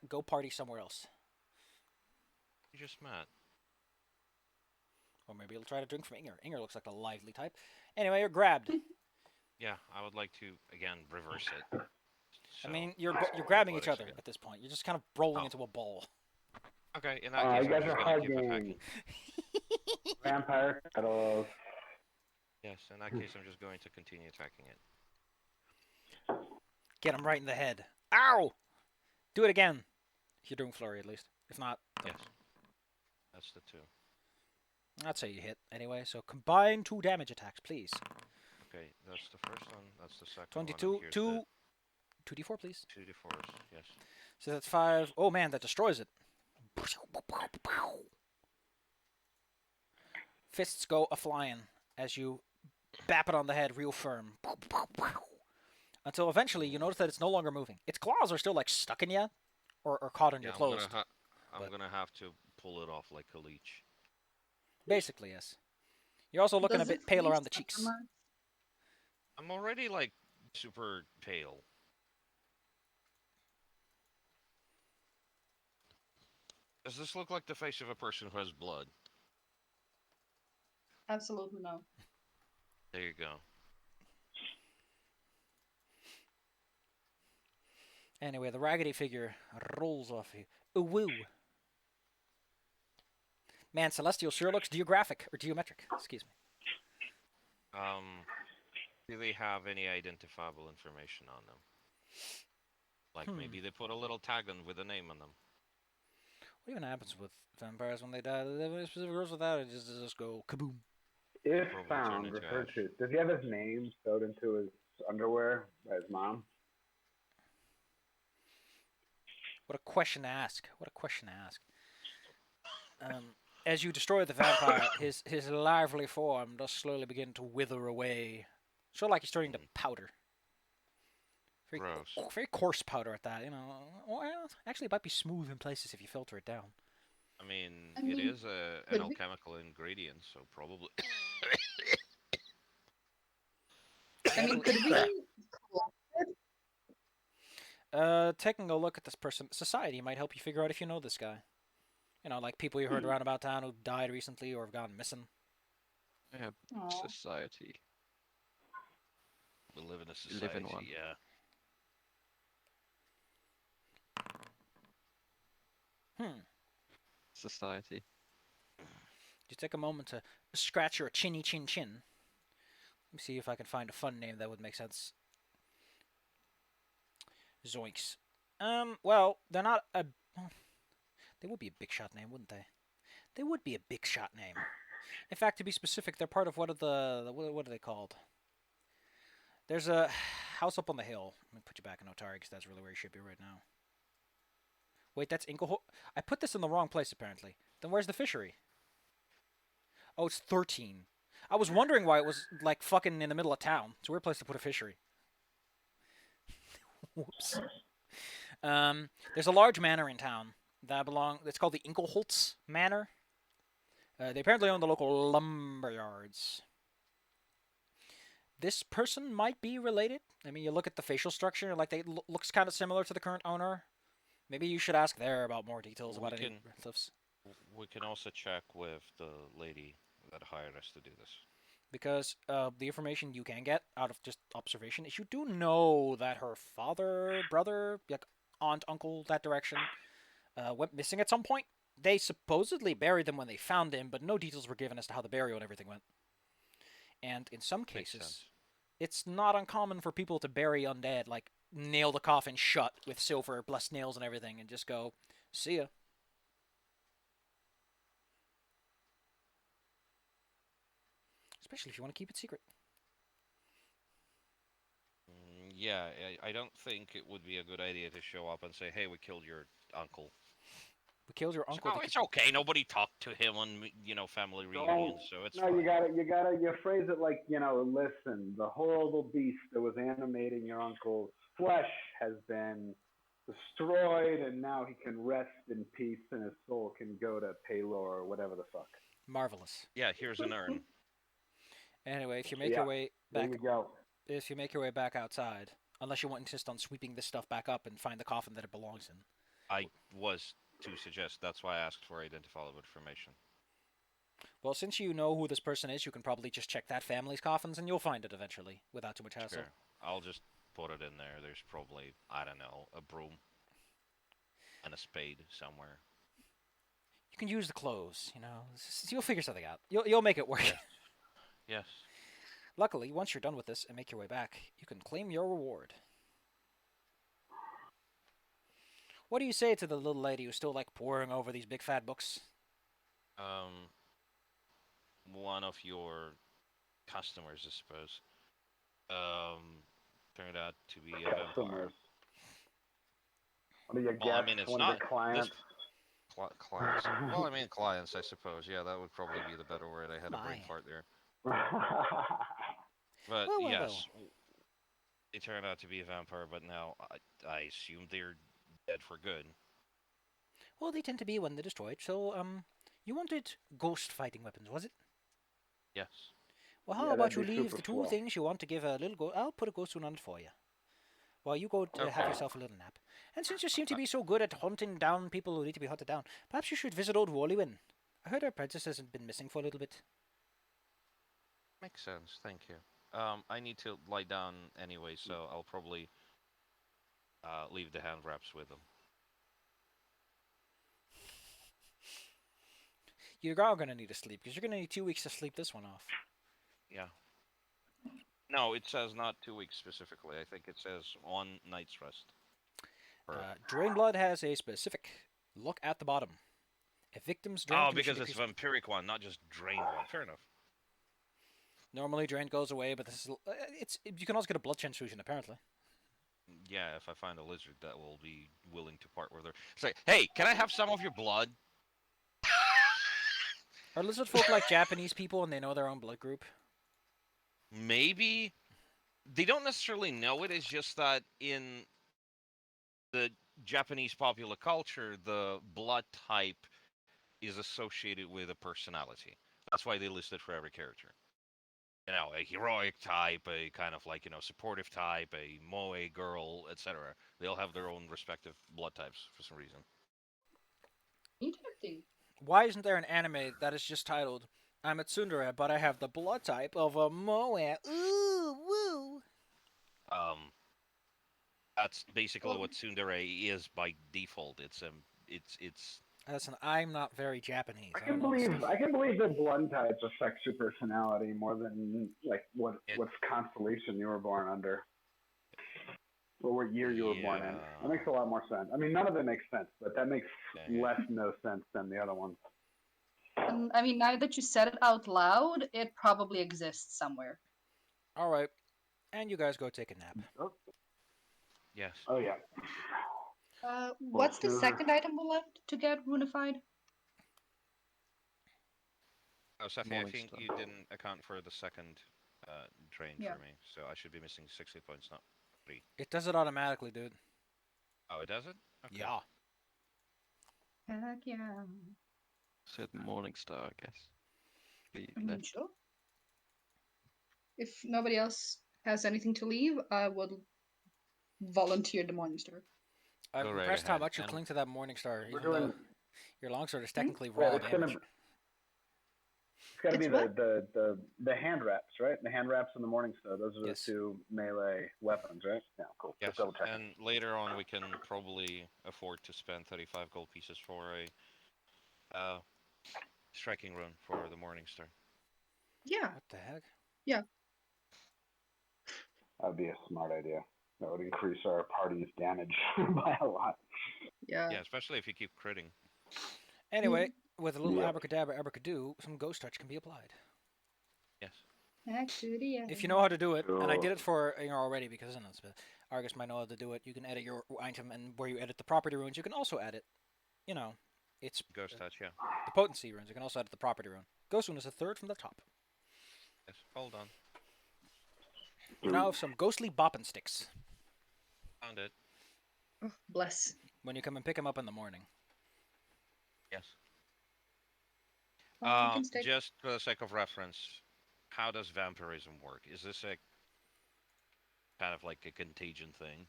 go party somewhere else. You're just mad. Or maybe it'll try to drink from Inger. Inger looks like a lively type. Anyway, you're grabbed. Yeah, I would like to, again, reverse it. So, I mean, you're grabbing each other at this point. You're just kind of rolling into a ball. Okay, in that case, you I'm guys just are going to keep hugging. attacking. Vampire cuddles. Yes, in that case, I'm just going to continue attacking it. Get him right in the head. Ow! Do it again. If you're doing flurry, at least. If not, Yes. That's the 2. I'd say you hit anyway. So combine 2 damage attacks, please. Okay, that's the first one. That's the second 22, one. And here's 2d4, please. the 2d4s. Yes. So that's 5. Oh man, that destroys it. Fists go a-flying as you bap it on the head real firm. Until eventually you notice that it's no longer moving. Its claws are still like stuck in you or caught in your clothes. I'm gonna have to pull it off like a leech. Basically, yes. You're also looking Does a bit it pale leave around the cheeks. summer? I'm already like super pale. Does this look like the face of a person who has blood? Absolutely no. There you go. Anyway, the raggedy figure rolls off you. Ooh woo. Man, Celestial sure looks geographic or geometric. Excuse me. Do they have any identifiable information on them? Like maybe they put a little tag on with a name on them. What even happens with vampires when they die? Do they have any specific rules with that, or does it just go kaboom? If Probably turn found, into referred ash. to. Does he have his name sewed into his underwear by his mom? What a question to ask. What a question to ask. As you destroy the vampire, his lively form does slowly begin to wither away. Sort of like he's turning to powder. Gross. Very coarse powder at that, you know. Well, actually, it might be smooth in places if you filter it down. I mean, I it mean, is an could we- alchemical ingredient, so probably. I mean, could we collect it? Taking a look at this person, society might help you figure out if you know this guy. You know, like people you heard around about town who died recently or have gone missing. Yeah, Aw. society. We live in a You live society, in one. yeah. Society. Just take a moment to scratch your chinny chin chin. Let me see if I can find a fun name that would make sense. Zoinks. Well, they're not a... They would be a big shot name, wouldn't they? They would be a big shot name. In fact, to be specific, they're part of what are they called? There's a house up on the hill. Let me put you back in Otari because that's really where you should be right now. Wait, that's Inkelholt? I put this in the wrong place, apparently. Then where's the fishery? Oh, it's 13. I was wondering why it was, like, fucking in the middle of town. It's a weird place to put a fishery. Whoops. There's a large manor in town that it's called the Inkelholtz Manor. They apparently own the local lumber yards. This person might be related. I mean, you look at the facial structure, like they looks kind of similar to the current owner. Maybe you should ask there about more details about any relatives. We can also check with the lady that hired us to do this. Because the information you can get out of just observation is you do know that her father, brother, like aunt, uncle, that direction, went missing at some point. They supposedly buried them when they found him, but no details were given as to how the burial and everything went. And in some cases, it's not uncommon for people to bury undead, like nail the coffin shut with silver, blessed nails and everything, and just go, see ya. Especially if you want to keep it secret. Yeah, I don't think it would be a good idea to show up and say, "Hey, we killed your uncle." We killed your uncle. Oh, it's okay. Nobody talked to him on family reunions, so it's No, fine. you phrase it like, listen, the horrible beast that was animating your uncle's flesh has been destroyed, and now he can rest in peace, and his soul can go to Paylor or whatever the fuck. Marvelous. Yeah, here's an urn. Anyway, if you make your way There back, you go. if you make your way back outside, unless you want to insist on sweeping this stuff back up and find the coffin that it belongs in. I was to suggest. That's why I asked for identifiable information. Well, since you know who this person is, you can probably just check that family's coffins, and you'll find it eventually without too much hassle. Sure. I'll just put it in there. There's probably, I don't know, a broom and a spade somewhere. You can use the clothes, You'll figure something out. You'll make it work. Yes. Yes. Luckily, once you're done with this and make your way back, you can claim your reward. What do you say to the little lady who's still like poring over these big fat books? One of your customers, I suppose, um, turned out to be a vampire. Customers. What do you Well, I guess? mean, it's One of the not this clients. clients. Well, I mean, clients, I suppose. Yeah, that would probably be the better word. I had a brain My. fart there. But Well, well, well. yes, they turned out to be a vampire, but now I assume they're dead for good. Well, they tend to be when they're destroyed. So, you wanted ghost fighting weapons, was it? Yes. Well, how Yeah, about that'd you be leave super the two swell. things you want to give a little go? I'll put a ghost rune on it for you. While you go have Okay. yourself a little nap. And since you seem to be so good at hunting down people who need to be hunted down, perhaps you should visit old Wallywin. I heard our princess has been missing for a little bit. Makes sense. Thank you. I need to lie down anyway, so I'll probably leave the hand wraps with them. You're all gonna need to sleep because you're gonna need 2 weeks to sleep this one off. Yeah. No, it says not 2 weeks specifically. I think it says 1 night's rest. Drainblood has a specific look at the bottom. A victim's drain Oh, condition because it's decreases. vampiric one, not just drained one. Fair enough. Normally, drain goes away, but this is you can also get a blood transfusion apparently. Yeah, if I find a lizard that will be willing to part with her. It's like, hey, can I have some of your blood? Are lizard folk like Japanese people and they know their own blood group? Maybe. They don't necessarily know it. It's just that in the Japanese popular culture, the blood type is associated with a personality. That's why they list it for every character. You know, a heroic type, a kind of like, supportive type, a moe girl, etc. They all have their own respective blood types for some reason. Interesting. Why isn't there an anime that is just titled "I'm a tsundere, but I have the blood type of a moe"? Ooh, woo! That's basically Well, what tsundere is by default. It's Listen, I'm not very Japanese. I I don't can know this believe stuff. I can believe that blood types affects your personality more than like it, what's constellation you were born under or what year you were born in. yeah. That makes a lot more sense. I mean, none of it makes sense, but that makes Okay. less no sense than the other ones. and I mean, now that you said it out loud, it probably exists somewhere. All right, and you guys go take a nap. Yes. Oh yeah. What's the Well, second item we left to get runified? Oh, Safi, I think Morningstar. you didn't account for the second drain Yeah. for me, so I should be missing 60 points, not 3. It does it automatically, dude. Oh, it does it? Okay. Yeah. Heck yeah. Said Morningstar, I guess. But you I mean, left. sure. If nobody else has anything to leave, I would volunteer the Morningstar. I'm Go right impressed how ahead. much you And cling to that Morningstar, we're even though doing. your longsword is technically Yeah, raw it's gonna. damage. It's got to It's be what? the hand wraps, right? The hand wraps and the morning star. Those are Yes. the two melee weapons, right? Yeah, cool. yes, Just double check. and later on we can probably afford to spend 35 gold pieces for a striking rune for the Morningstar. Yeah. What the heck? That'd be a smart idea. That would increase our party's damage by a lot. Yeah. Yeah, especially if you keep critting. Anyway, with a little Yep. abracadabra, abracadoo, some ghost touch can be applied. Yes. Back to the end. If you know how to do it, and I Sure. did it for already because I know Argus might know how to do it. You can edit your item, and where you edit the property runes, you can also edit. It's Ghost touch, yeah. the potency runes. You can also edit the property rune. Ghost rune is the third from the top. Yes. Hold on. Now have some ghostly boppin' sticks Found it. Oh, bless. when you come and pick them up in the morning. Yes. Pumpkin stick. Just for the sake of reference, how does vampirism work? Is this a kind of like a contagion thing,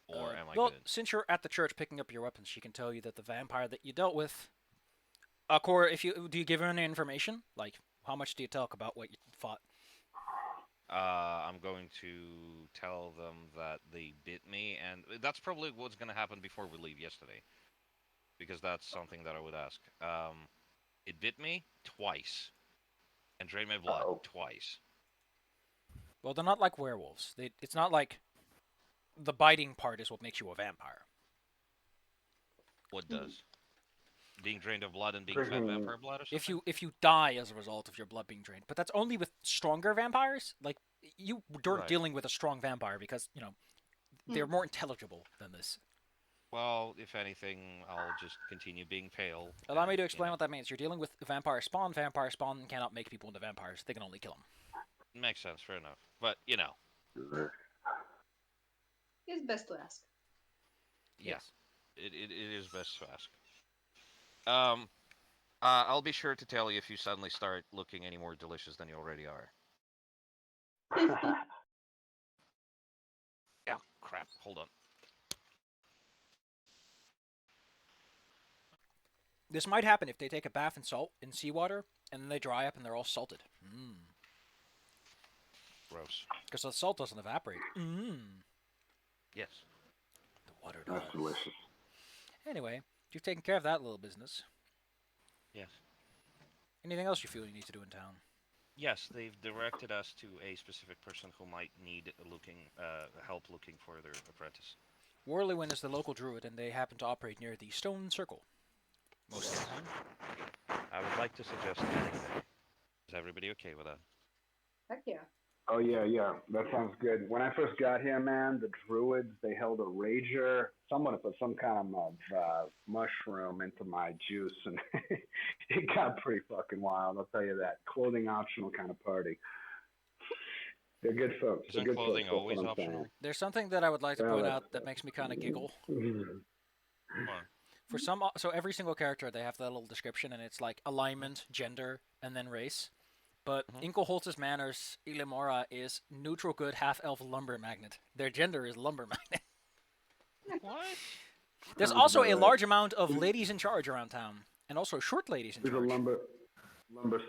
or am I well, good? since you're at the church picking up your weapons, she can tell you that the vampire that you dealt with. If you do, you give her any information? Like, how much do you talk about what you fought? I'm going to tell them that they bit me, and that's probably what's going to happen before we leave yesterday, because that's something that I would ask. It bit me twice, and drained my blood twice. Well, they're not like werewolves. It's not like the biting part is what makes you a vampire. What does? Being drained of blood and being fed Drinking- vampire blood or something? If you die as a result of your blood being drained, but that's only with stronger vampires. Like you aren't Right. dealing with a strong vampire because they're more intelligible than this. Well, if anything, I'll just continue being pale. Allow me and, to explain what that means. You're dealing with vampire spawn. Vampire spawn cannot make people into vampires. They can only kill them. Makes sense, fair enough. But, It's best to ask. yeah, it is best to ask. I'll be sure to tell you if you suddenly start looking any more delicious than you already are. Yeah, crap, hold on. This might happen if they take a bath in salt in seawater and then they dry up and they're all salted. Gross. Because the salt doesn't evaporate. Yes. The water does. That's delicious. Anyway, you've taken care of that little business. Yes. Anything else you feel you need to do in town? Yes, they've directed us to a specific person who might need help looking for their apprentice. Whirlywin is the local druid, and they happen to operate near the stone circle. Most of the time. I would like to suggest meeting there. Is everybody okay with that? Heck yeah. Oh yeah, that sounds good. When I first got here, man, the druids, they held a rager. Someone put some kind of mushroom into my juice, and it got pretty fucking wild. I'll tell you that. Clothing optional kind of party. They're good folks. They're Isn't good clothing folks, that's always what I'm optional? saying. There's something that I would like to Well, point that's- out that makes me kind of giggle. Come on. For so every single character, they have that little description, and it's like alignment, gender, and then race. But Inko Holtz's Manor's Ilimora is neutral good half-elf lumber magnet. Their gender is lumber magnet. What? There's Sounds also about a right. large amount of ladies in charge around town, and also short ladies in He's a charge. lumber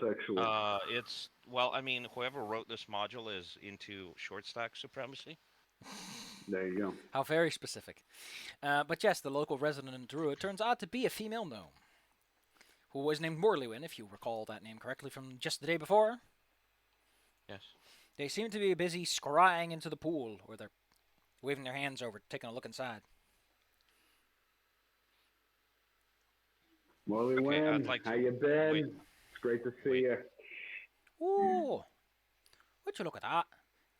sexual. I mean, whoever wrote this module is into short stack supremacy. There you go. How very specific. But yes, the local resident druid turns out to be a female gnome, who was named Morlywin, if you recall that name correctly from just the day before. Yes. They seem to be busy scrying into the pool, or they're waving their hands over, taking a look inside. Molly Okay, Wynn, I'd like how to- you been? wait. It's great to see you. Oh, would you look at that?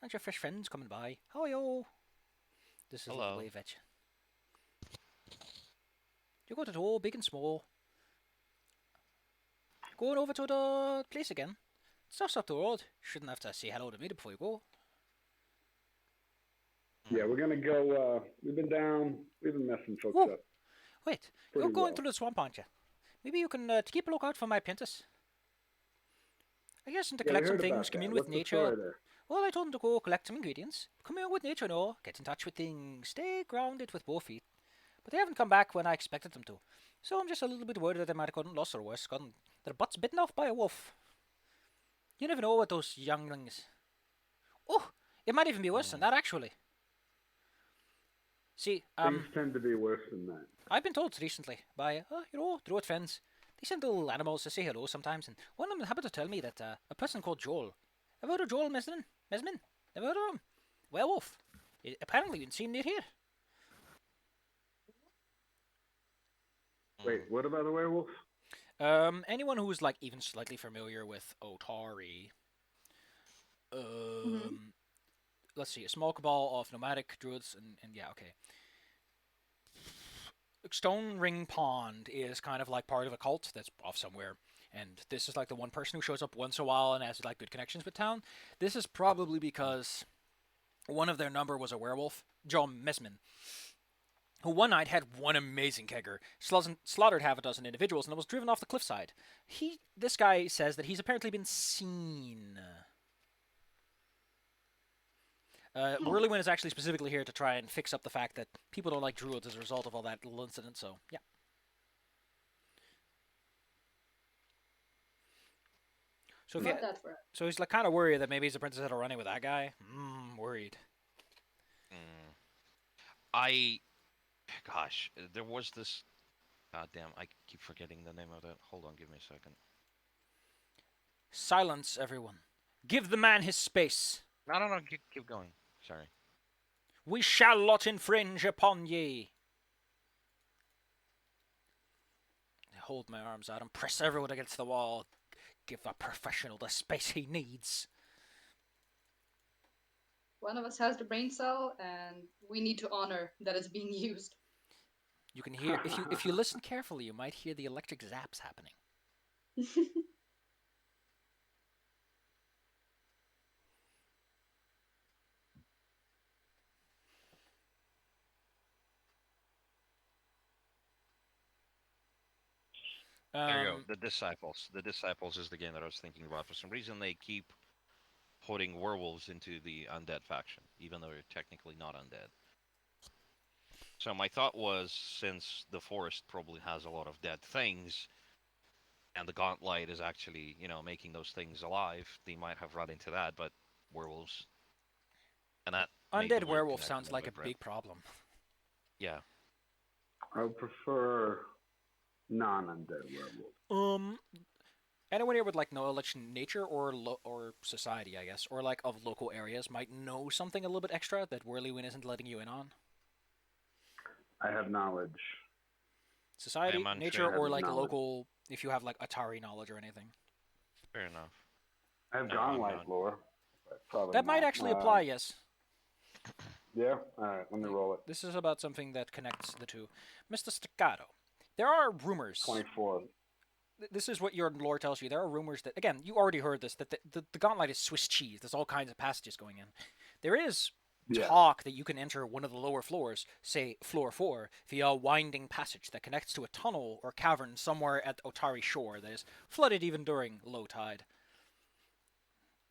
And your fish friends coming by. How are you? This is Hello. the way, Vetch. You got it all, big and small. Going over to the place again. It's just up the road. Shouldn't have to say hello to me before you go. Yeah, we're gonna go. We've been down. We've been messing folks Whoa. up. Wait, Pretty you're going well. through the swamp, aren't you? Maybe you can keep a lookout for my apprentice. I asked him to Yeah, we collect some heard about things, that. commune What's with the story nature. there? Well, I told him to go collect some ingredients, commune with nature, no, get in touch with things, stay grounded with both feet. But they haven't come back when I expected them to. So I'm just a little bit worried that they might have gotten lost or worse, gotten their butts bitten off by a wolf. You never know with those younglings. Oh, it might even be worse than that, actually. See, Things tend to be worse than that. I've been told recently by, druid friends. They send little animals to say hello sometimes, and one of them happened to tell me that a person called Joel, ever heard of Joel Mesmin? Never heard of him? Werewolf. Apparently been seen near here. Wait, what about the werewolf? Anyone who's like even slightly familiar with Otari, let's see, a small cabal of nomadic druids, and yeah, okay. Stone Ring Pond is kind of like part of a cult that's off somewhere, and this is like the one person who shows up once in a while and has like good connections with town. This is probably because one of their number was a werewolf, John Mesmin, who one night had one amazing kegger, slaughtered half a dozen individuals, and was driven off the cliffside. This guy says that he's apparently been seen. Whirlywin is actually specifically here to try and fix up the fact that people don't like druids as a result of all that little incident, so, yeah. So, Not that far. so he's like kind of worried that maybe his apprentice had a running with that guy. Worried. Gosh, there was this. God damn, I keep forgetting the name of that. Hold on, give me a second. Silence, everyone. Give the man his space. No, keep going. Sorry. We shall not infringe upon ye. hold my arms out and press everyone against the wall. Give a professional the space he needs. One of us has the brain cell, and we need to honor that it's being used. You can hear if you listen carefully, you might hear the electric zaps happening. There you go. The Disciples. The Disciples is the game that I was thinking about. For some reason, they keep putting werewolves into the undead faction, even though they're technically not undead. So my thought was, since the forest probably has a lot of dead things, and the Gauntlet is actually, making those things alive, they might have run into that, but werewolves. And that made the Undead weird werewolf connection sounds that like we a drew. big problem. Yeah. I would prefer non-undead werewolves. Anyone here with like knowledge in nature or society, I guess, or like of local areas might know something a little bit extra that Whirlywin isn't letting you in on. I have knowledge. Society, I'm nature, untrained. or like knowledge. local. If you have like Atari knowledge or anything, Fair enough. I have No, I'm Gauntlet not. lore. But probably that might not. actually apply. Yes. Yeah. All right. Let me roll it. This is about something that connects the two. Mr. Staccato, there are rumors. 24. This is what your lore tells you. There are rumors that, again, you already heard this, that the Gauntlet is Swiss cheese. There's all kinds of passages going in. There is talk that you can enter one of the lower floors, say floor 4, via a winding passage that connects to a tunnel or cavern somewhere at Otari shore that is flooded even during low tide.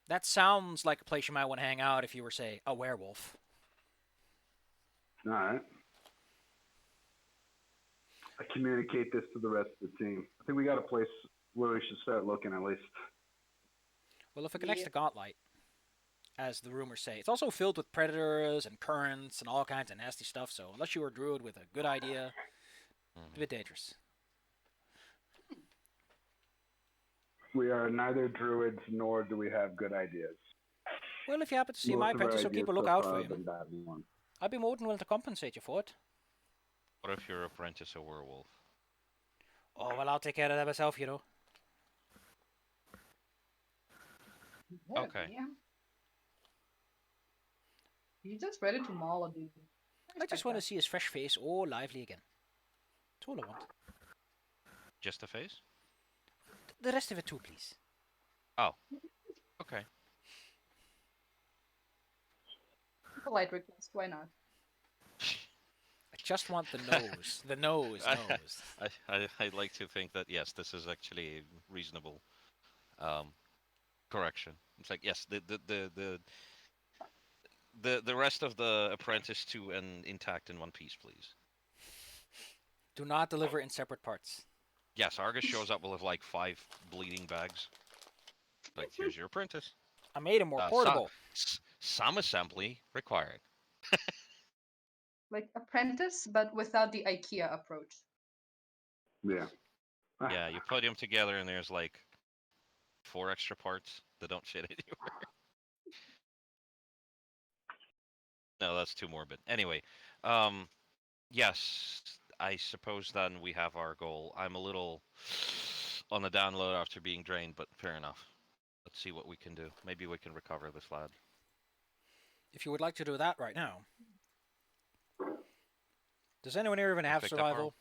That sounds like a place you might want to hang out if you were, say, a werewolf. All right. I communicate this to the rest of the team. I think we got a place where we should start looking at least. Well, if it connects to Gauntlet, as the rumors say, it's also filled with predators and currents and all kinds of nasty stuff, so unless you were a druid with a good idea, it's a bit dangerous. We are neither druids nor do we have good ideas. Well, if you happen to see Most my of our apprentice, I'll keep a ideas so lookout far for have been him. bad ones. I'd be more than willing to compensate you for it. What if your apprentice a werewolf? Oh, well, I'll take care of that myself, you know. Okay. Yeah. He's just ready to maul a dude. I just want to see his fresh face all lively again. That's all I want. Just a face? The rest of it too, please. Oh. Okay. Polite request, why not? I just want the nose. The nose. I'd like to think that, yes, this is actually a reasonable correction. It's like, yes, the rest of the apprentice to and intact in one piece, please. Do not deliver in separate parts. Yes, Argus shows up with like 5 bleeding bags. Like, here's your apprentice. I made him more portable. Some assembly required. Like Apprentice, but without the IKEA approach. Yeah. Yeah, you put them together and there's like 4 extra parts that don't fit anywhere. No, that's too morbid. Anyway, yes, I suppose then we have our goal. I'm a little on the download after being drained, but fair enough. Let's see what we can do. Maybe we can recover this lad. If you would like to do that right now. Does anyone here even have picked up survival?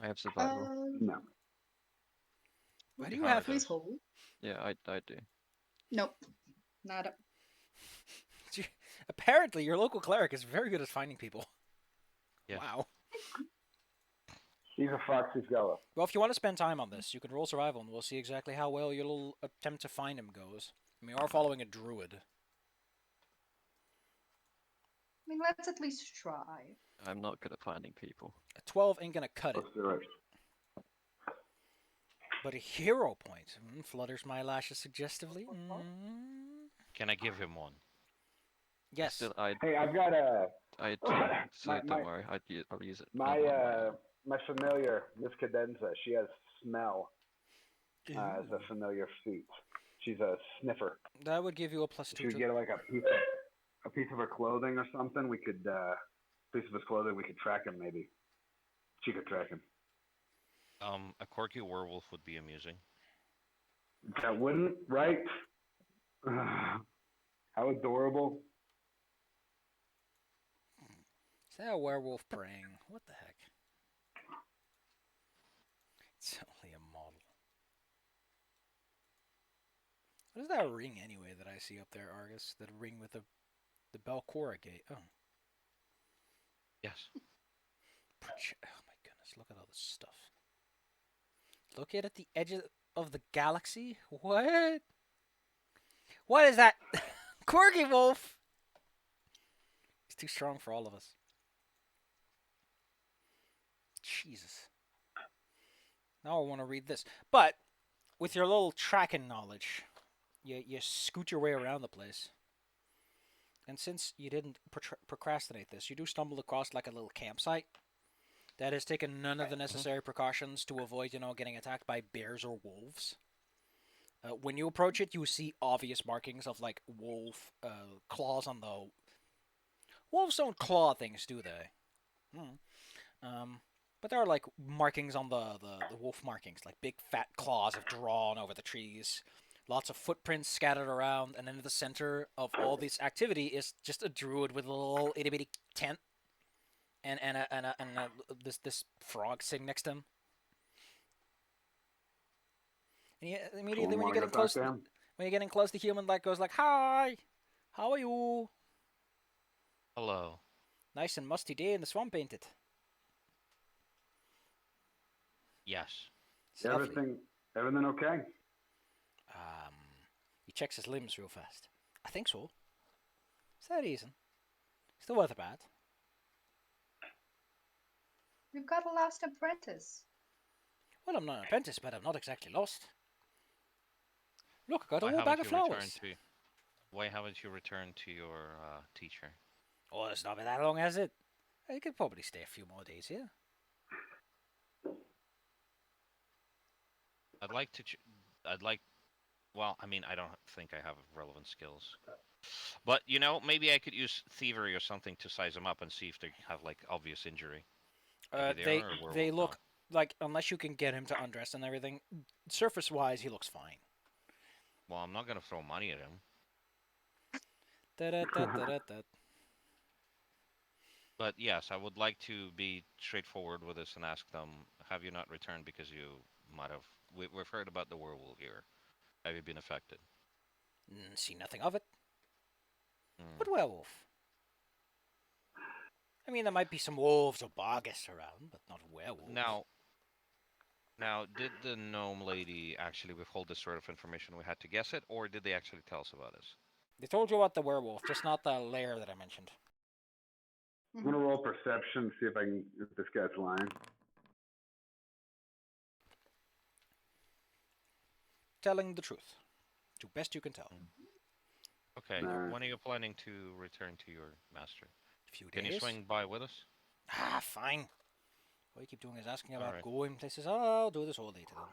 I have survival. No. Why do you have Please this? hold. Yeah, I do. Nope. Nada. Apparently, your local cleric is very good at finding people. Yeah. Wow. He's a foxy fella. Well, if you want to spend time on this, you can roll survival, and we'll see exactly how well your little attempt to find him goes. I mean, we are following a druid. I mean, let's at least try. I'm not good at finding people. A 12 ain't gonna cut it. Let's do it. But a hero point flutters my lashes suggestively. Can I give him one? Yes. Still, Hey, I've got a I do, so don't worry. I'll use it. my familiar, Miss Cadenza. She has smell as a familiar feat. She's a sniffer. That would give you a +2 She would to... get like a piece of her clothing or something. We could piece of his clothing. We could track him maybe. She could track him. A quirky werewolf would be amusing. That wouldn't, right? How adorable. Is that a werewolf praying? What the heck? It's only a model. What is that ring anyway that I see up there, Argus? That ring with the Belcora gate. Oh. Yes. Oh my goodness, look at all this stuff. Located at the edge of the galaxy? What? What is that? Corgi Wolf! He's too strong for all of us. Jesus. Now I want to read this. But, with your little tracking knowledge, you scoot your way around the place. And since you didn't procrastinate this, you do stumble across like a little campsite that has taken none of the necessary precautions to avoid, getting attacked by bears or wolves. When you approach it, you see obvious markings of like wolf claws on the. Wolves don't claw things, do they? But there are like markings on the wolf markings, like big fat claws have drawn over the trees. Lots of footprints scattered around, and then in the center of all this activity is just a druid with a little itty bitty tent, and this frog sitting next to him. And immediately when you're getting close, the human like goes like, "Hi, how are you? Hello. Nice and musty day in the swamp, ain't it?" Yes. Everything okay? He checks his limbs real fast. I think so. Is that reason? It's the weather bad. We've got a lost apprentice. Well, I'm not an apprentice, but I'm not exactly lost. Look, I got a whole bag of flowers. Why haven't you returned to your teacher? Oh, it's not been that long, has it? You could probably stay a few more days here. I'd like to. Well, I mean, I don't think I have relevant skills. But, maybe I could use thievery or something to size them up and see if they have, like, obvious injury. They look like, unless you can get him to undress and everything, surface-wise, he looks fine. Well, I'm not going to throw money at him. But, yes, I would like to be straightforward with this and ask them, have you not returned because you might have... We've heard about the werewolf here. Have you been affected? See nothing of it. What werewolf? I mean, there might be some wolves or barghest around, but not werewolves. Now, did the gnome lady actually withhold this sort of information? We had to guess it, or did they actually tell us about this? They told you about the werewolf, just not the lair that I mentioned. I'm gonna roll perception, see if this guy's lying. Telling the truth, to best you can tell. Okay, when are you planning to return to your master? A few days. Can you swing by with us? Fine. All you keep doing is asking about going places. I'll do this all day to them.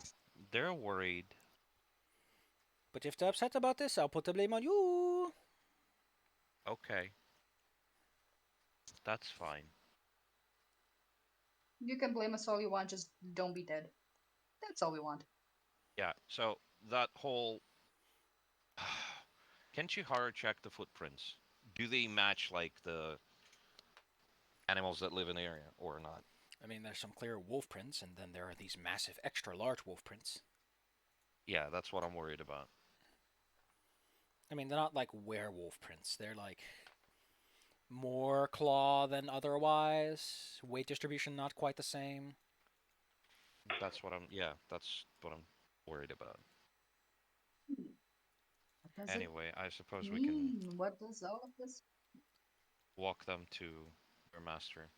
They're worried. But if they're upset about this, I'll put the blame on you. Okay. That's fine. You can blame us all you want, just don't be dead. That's all we want. Yeah, so that whole... Can't you hard check the footprints? Do they match, like, the animals that live in the area, or not? I mean, there's some clear wolf prints, and then there are these massive, extra large wolf prints. Yeah, that's what I'm worried about. I mean, they're not like werewolf prints. They're like more claw than otherwise. Weight distribution not quite the same. That's what I'm worried about. Anyway, I suppose we can... What does all of this... walk them to their master.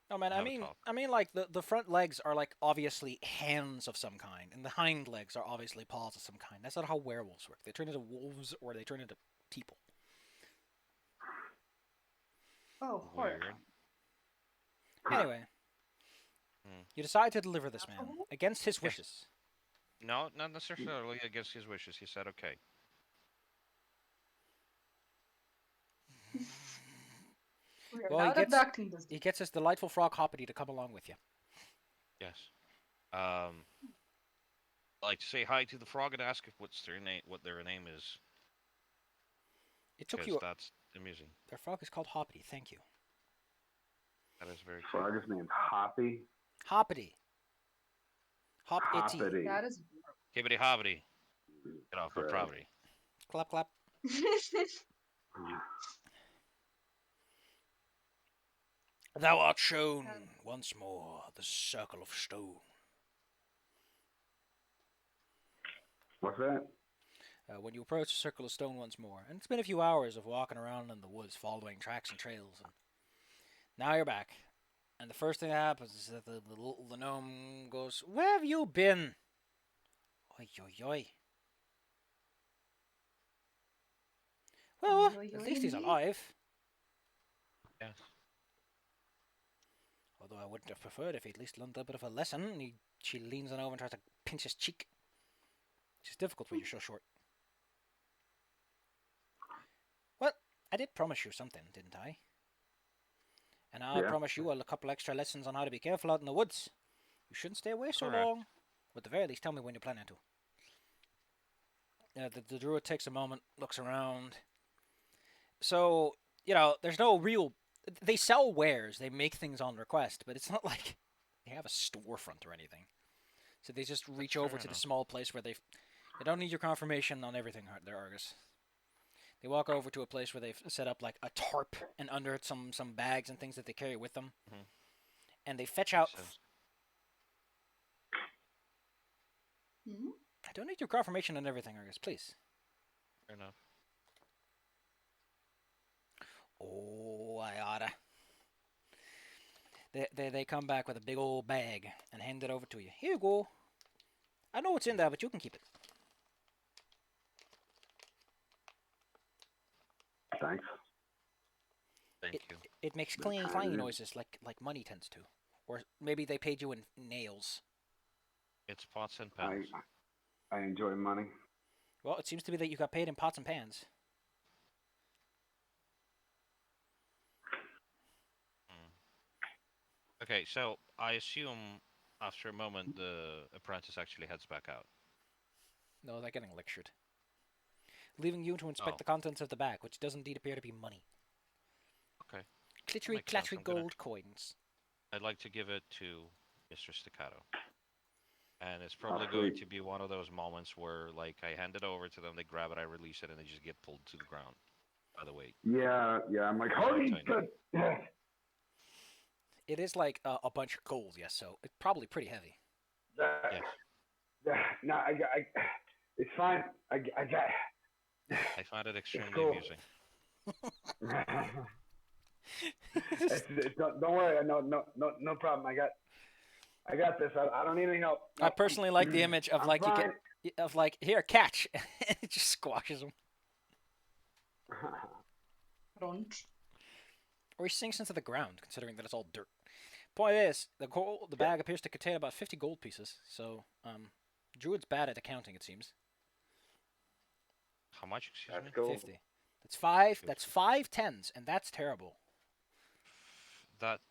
No, man, I mean, like, the front legs are, like, obviously hands of some kind, and the hind legs are obviously paws of some kind. That's not how werewolves work. They turn into wolves, or they turn into people. Oh, horrifying. Anyway, you decide to deliver this man, against his wishes. No, not necessarily against his wishes. He said, okay. Well, he gets his delightful frog Hoppity to come along with you. Yes. Um, like to say hi to the frog and ask if what their name is, It took because you. that's amusing. Their frog is called Hoppity. Thank you. That is very cute. Frog is named Hoppy. Hoppity. Hop itty. Hoppity. That is Hibbity hobbity, get off my Right. property. Clap clap. Thou art shown once more the circle of stone. What's that? When you approach the circle of stone once more, and it's been a few hours of walking around in the woods, following tracks and trails, and now you're back. And the first thing that happens is that the gnome goes, "Where have you been?" Oi, oi, oi. Well, Oi, oi, at oi, least he's indeed. alive. Yes. Although I wouldn't have preferred if he'd at least learned a bit of a lesson. She leans on over and tries to pinch his cheek. Which is difficult when you're so short. Well, I did promise you something, didn't I? And now I Yeah. promise you a couple extra lessons on how to be careful out in the woods. You shouldn't stay away so Correct. long. But at the very least, tell me when you're planning to. The druid takes a moment, looks around. So, there's no real. They sell wares, they make things on request, but it's not like they have a storefront or anything. So they just reach That's over fair to the enough. small place where they don't need your confirmation on everything there, Argus. They walk over to a place where they've set up like a tarp, and under it some bags and things that they carry with them. Mhm. And they fetch out. Sense. Hmm? I don't need your confirmation on everything, Argus, please. Fair enough. Oh, I oughta. They come back with a big old bag and hand it over to you. Here you go. I know what's in there, but you can keep it. Thanks. Thank you. It makes Been clingy kind clangy of- noises like money tends to. Or maybe they paid you in nails. It's pots and I pans. I enjoy money. Well, it seems to be that you got paid in pots and pans. Mm. Okay, so I assume after a moment the apprentice actually heads back out. No, they're getting lectured. Leaving you to inspect Oh. the contents of the bag, which does indeed appear to be money. Okay. Glittery, makes sense. clattery I'm gonna- gold coins. I'd like to give it to Mr. Staccato. And it's Oh, probably going sweet. to be one of those moments where, like, I hand it over to them, they grab it, I release it, and they just get pulled to the ground by the weight. Yeah. I'm like, holy Tiny. shit. It is like a bunch of gold, yes, so it's probably pretty heavy. Yes. No, it's fine. I got. I find it extremely cool. amusing. Don't worry. No problem. I got this. I don't need any help. I personally like the image of I'm like fine. here, catch, and it just squashes him, Crunch. or he sinks into the ground, considering that it's all dirt. Point is, the bag appears to contain about 50 gold pieces. So, Druid's bad at accounting, it seems. How much, excuse That's me? cool. 50. That's five. That's 5 tens, and that's terrible. That.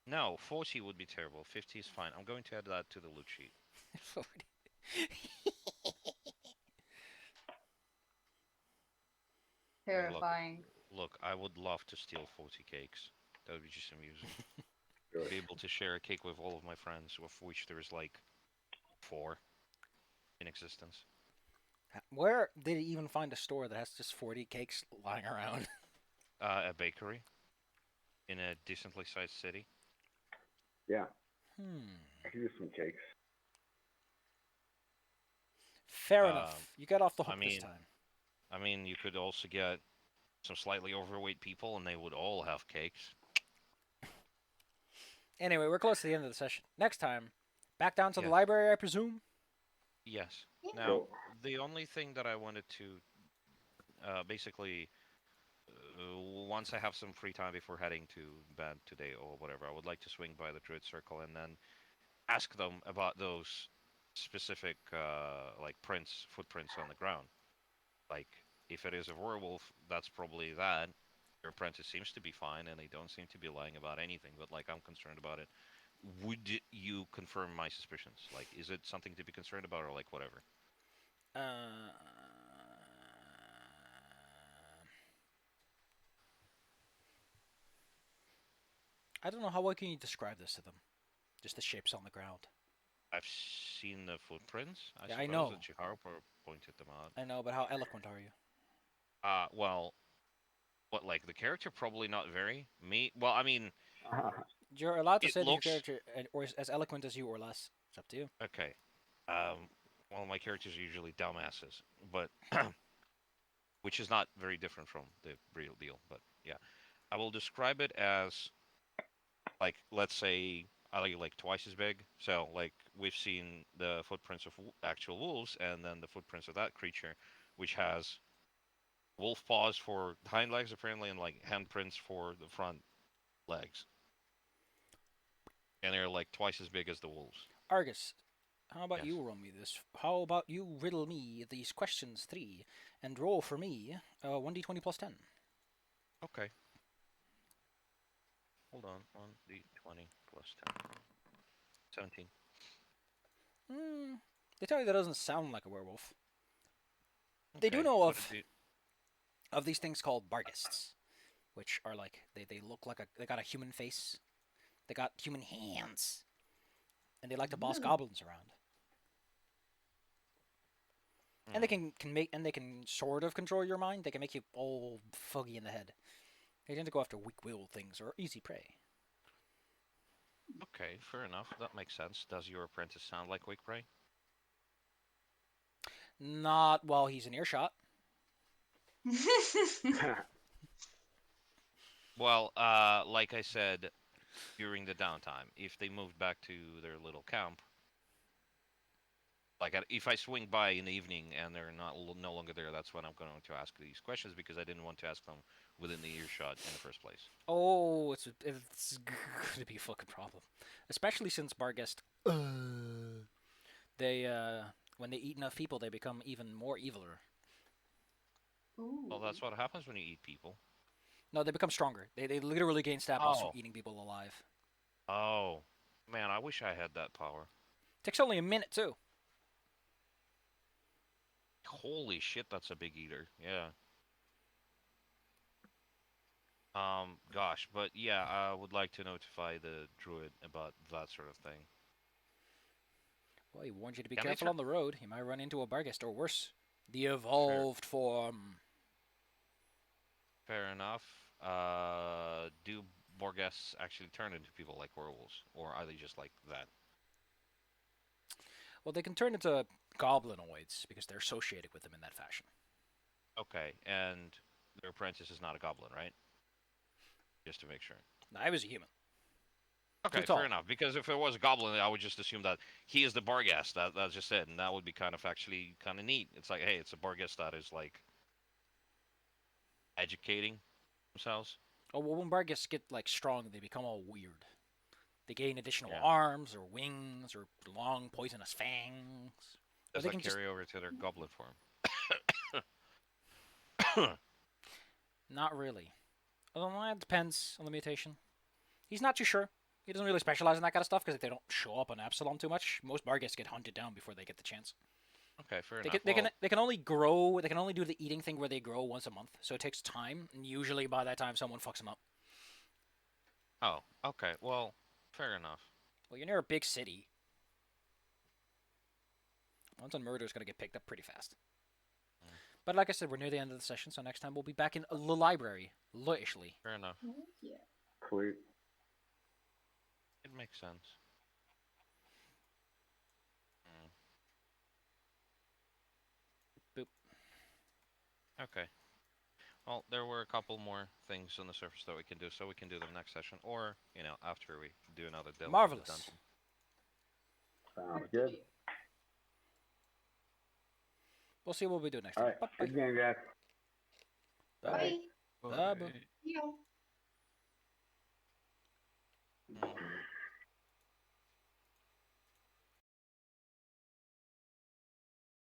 No, 40 would be terrible. 50 is fine. I'm going to add that to the loot sheet. 40. Terrifying. Look, I would love to steal 40 cakes. That would be just amusing. Good. Be able to share a cake with all of my friends, of which there is like 4 in existence. Where did he even find a store that has just 40 cakes lying around? A bakery in a decently sized city. Yeah. Hmm. I can use some cakes. Fair enough. You got off the hook I this mean- time. I mean, you could also get some slightly overweight people, and they would all have cakes. Anyway, we're close to the end of the session. Next time, back down to the Yes. library, I presume. Yes. Yeah. Now, Cool. the only thing that I wanted to basically, once I have some free time before heading to bed today or whatever, I would like to swing by the Druid Circle and then ask them about those specific like footprints on the ground. Like, if it is a werewolf, that's probably that. Your apprentice seems to be fine, and they don't seem to be lying about anything. But like, I'm concerned about it would you confirm my suspicions? Like, is it something to be concerned about, or like whatever? Uh, I don't know how well can you describe this to them. Just the shapes on the ground. I've seen the footprints. I Yeah, I suppose know. that Chiharu pointed them out. I know, but how eloquent are you? Well, what, like the character? Probably not very. Me? Well, I mean, You're allowed to it say that your looks character or is as eloquent as you or less. It's up to you. okay. Well, my characters are usually dumbasses, but which is not very different from the real deal. But yeah, I will describe it as like, let's say I like twice as big. So like we've seen the footprints of actual wolves, and then the footprints of that creature, which has wolf paws for hind legs apparently, and like handprints for the front legs, and they're like twice as big as the wolves. Argus, how about Yes. you roll me this? How about you riddle me these questions 3 and roll for me 1d20 plus 10? Okay. Hold on. 1d20 plus 10. 17. Hmm. They tell you that doesn't sound like a werewolf. They do Okay. know What did of these things called bargists, which are like they look like they got a human face, they got human hands, and they like to boss goblins around. And they they can sort of control your mind. They can make you all foggy in the head. They tend to go after weak-willed things or easy prey. Okay, fair enough. That makes sense. Does your apprentice sound like Wake Prey? Not while he's in earshot. Well, like I said, during the downtime, if they moved back to their little camp, like if I swing by in the evening and they're no longer there, that's when I'm going to ask these questions because I didn't want to ask them within the earshot in the first place. Oh, it's gonna be a fucking problem, especially since Barghest. They when they eat enough people, they become even more eviler. Well, that's what happens when you eat people. No, they become stronger. They literally gain stat boosts from Oh. eating people alive. Oh. Man, I wish I had that power. Takes only a minute too. Holy shit, that's a big eater. Yeah. Gosh, but yeah, I would like to notify the druid about that sort of thing. Well, he warned you to be Can careful on the road. You might run into a Barghest or worse, the evolved form. Fair enough. Do Borges actually turn into people like werewolves, or are they just like that? Well, they can turn into goblinoids because they're associated with them in that fashion. Okay, and their apprentice is not a goblin, right? Just to make sure. I was a human. Okay, Too tall. fair enough. Because if it was a goblin, I would just assume that he is the Barghest. That's just it, and that would be kind of actually kind of neat. It's like, hey, it's a Barghest that is like educating themselves. Oh, well, when Barghests get like strong, they become all weird. They gain additional Yeah. arms or wings or long poisonous fangs. Or Does they that can just carry over to their goblin form? not really. Well, it depends on the mutation. He's not too sure. He doesn't really specialize in that kind of stuff because they don't show up on Absalom too much. Most Barghests get hunted down before they get the chance. Okay, fair They enough. can, they can only grow. They can only do the eating thing where they grow once a month, so it takes time. And usually by that time, someone fucks them up. Oh, okay. Well, fair enough. Well, you're near a big city. Once on murder is gonna get picked up pretty fast. But like I said, we're near the end of the session, so next time we'll be back in the library, loishly. Fair enough. Yeah. Sweet. It makes sense. Boop. Okay. Well, there were a couple more things on the surface that we can do, so we can do them next session, or after we do another delve into the Marvelous. dungeon. Sounds good. We'll see what we do next All time. right. Bye. Good game, guys. Bye. Bye. Bye. Bye. Yo.